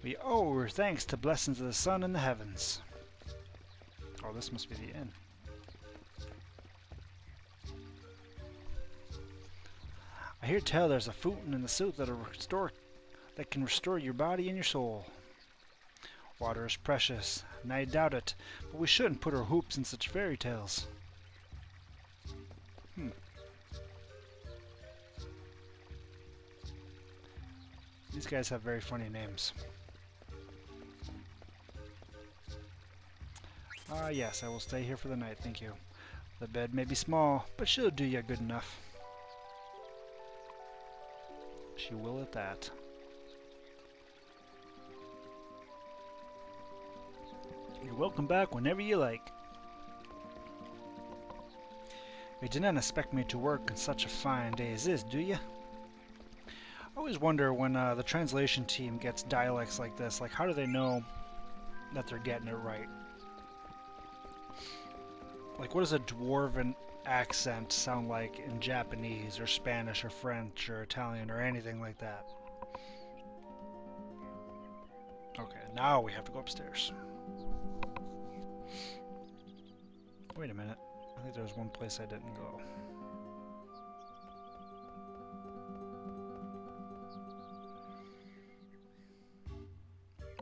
We owe our thanks to blessings of the sun and the heavens. Oh, this must be the inn. I hear tell there's a fountain in the south that can restore your body and your soul. Water is precious, and I doubt it, but we shouldn't put our hopes in such fairy tales. These guys have very funny names. Ah, yes, I will stay here for the night, thank you. The bed may be small, but she'll do you good enough. She will at that. You're welcome back whenever you like. You didn't expect me to work on such a fine day as this, do you? I always wonder when the translation team gets dialects like this, like how do they know that they're getting it right? Like what does a dwarven accent sound like in Japanese or Spanish or French or Italian or anything like that? Okay, now we have to go upstairs. Wait a minute. I think there was one place I didn't go.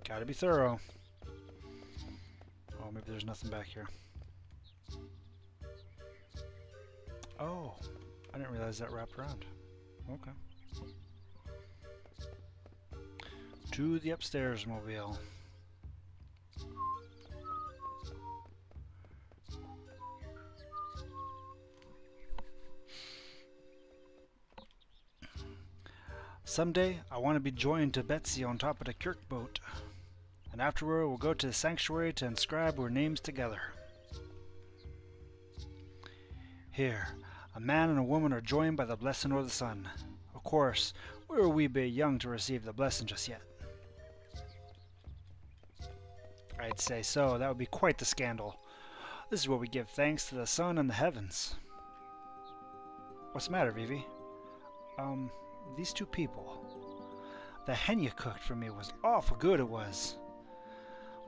Gotta be thorough. Oh, maybe there's nothing back here. Oh, I didn't realize that wrapped around. Okay. To the upstairs mobile. Someday, I want to be joined to Betsy on top of the Kirk boat. And afterward, we'll go to the sanctuary to inscribe our names together. Here, a man and a woman are joined by the blessing of the sun. Of course, we're a wee bit young to receive the blessing just yet. I'd say so. That would be quite the scandal. This is where we give thanks to the sun and the heavens. What's the matter, Vivi? These two people. The hen you cooked for me was awful good, it was.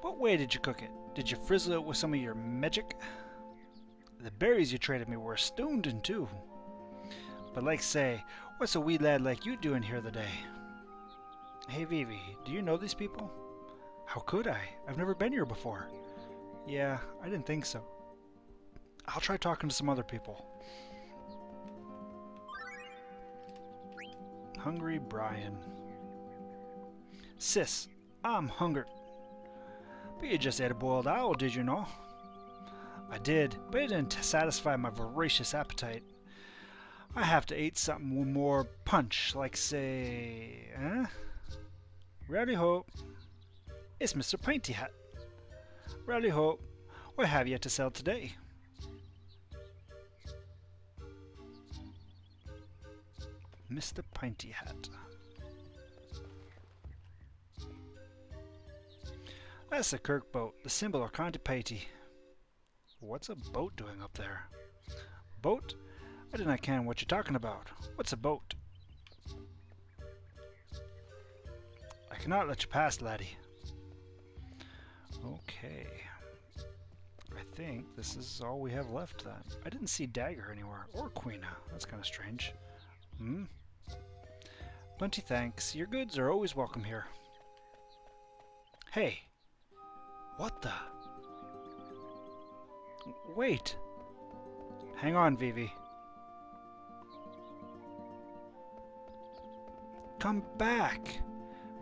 What way did you cook it? Did you frizzle it with some of your magic? The berries you traded me were astounding too. But like say, what's a wee lad like you doing here the day? Hey Vivi, do you know these people? How could I? I've never been here before. Yeah, I didn't think so. I'll try talking to some other people. Hungry Brian. Sis, I'm hungry. But you just ate a boiled owl, did you know? I did, but it didn't satisfy my voracious appetite. I have to eat something with more punch, like say, Rowdy ho, it's Mr. Pinty Hat. Rowdy ho, what have you to sell today? Mr. Pinty Hat. That's the Kirk boat, the symbol of Conti Patey. What's a boat doing up there? Boat? I do not ken what you're talking about. What's a boat? I cannot let you pass, laddie. Okay. I think this is all we have left then. I didn't see Dagger anywhere, or Queena. That's kind of strange. Plenty thanks. Your goods are always welcome here. Hey! What the? Wait! Hang on, Vivi. Come back!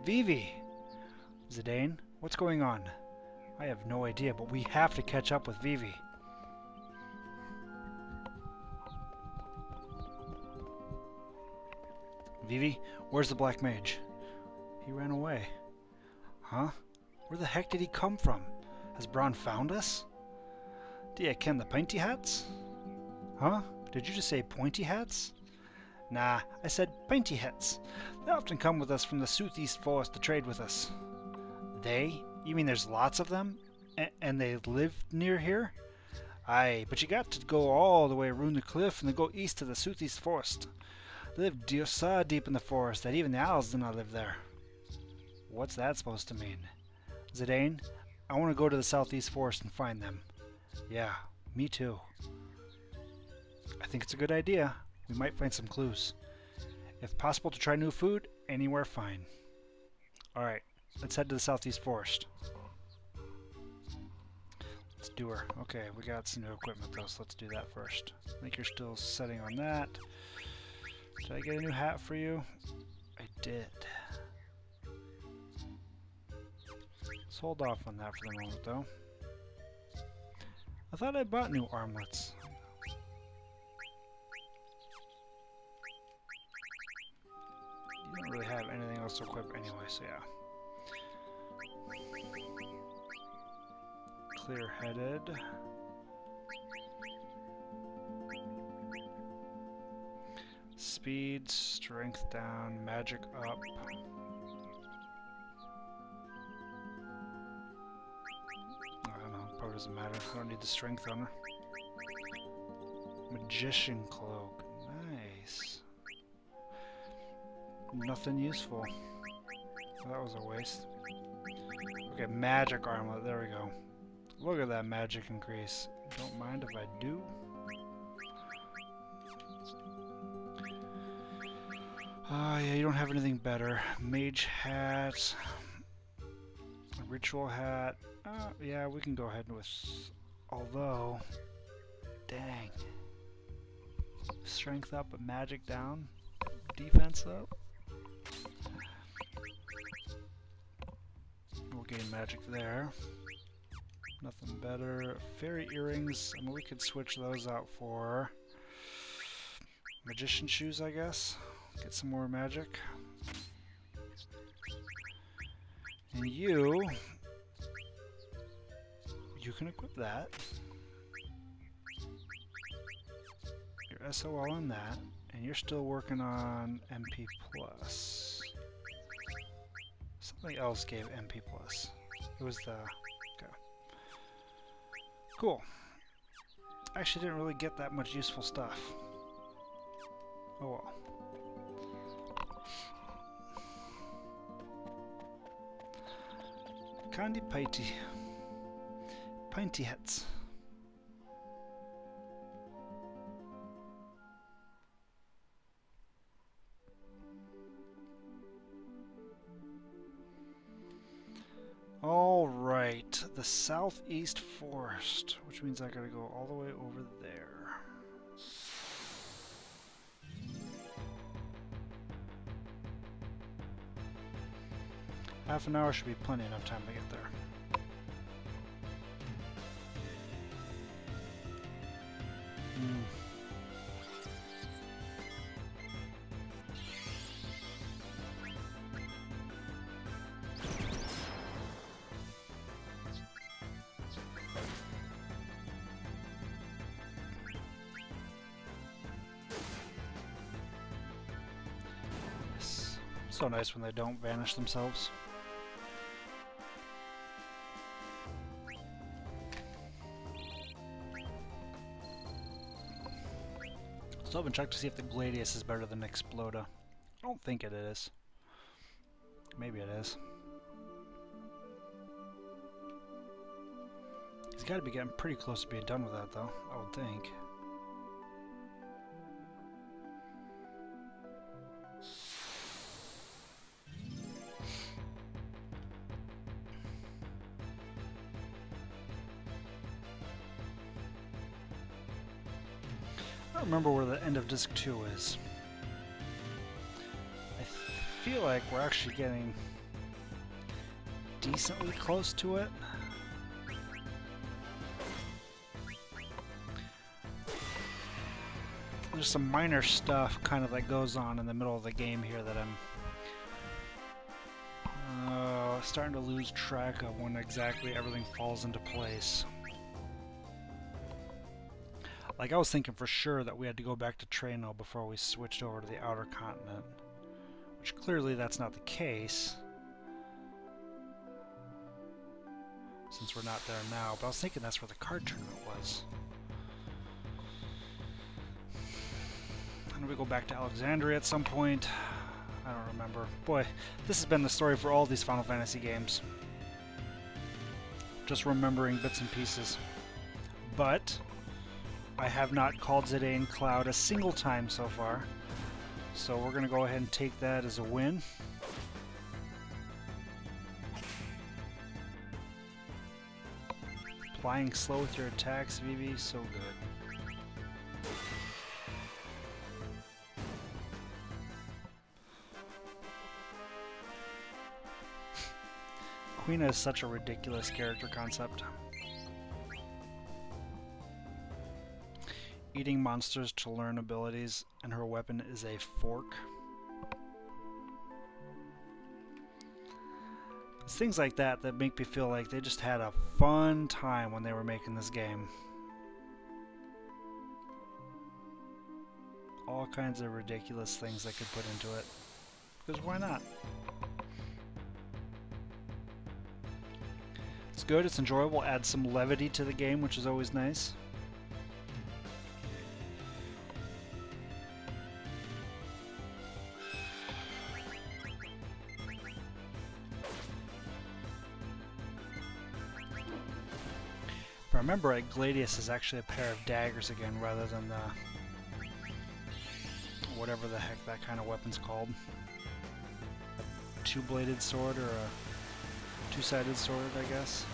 Vivi! Zidane, what's going on? I have no idea, but we have to catch up with Vivi. Vivi, where's the Black Mage? He ran away. Huh? Where the heck did he come from? Has Braun found us? Do you ken the Pinty Hats? Huh? Did you just say pointy hats? Nah, I said Pinty Hats. They often come with us from the southeast forest to trade with us. They? You mean there's lots of them? And they live near here? Aye, but you got to go all the way around the cliff and then go east to the southeast forest. They live so deep in the forest that even the owls do not live there. What's that supposed to mean? Zidane, I want to go to the southeast forest and find them. Yeah, me too. I think it's a good idea. We might find some clues. If possible to try new food, anywhere fine. Alright, let's head to the southeast forest. Let's do her. Okay, we got some new equipment though, so let's do that first. I think you're still setting on that. Did I get a new hat for you? I did. Let's hold off on that for the moment though. I thought I bought new armlets. You don't really have anything else to equip anyway, so yeah. Clear-headed. Speed, strength down, magic up. I don't know, probably doesn't matter. I don't need the strength on her. Magician cloak. Nice. Nothing useful. That was a waste. Okay, magic armlet. There we go. Look at that magic increase. Don't mind if I do. Yeah, you don't have anything better. Mage hat. Ritual hat. Yeah, we can go ahead with... Although... Dang. Strength up, but magic down. Defense up. We'll gain magic there. Nothing better. Fairy earrings. I mean, we could switch those out for... Magician shoes, I guess. Get some more magic. And you can equip that. Your SOL on that, and you're still working on MP+. Something else gave MP+. It was the... Okay. Cool. Actually didn't really get that much useful stuff. Oh well. Candy Pinty. Pinty hats. Alright, the southeast forest, which means I gotta go all the way over there. Half an hour should be plenty enough time to get there. So nice when they don't vanish themselves. Still haven't checked to see if the Gladius is better than Exploda. I don't think it is. Maybe it is. He's got to be getting pretty close to being done with that, though, I would think. I don't remember where the end of Disc 2 is. I feel like we're actually getting decently close to it. There's some minor stuff kind of that goes on in the middle of the game here that I'm starting to lose track of when exactly everything falls into place. Like, I was thinking for sure that we had to go back to Treno before we switched over to the Outer Continent, which clearly that's not the case, since we're not there now, but I was thinking that's where the card tournament was. And we go back to Alexandria at some point. I don't remember. Boy, this has been the story for all these Final Fantasy games. Just remembering bits and pieces. But I have not called Zidane Cloud a single time so far. So we're going to go ahead and take that as a win. Applying slow with your attacks, Vivi, so good. Quina is such a ridiculous character concept. Eating monsters to learn abilities, and her weapon is a fork. It's things like that that make me feel like they just had a fun time when they were making this game. All kinds of ridiculous things they could put into it. Because why not? It's good, it's enjoyable, adds some levity to the game, which is always nice. If I remember right, Gladius is actually a pair of daggers again, rather than the whatever the heck that kind of weapon's called. Two-bladed sword or a two-sided sword, I guess.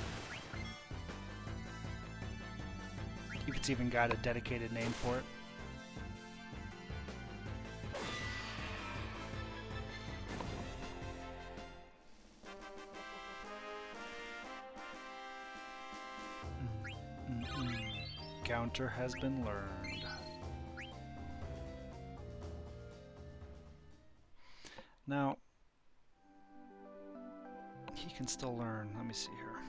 If it's even got a dedicated name for it. Counter has been learned. Now, he can still learn. Let me see here.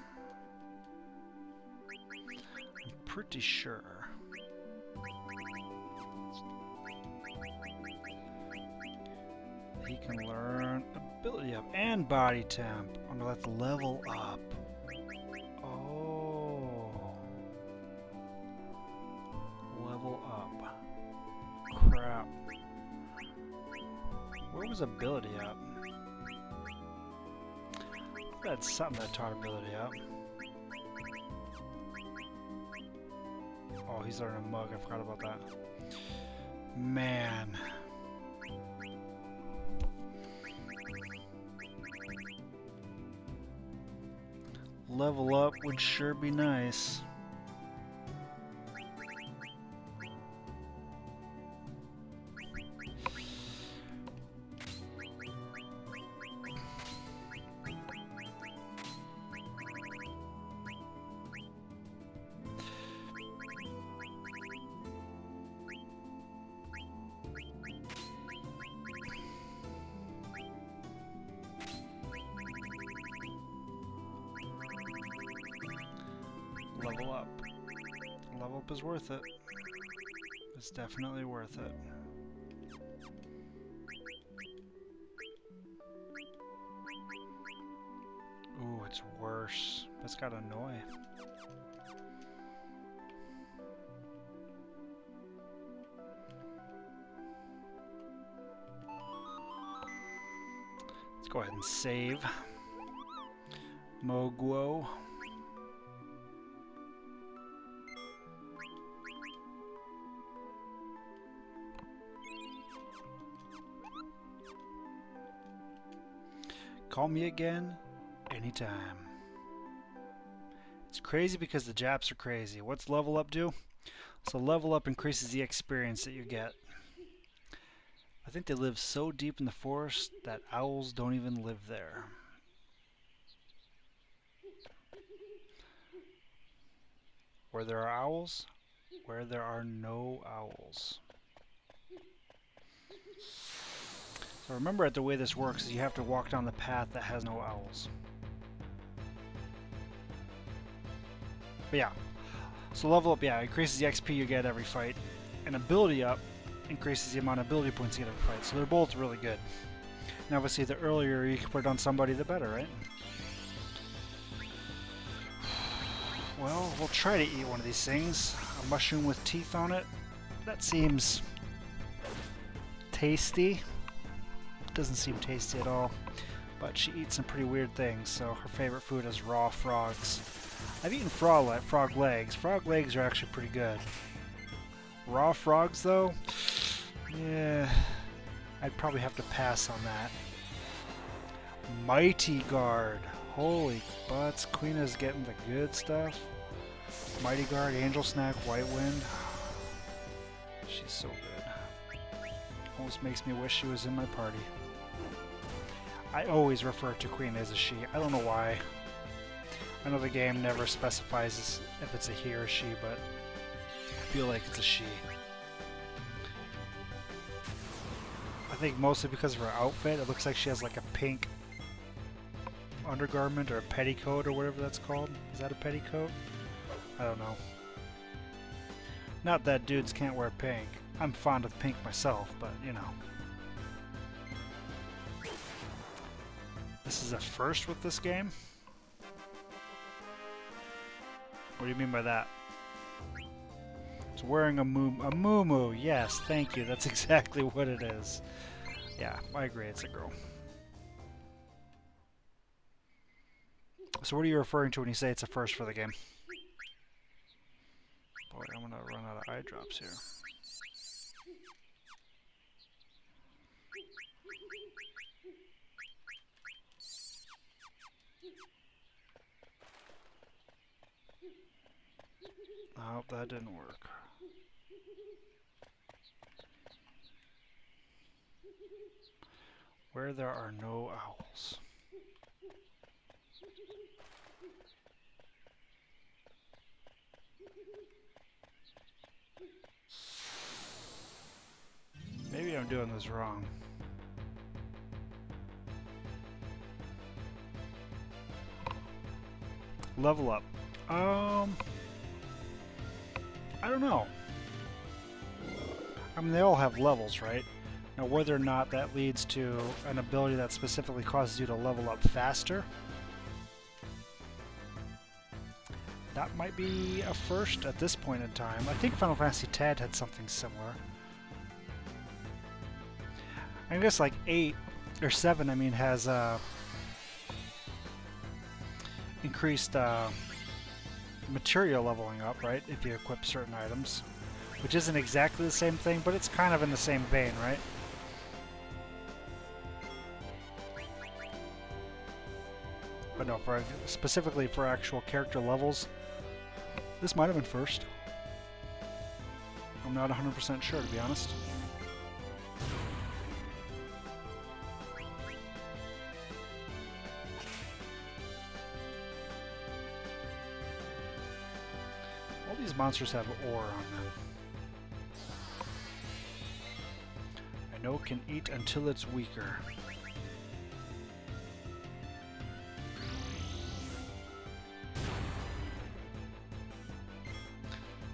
I'm pretty sure. He can learn ability up and body temp. Oh no, that's level up. Oh. Level up. Crap. Where was ability up? That's something that taught ability up. Oh, he's learning a mug. I forgot about that. Man. Level up would sure be nice. Level up. Level up is worth it. It's definitely worth it. worse. It's got annoy. Let's go ahead and save. Moguo. Call me again, anytime. It's crazy because the Japs are crazy. What's level up do? So level up increases the experience that you get. I think they live so deep in the forest that owls don't even live there. Where there are owls, where there are no owls. So remember the way this works is you have to walk down the path that has no owls. But yeah, so level up, yeah, increases the XP you get every fight, and ability up increases the amount of ability points you get every fight. So they're both really good. And obviously, the earlier you can put it on somebody, the better, right? Well, we'll try to eat one of these things. A mushroom with teeth on it. That seems tasty. Doesn't seem tasty at all. But she eats some pretty weird things, so her favorite food is raw frogs. I've eaten frog legs. Frog legs are actually pretty good. Raw frogs, though? Yeah, I'd probably have to pass on that. Mighty Guard. Holy butts, Queena's getting the good stuff. Mighty Guard, Angel Snack, White Wind. She's so good. Almost makes me wish she was in my party. I always refer to Queen as a she. I don't know why. I know the game never specifies if it's a he or she, but I feel like it's a she. I think mostly because of her outfit. It looks like she has like a pink undergarment or a petticoat or whatever that's called. Is that a petticoat? I don't know. Not that dudes can't wear pink. I'm fond of pink myself, but you know. This is a first with this game? What do you mean by that? It's wearing a muumuu. Yes, thank you. That's exactly what it is. Yeah, I agree. It's a girl. So what are you referring to when you say it's a first for the game? Boy, I'm gonna run out of eye drops here. Oh, that didn't work. Where there are no owls. Maybe I'm doing this wrong. Level up. I don't know. I mean, they all have levels, right? Now, whether or not that leads to an ability that specifically causes you to level up faster, that might be a first at this point in time. I think Final Fantasy X had something similar. I guess like 8 or 7, I mean, has increased material leveling up, right? If you equip certain items, which isn't exactly the same thing, but it's kind of in the same vein, right? But no, specifically for actual character levels, this might have been first. I'm not 100% sure, to be honest. All these monsters have ore on them. I know it can eat until it's weaker.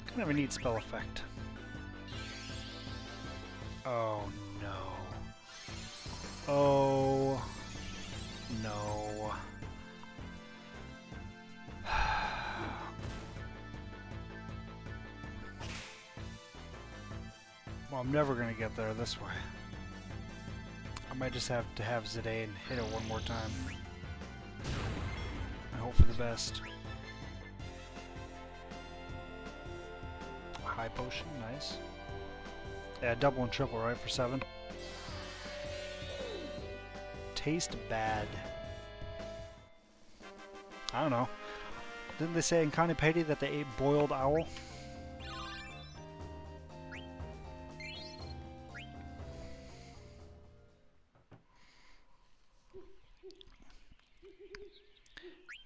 Kind of a neat spell effect. Oh no. Oh no. I'm never gonna get there this way. I might just have to have Zidane hit it one more time. I hope for the best. High potion, nice. Yeah, double and triple, right, for 7. Taste bad. I don't know. Didn't they say in Conipedi that they ate boiled owl?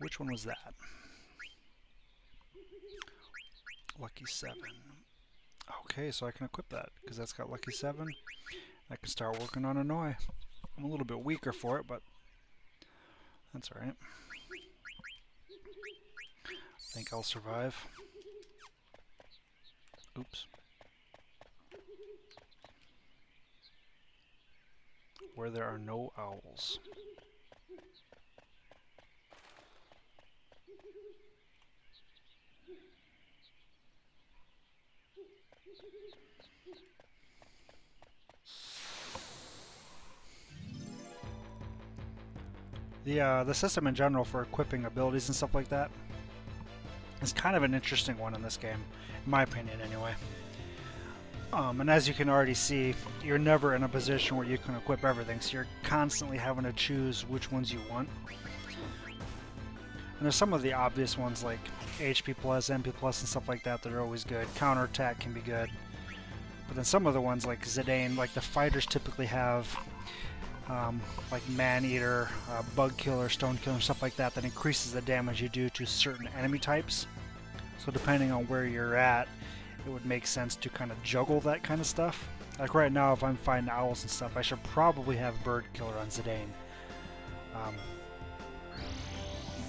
Which one was that? Lucky 7. Okay, so I can equip that, because that's got Lucky 7. I can start working on Annoy. I'm a little bit weaker for it, but that's alright. I think I'll survive. Oops. Where there are no owls. The system in general for equipping abilities and stuff like that is kind of an interesting one in this game, in my opinion anyway. And as you can already see, you're never in a position where you can equip everything, so you're constantly having to choose which ones you want. And there's some of the obvious ones like HP plus, MP plus, and stuff like that that are always good. Counterattack can be good. But then some of the ones like Zidane, like the fighters typically have like Man-Eater, Bug Killer, Stone Killer, stuff like that, that increases the damage you do to certain enemy types. So depending on where you're at, it would make sense to kind of juggle that kind of stuff. Like right now, if I'm fighting owls and stuff, I should probably have Bird Killer on Zidane.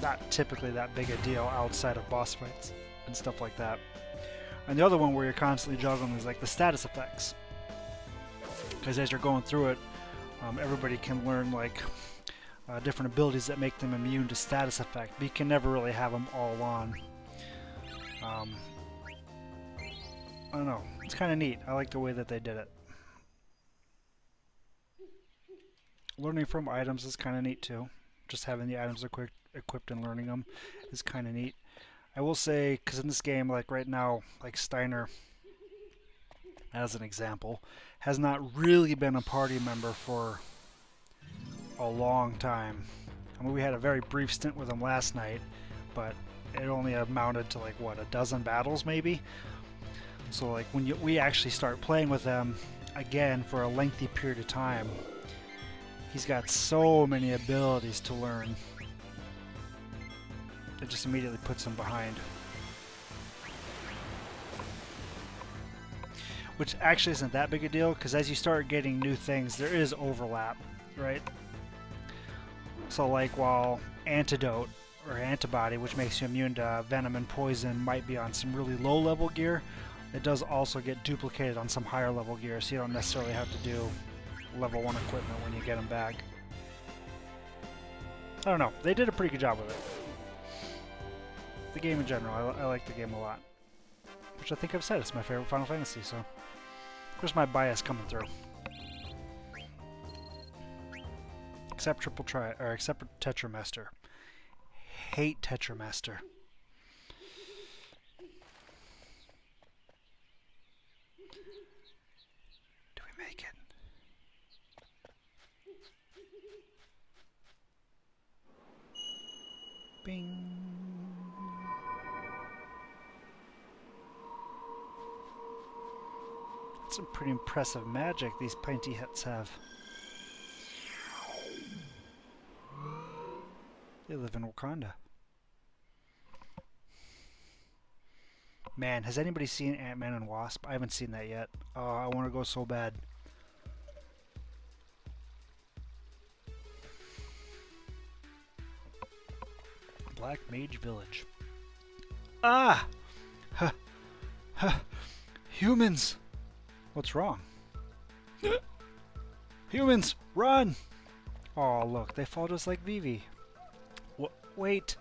Not typically that big a deal outside of boss fights and stuff like that. And the other one where you're constantly juggling is like the status effects. Because as you're going through it, everybody can learn like different abilities that make them immune to status effect, but you can never really have them all on. I don't know. It's kind of neat. I like the way that they did it. Learning from items is kind of neat too. Just having the items equipped and learning them is kind of neat. I will say, because in this game, like right now, like Steiner, as an example, has not really been a party member for a long time. I mean, we had a very brief stint with him last night, but it only amounted to like, what, a dozen battles maybe? So like when we actually start playing with him again for a lengthy period of time, he's got so many abilities to learn. It just immediately puts him behind. Which actually isn't that big a deal, because as you start getting new things, there is overlap, right? So like while Antidote, or Antibody, which makes you immune to Venom and Poison, might be on some really low level gear, it does also get duplicated on some higher level gear, so you don't necessarily have to do level 1 equipment when you get them back. I don't know, they did a pretty good job with it. The game in general, I like the game a lot. Which I think I've said, it's my favorite Final Fantasy, so... Where's my bias coming through? Except except Tetramaster. Hate Tetramaster. Do we make it? Bing. That's some pretty impressive magic these pointy hats have. They live in Wakanda. Man, has anybody seen Ant-Man and Wasp? I haven't seen that yet. Oh, I want to go so bad. Black Mage Village. Ah! Huh. Huh. Humans! What's wrong? Humans, run! Oh, look, they fall just like Vivi. Wait.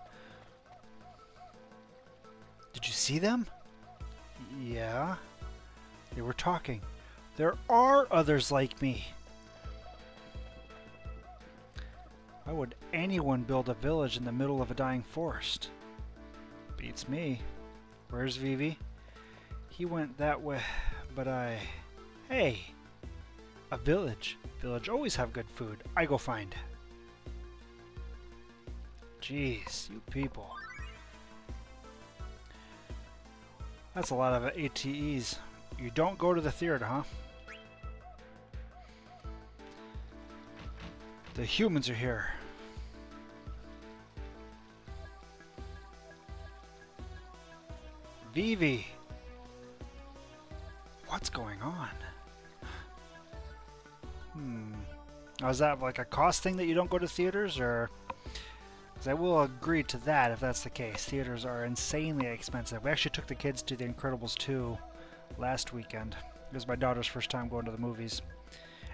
Did you see them? Yeah. They were talking. There are others like me. Why would anyone build a village in the middle of a dying forest? Beats me. Where's Vivi? He went that way, but I... Hey! A village. Village always have good food. I go find. Jeez, you people. That's a lot of ATEs. You don't go to the theater, huh? The humans are here. Vivi! What's going on? Now, is that like a cost thing that you don't go to theaters, or... Because I will agree to that if that's the case. Theaters are insanely expensive. We actually took the kids to The Incredibles 2 last weekend. It was my daughter's first time going to the movies.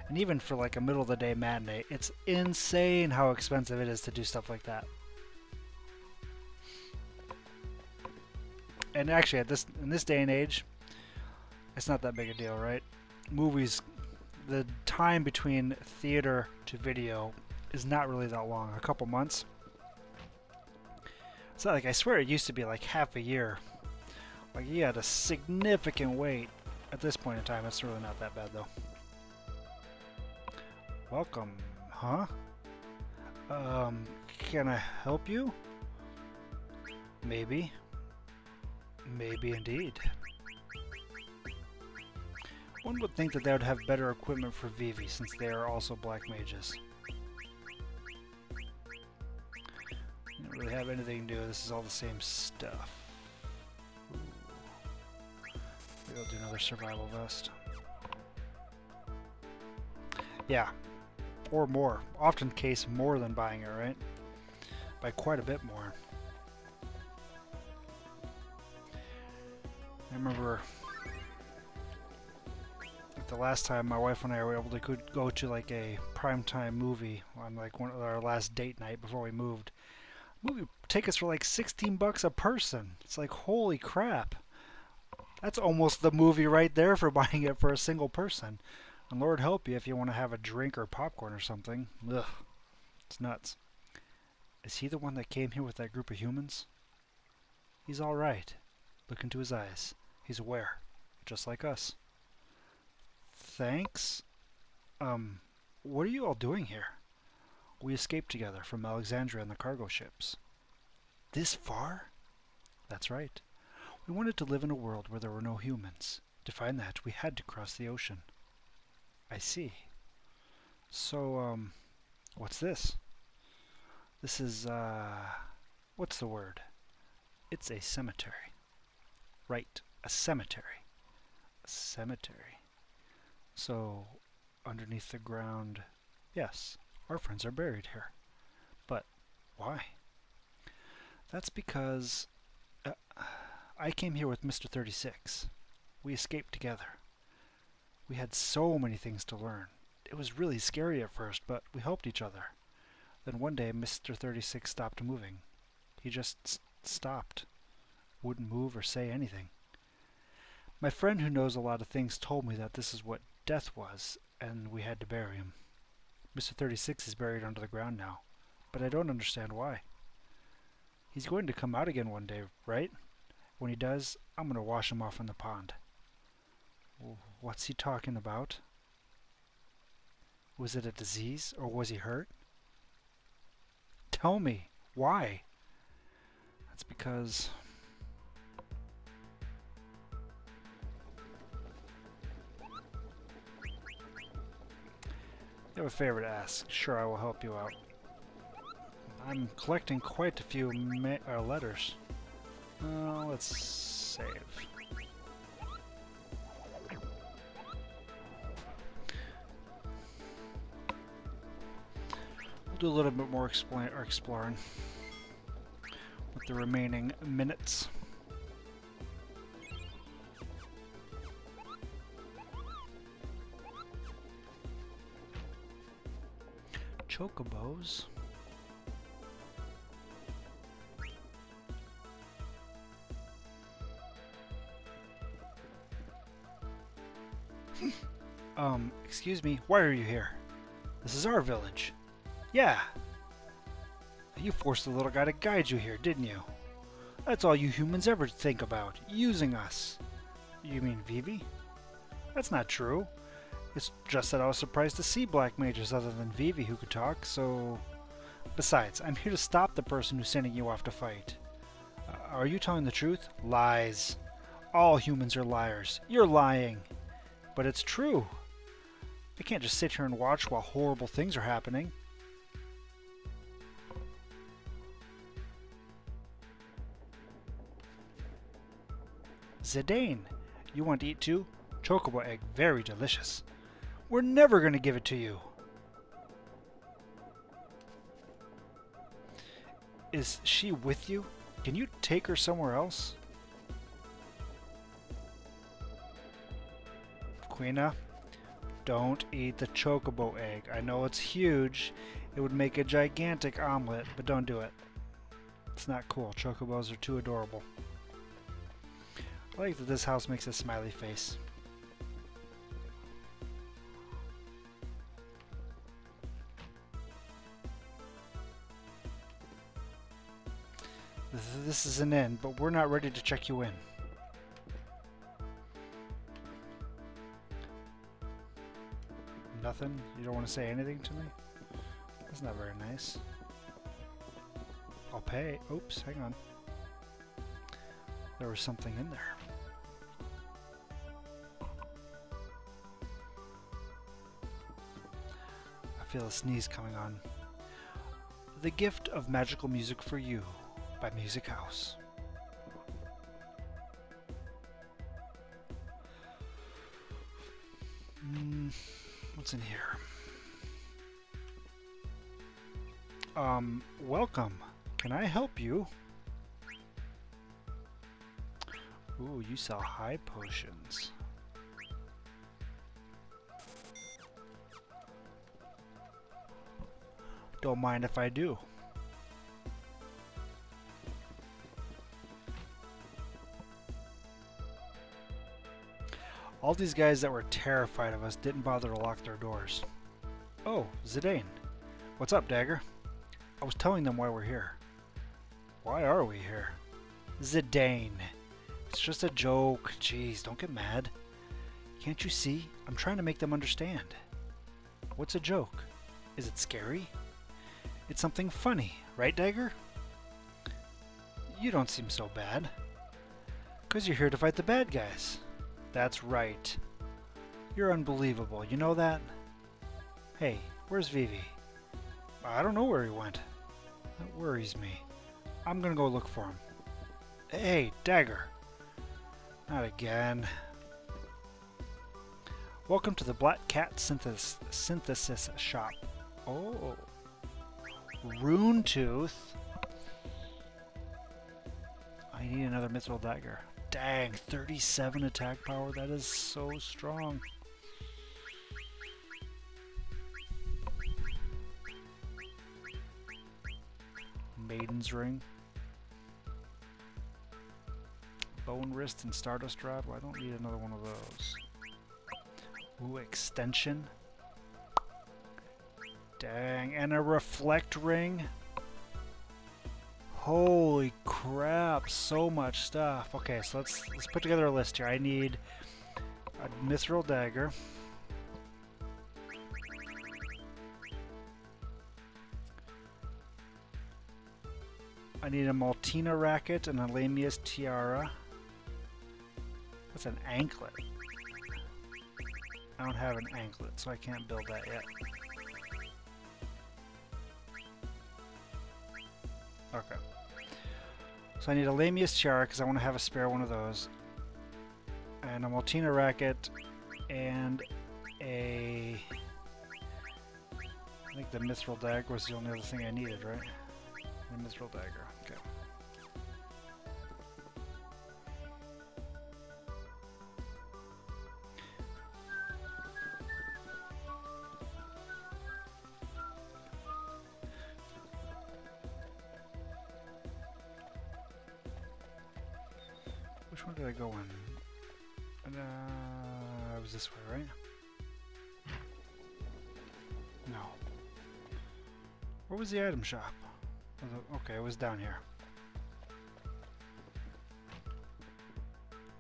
And even for like a middle of the day matinee, it's insane how expensive it is to do stuff like that. And actually, in this day and age, it's not that big a deal, right? Movies, the time between theater to video is not really that long. A couple months. It's not like, I swear it used to be like half a year. Like, you had a significant wait. At this point in time, it's really not that bad, though. Welcome, huh? Can I help you? Maybe. Maybe indeed. One would think that they would have better equipment for Vivi, since they are also black mages. Don't really have anything new. This is all the same stuff. Ooh. Maybe I'll do another survival vest. Yeah. Or more. Often case more than buying it, right? By quite a bit more. I remember the last time my wife and I were able to go to like a primetime movie on like one of our last date night before we moved. Movie would take us for like 16 bucks a person. It's like, holy crap. That's almost the movie right there for buying it for a single person. And Lord help you if you want to have a drink or popcorn or something. Ugh. It's nuts. Is he the one that came here with that group of humans? He's alright. Look into his eyes. He's aware. Just like us. Thanks? What are you all doing here? We escaped together from Alexandria in the cargo ships. This far? That's right. We wanted to live in a world where there were no humans. To find that, we had to cross the ocean. I see. So, what's this? This is, what's the word? It's a cemetery. Right, a cemetery. A cemetery. So, underneath the ground, yes, our friends are buried here. But why? That's because I came here with Mr. 36. We escaped together. We had so many things to learn. It was really scary at first, but we helped each other. Then one day, Mr. 36 stopped moving. He just stopped. Wouldn't move or say anything. My friend who knows a lot of things told me that this is what death was, and we had to bury him. Mr. 36 is buried under the ground now, but I don't understand why. He's going to come out again one day, right? When he does, I'm going to wash him off in the pond. What's he talking about? Was it a disease, or was he hurt? Tell me, why? That's because... You have a favor to ask. Sure, I will help you out. I'm collecting quite a few letters. Let's save. We'll do a little bit more exploring with the remaining minutes. Chocobos. Excuse me, why are you here? This is our village. Yeah. You forced the little guy to guide you here, didn't you? That's all you humans ever think about, using us. You mean Vivi? That's not true. It's just that I was surprised to see black mages other than Vivi who could talk, so... Besides, I'm here to stop the person who's sending you off to fight. Are you telling the truth? Lies. All humans are liars. You're lying. But it's true. I can't just sit here and watch while horrible things are happening. Zidane, you want to eat too? Chocobo egg, very delicious. We're never going to give it to you. Is she with you? Can you take her somewhere else? Quina, don't eat the chocobo egg. I know it's huge. It would make a gigantic omelet, but don't do it. It's not cool. Chocobos are too adorable. I like that this house makes a smiley face. This is an inn, but we're not ready to check you in. Nothing? You don't want to say anything to me? That's not very nice. I'll pay. Oops, hang on. There was something in there. I feel a sneeze coming on. The Gift of Magical Music for You by Music House. What's in here? Welcome. Can I help you? Ooh, you sell high potions. Don't mind if I do. All these guys that were terrified of us didn't bother to lock their doors. Oh, Zidane. What's up, Dagger? I was telling them why we're here. Why are we here? Zidane. It's just a joke. Jeez, don't get mad. Can't you see? I'm trying to make them understand. What's a joke? Is it scary? It's something funny, right, Dagger? You don't seem so bad. 'Cause you're here to fight the bad guys. That's right. You're unbelievable, you know that? Hey, where's Vivi? I don't know where he went. That worries me. I'm gonna go look for him. Hey, Dagger. Not again. Welcome to the Black Cat Synthesis Shop. Oh. Rune Tooth. I need another mithril dagger. Dang, 37 attack power. That is so strong. Maiden's Ring. Bone Wrist and Stardust Rod. Well, I don't need another one of those. Ooh, Extension. Dang, and a Reflect Ring. Holy crap, so much stuff. Okay, so let's put together a list here. I need a mithril dagger. I need a Maltina racket and a Lamius tiara. That's an anklet. I don't have an anklet, so I can't build that yet. Okay. So I need a Lamius tiara because I want to have a spare one of those. And a Maltina racket and a... I think the mithril dagger was the only other thing I needed, right? The mithril dagger. Okay. Which one did I go in? It was this way, right? Where was the item shop? Okay, it was down here.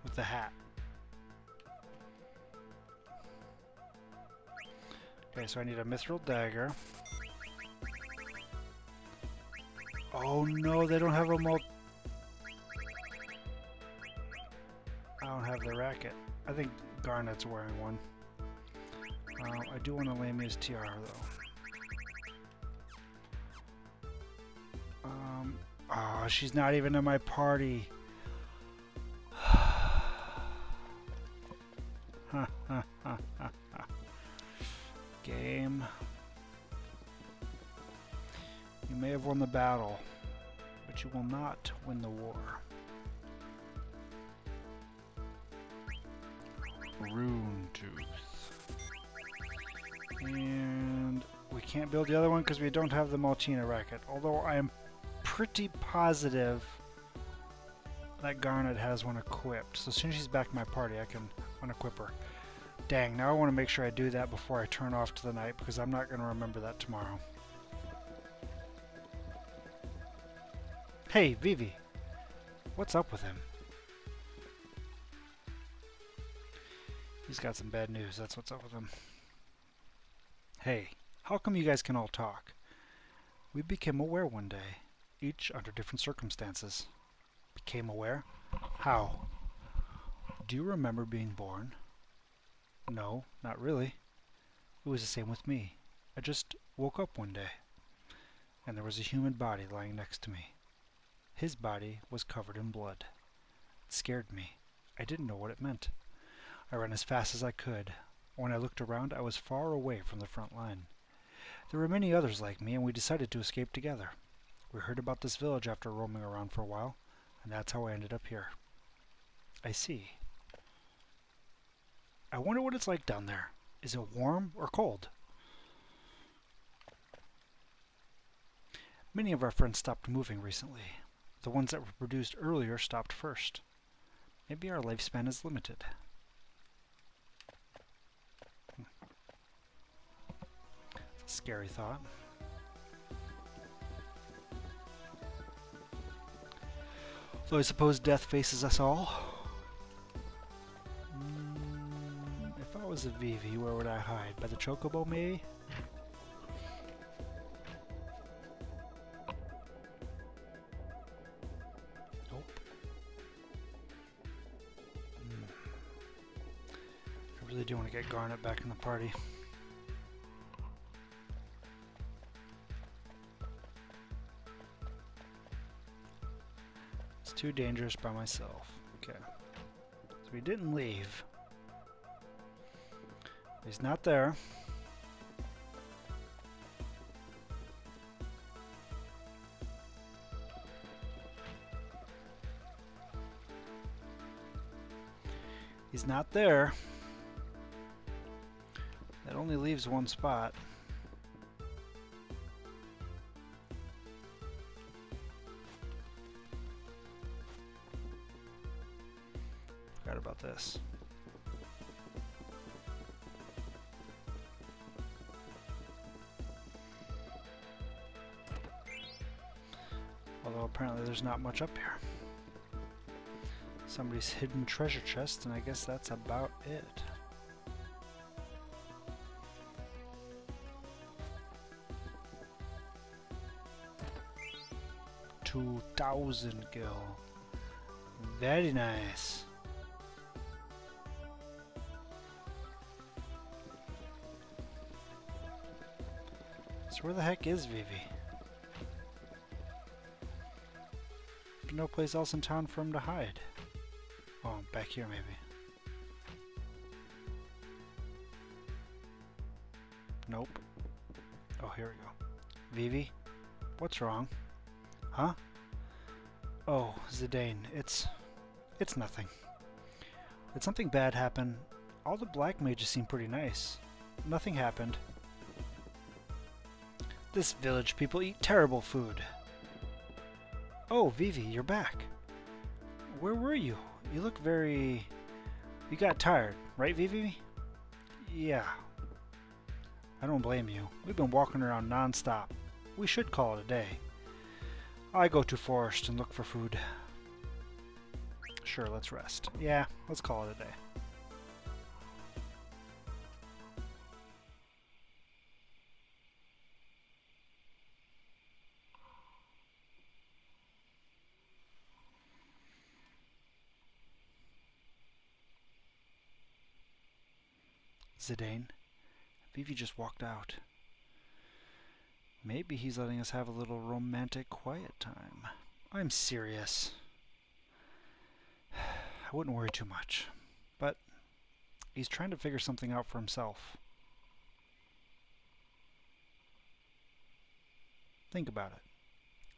With the hat. Okay, so I need a mithril dagger. Oh no, they don't have a I don't have the racket. I think Garnet's wearing one. I do want a Lamia's tiara though. Oh, she's not even in my party. Game. You may have won the battle, but you will not win the war. Rune Tooth. And we can't build the other one because we don't have the Maltina racket. Although I am pretty positive that Garnet has one equipped. So as soon as she's back in my party, I can unequip her. Dang, now I want to make sure I do that before I turn off to the night because I'm not going to remember that tomorrow. Hey, Vivi. What's up with him? He's got some bad news, that's what's up with him. Hey, how come you guys can all talk? We became aware one day, each under different circumstances. Became aware? How? Do you remember being born? No, not really. It was the same with me. I just woke up one day, and there was a human body lying next to me. His body was covered in blood. It scared me. I didn't know what it meant. I ran as fast as I could. When I looked around, I was far away from the front line. There were many others like me, and we decided to escape together. We heard about this village after roaming around for a while, and that's how I ended up here. I see. I wonder what it's like down there. Is it warm or cold? Many of our friends stopped moving recently. The ones that were produced earlier stopped first. Maybe our lifespan is limited. It's a scary thought. So I suppose death faces us all. If I was a Vivi, where would I hide? By the chocobo, maybe? Nope. I really do want to get Garnet back in the party. It's too dangerous by myself. Okay. So we didn't leave. He's not there. He's not there. That only leaves one spot. Forgot about this. Although apparently there's not much up here. Somebody's hidden treasure chest, and I guess that's about it. $2,000 gil. Very nice. So where the heck is Vivi? There's no place else in town for him to hide. Oh, back here maybe. Nope. Oh, here we go. Vivi? What's wrong? Huh? Oh, Zidane, it's nothing. Did something bad happen? All the black mages seem pretty nice. Nothing happened. This village people eat terrible food. Oh, Vivi, you're back. Where were you? You look very... You got tired, right, Vivi? Yeah. I don't blame you. We've been walking around non-stop. we should call it a day. I go to forest and look for food. Sure, let's rest. Yeah, let's call it a day. Zidane, Vivi just walked out. Maybe he's letting us have a little romantic quiet time. I'm serious. I wouldn't worry too much, but he's trying to figure something out for himself. Think about it.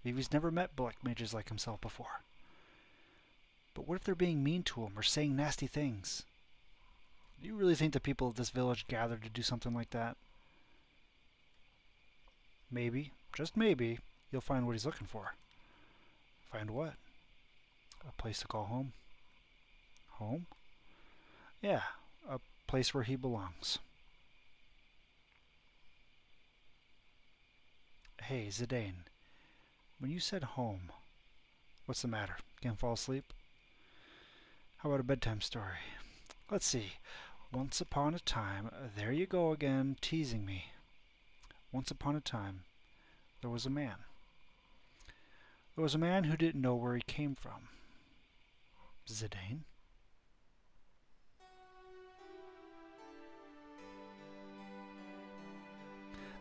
Vivi's never met black mages like himself before. But what if they're being mean to him or saying nasty things? Do you really think the people of this village gathered to do something like that? Maybe, just maybe, you'll find what he's looking for. Find what? A place to call home? Home? Yeah, a place where he belongs. Hey, Zidane, when you said home, what's the matter? Can't fall asleep? How about a bedtime story? Let's see. Once upon a time, there you go again, teasing me. Once upon a time, there was a man. There was a man who didn't know where he came from. Zidane?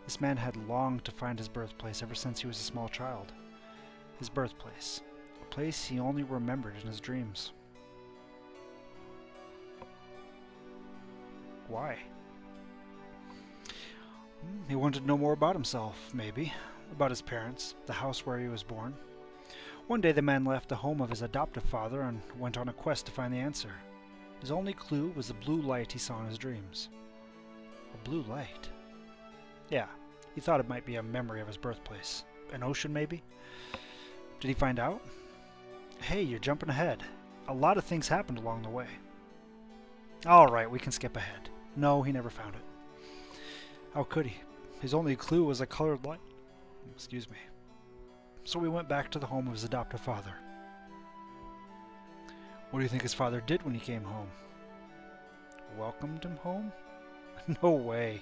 This man had longed to find his birthplace ever since he was a small child. His birthplace. A place he only remembered in his dreams. Why? He wanted to know more about himself, maybe. About his parents, the house where he was born. One day the man left the home of his adoptive father and went on a quest to find the answer. His only clue was the blue light he saw in his dreams. A blue light? Yeah, he thought it might be a memory of his birthplace. An ocean, maybe? Did he find out? Hey, you're jumping ahead. A lot of things happened along the way. Alright, we can skip ahead. No, he never found it. How could he? His only clue was a colored light. Excuse me. So we went back to the home of his adoptive father. What do you think his father did when he came home? Welcomed him home? No way.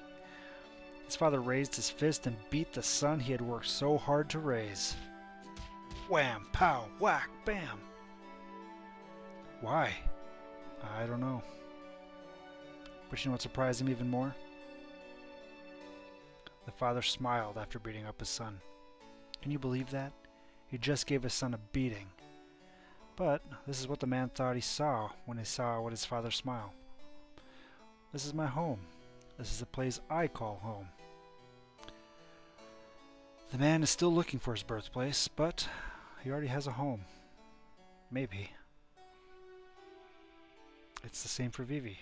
His father raised his fist and beat the son he had worked so hard to raise. Wham, pow, whack, bam. Why? I don't know. But you know what surprised him even more? The father smiled after beating up his son. Can you believe that? He just gave his son a beating. But this is what the man thought he saw when he saw his father smile. This is my home. This is the place I call home. The man is still looking for his birthplace, but he already has a home. Maybe. It's the same for Vivi.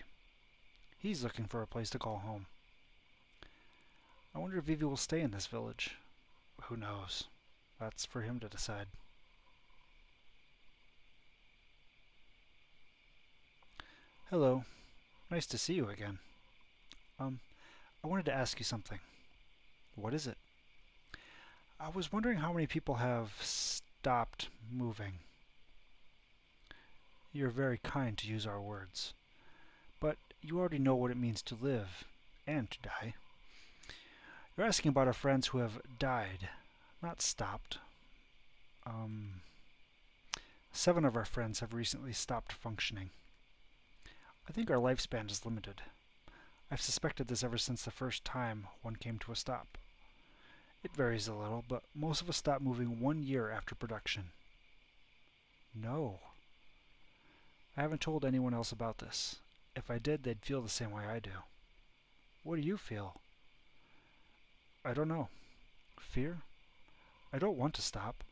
He's looking for a place to call home. I wonder if Vivi will stay in this village. Who knows? That's for him to decide. Hello. Nice to see you again. I wanted to ask you something. What is it? I was wondering how many people have stopped moving. You're very kind to use our words. But you already know what it means to live and to die. You're asking about our friends who have died, not stopped. 7 of our friends have recently stopped functioning. I think our lifespan is limited. I've suspected this ever since the first time one came to a stop. It varies a little, but most of us stop moving 1 year after production. No. I haven't told anyone else about this. If I did, they'd feel the same way I do. What do you feel? I don't know. Fear? I don't want to stop,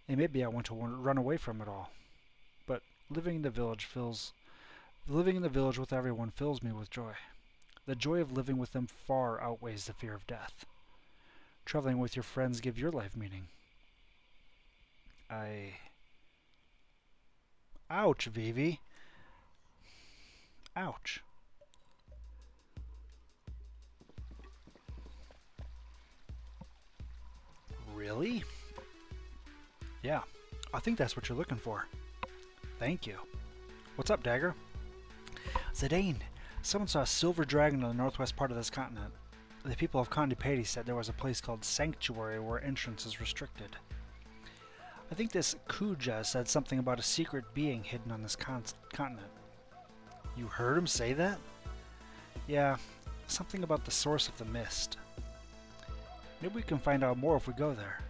and maybe I want to run away from it all. But living in the village with everyone fills me with joy. The joy of living with them far outweighs the fear of death. Traveling with your friends give your life meaning. Ouch, Vivi. Ouch. Really? Yeah, I think that's what you're looking for. Thank you. What's up, Dagger? Zidane, someone saw a silver dragon on the northwest part of this continent. The people of Kondipati said there was a place called Sanctuary where entrance is restricted. I think this Kuja said something about a secret being hidden on this continent. You heard him say that? Yeah, something about the source of the mist. Maybe we can find out more if we go there.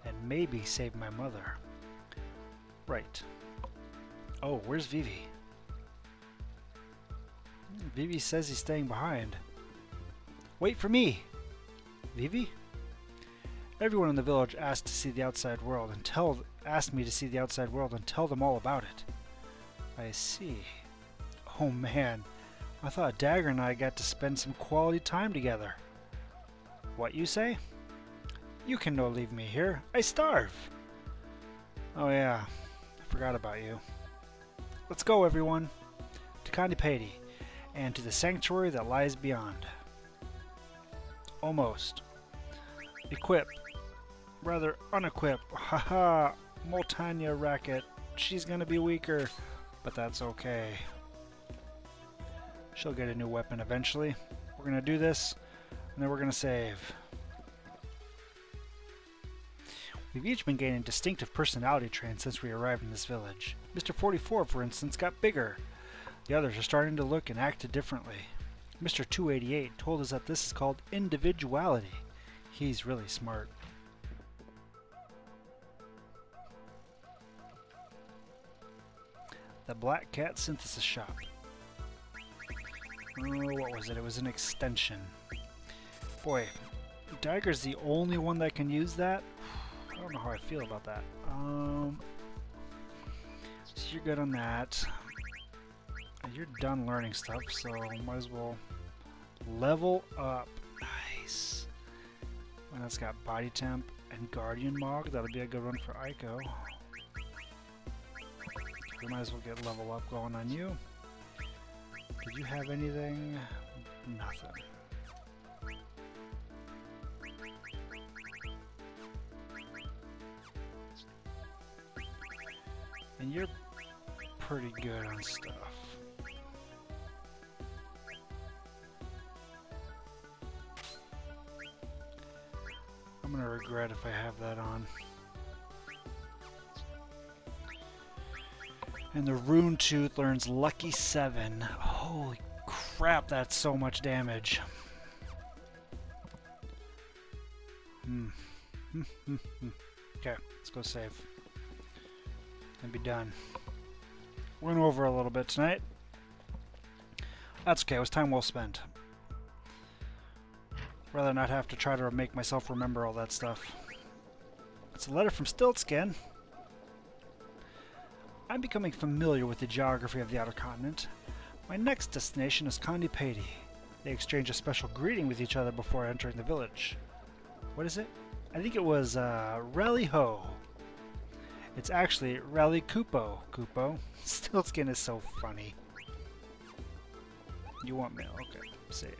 And maybe save my mother. Right. Oh, where's Vivi? Vivi says he's staying behind. Wait for me! Vivi? Everyone in the village asked to see the outside world and asked me to see the outside world and tell them all about it. I see. Oh man, I thought Dagger and I got to spend some quality time together. What you say? You can no leave me here. I starve. Oh yeah, I forgot about you. Let's go, everyone. To Kondipati, and to the sanctuary that lies beyond. Almost. Equip. Rather unequip. Haha, Moltania racket. She's gonna be weaker, but that's okay. She'll get a new weapon eventually. We're gonna do this, and then we're gonna save. We've each been gaining distinctive personality traits since we arrived in this village. Mr. 44, for instance, got bigger. The others are starting to look and act differently. Mr. 288 told us that this is called individuality. He's really smart. The Black Cat Synthesis Shop. Oh, what was it? It was an extension. Boy, Dagger's the only one that can use that. I don't know how I feel about that. So you're good on that. You're done learning stuff, so might as well level up. Nice. And that's got Body Temp and Guardian Mog. That'll be a good one for Aiko. We might as well get level up going on you. Did you have anything? Nothing. And you're pretty good on stuff. I'm gonna regret if I have that on. And the Rune Tooth learns Lucky 7. Holy crap, that's so much damage. Okay, let's go save. And be done. Went over a little bit tonight. That's okay, it was time well spent. Rather not have to try to make myself remember all that stuff. It's a letter from Stiltskin. I'm becoming familiar with the geography of the outer continent. My next destination is Kondipati. They exchange a special greeting with each other before entering the village. What is it? I think it was Rally Ho. It's actually Rally Kupo. Kupo. Stiltskin is so funny. You want mail? Okay, save.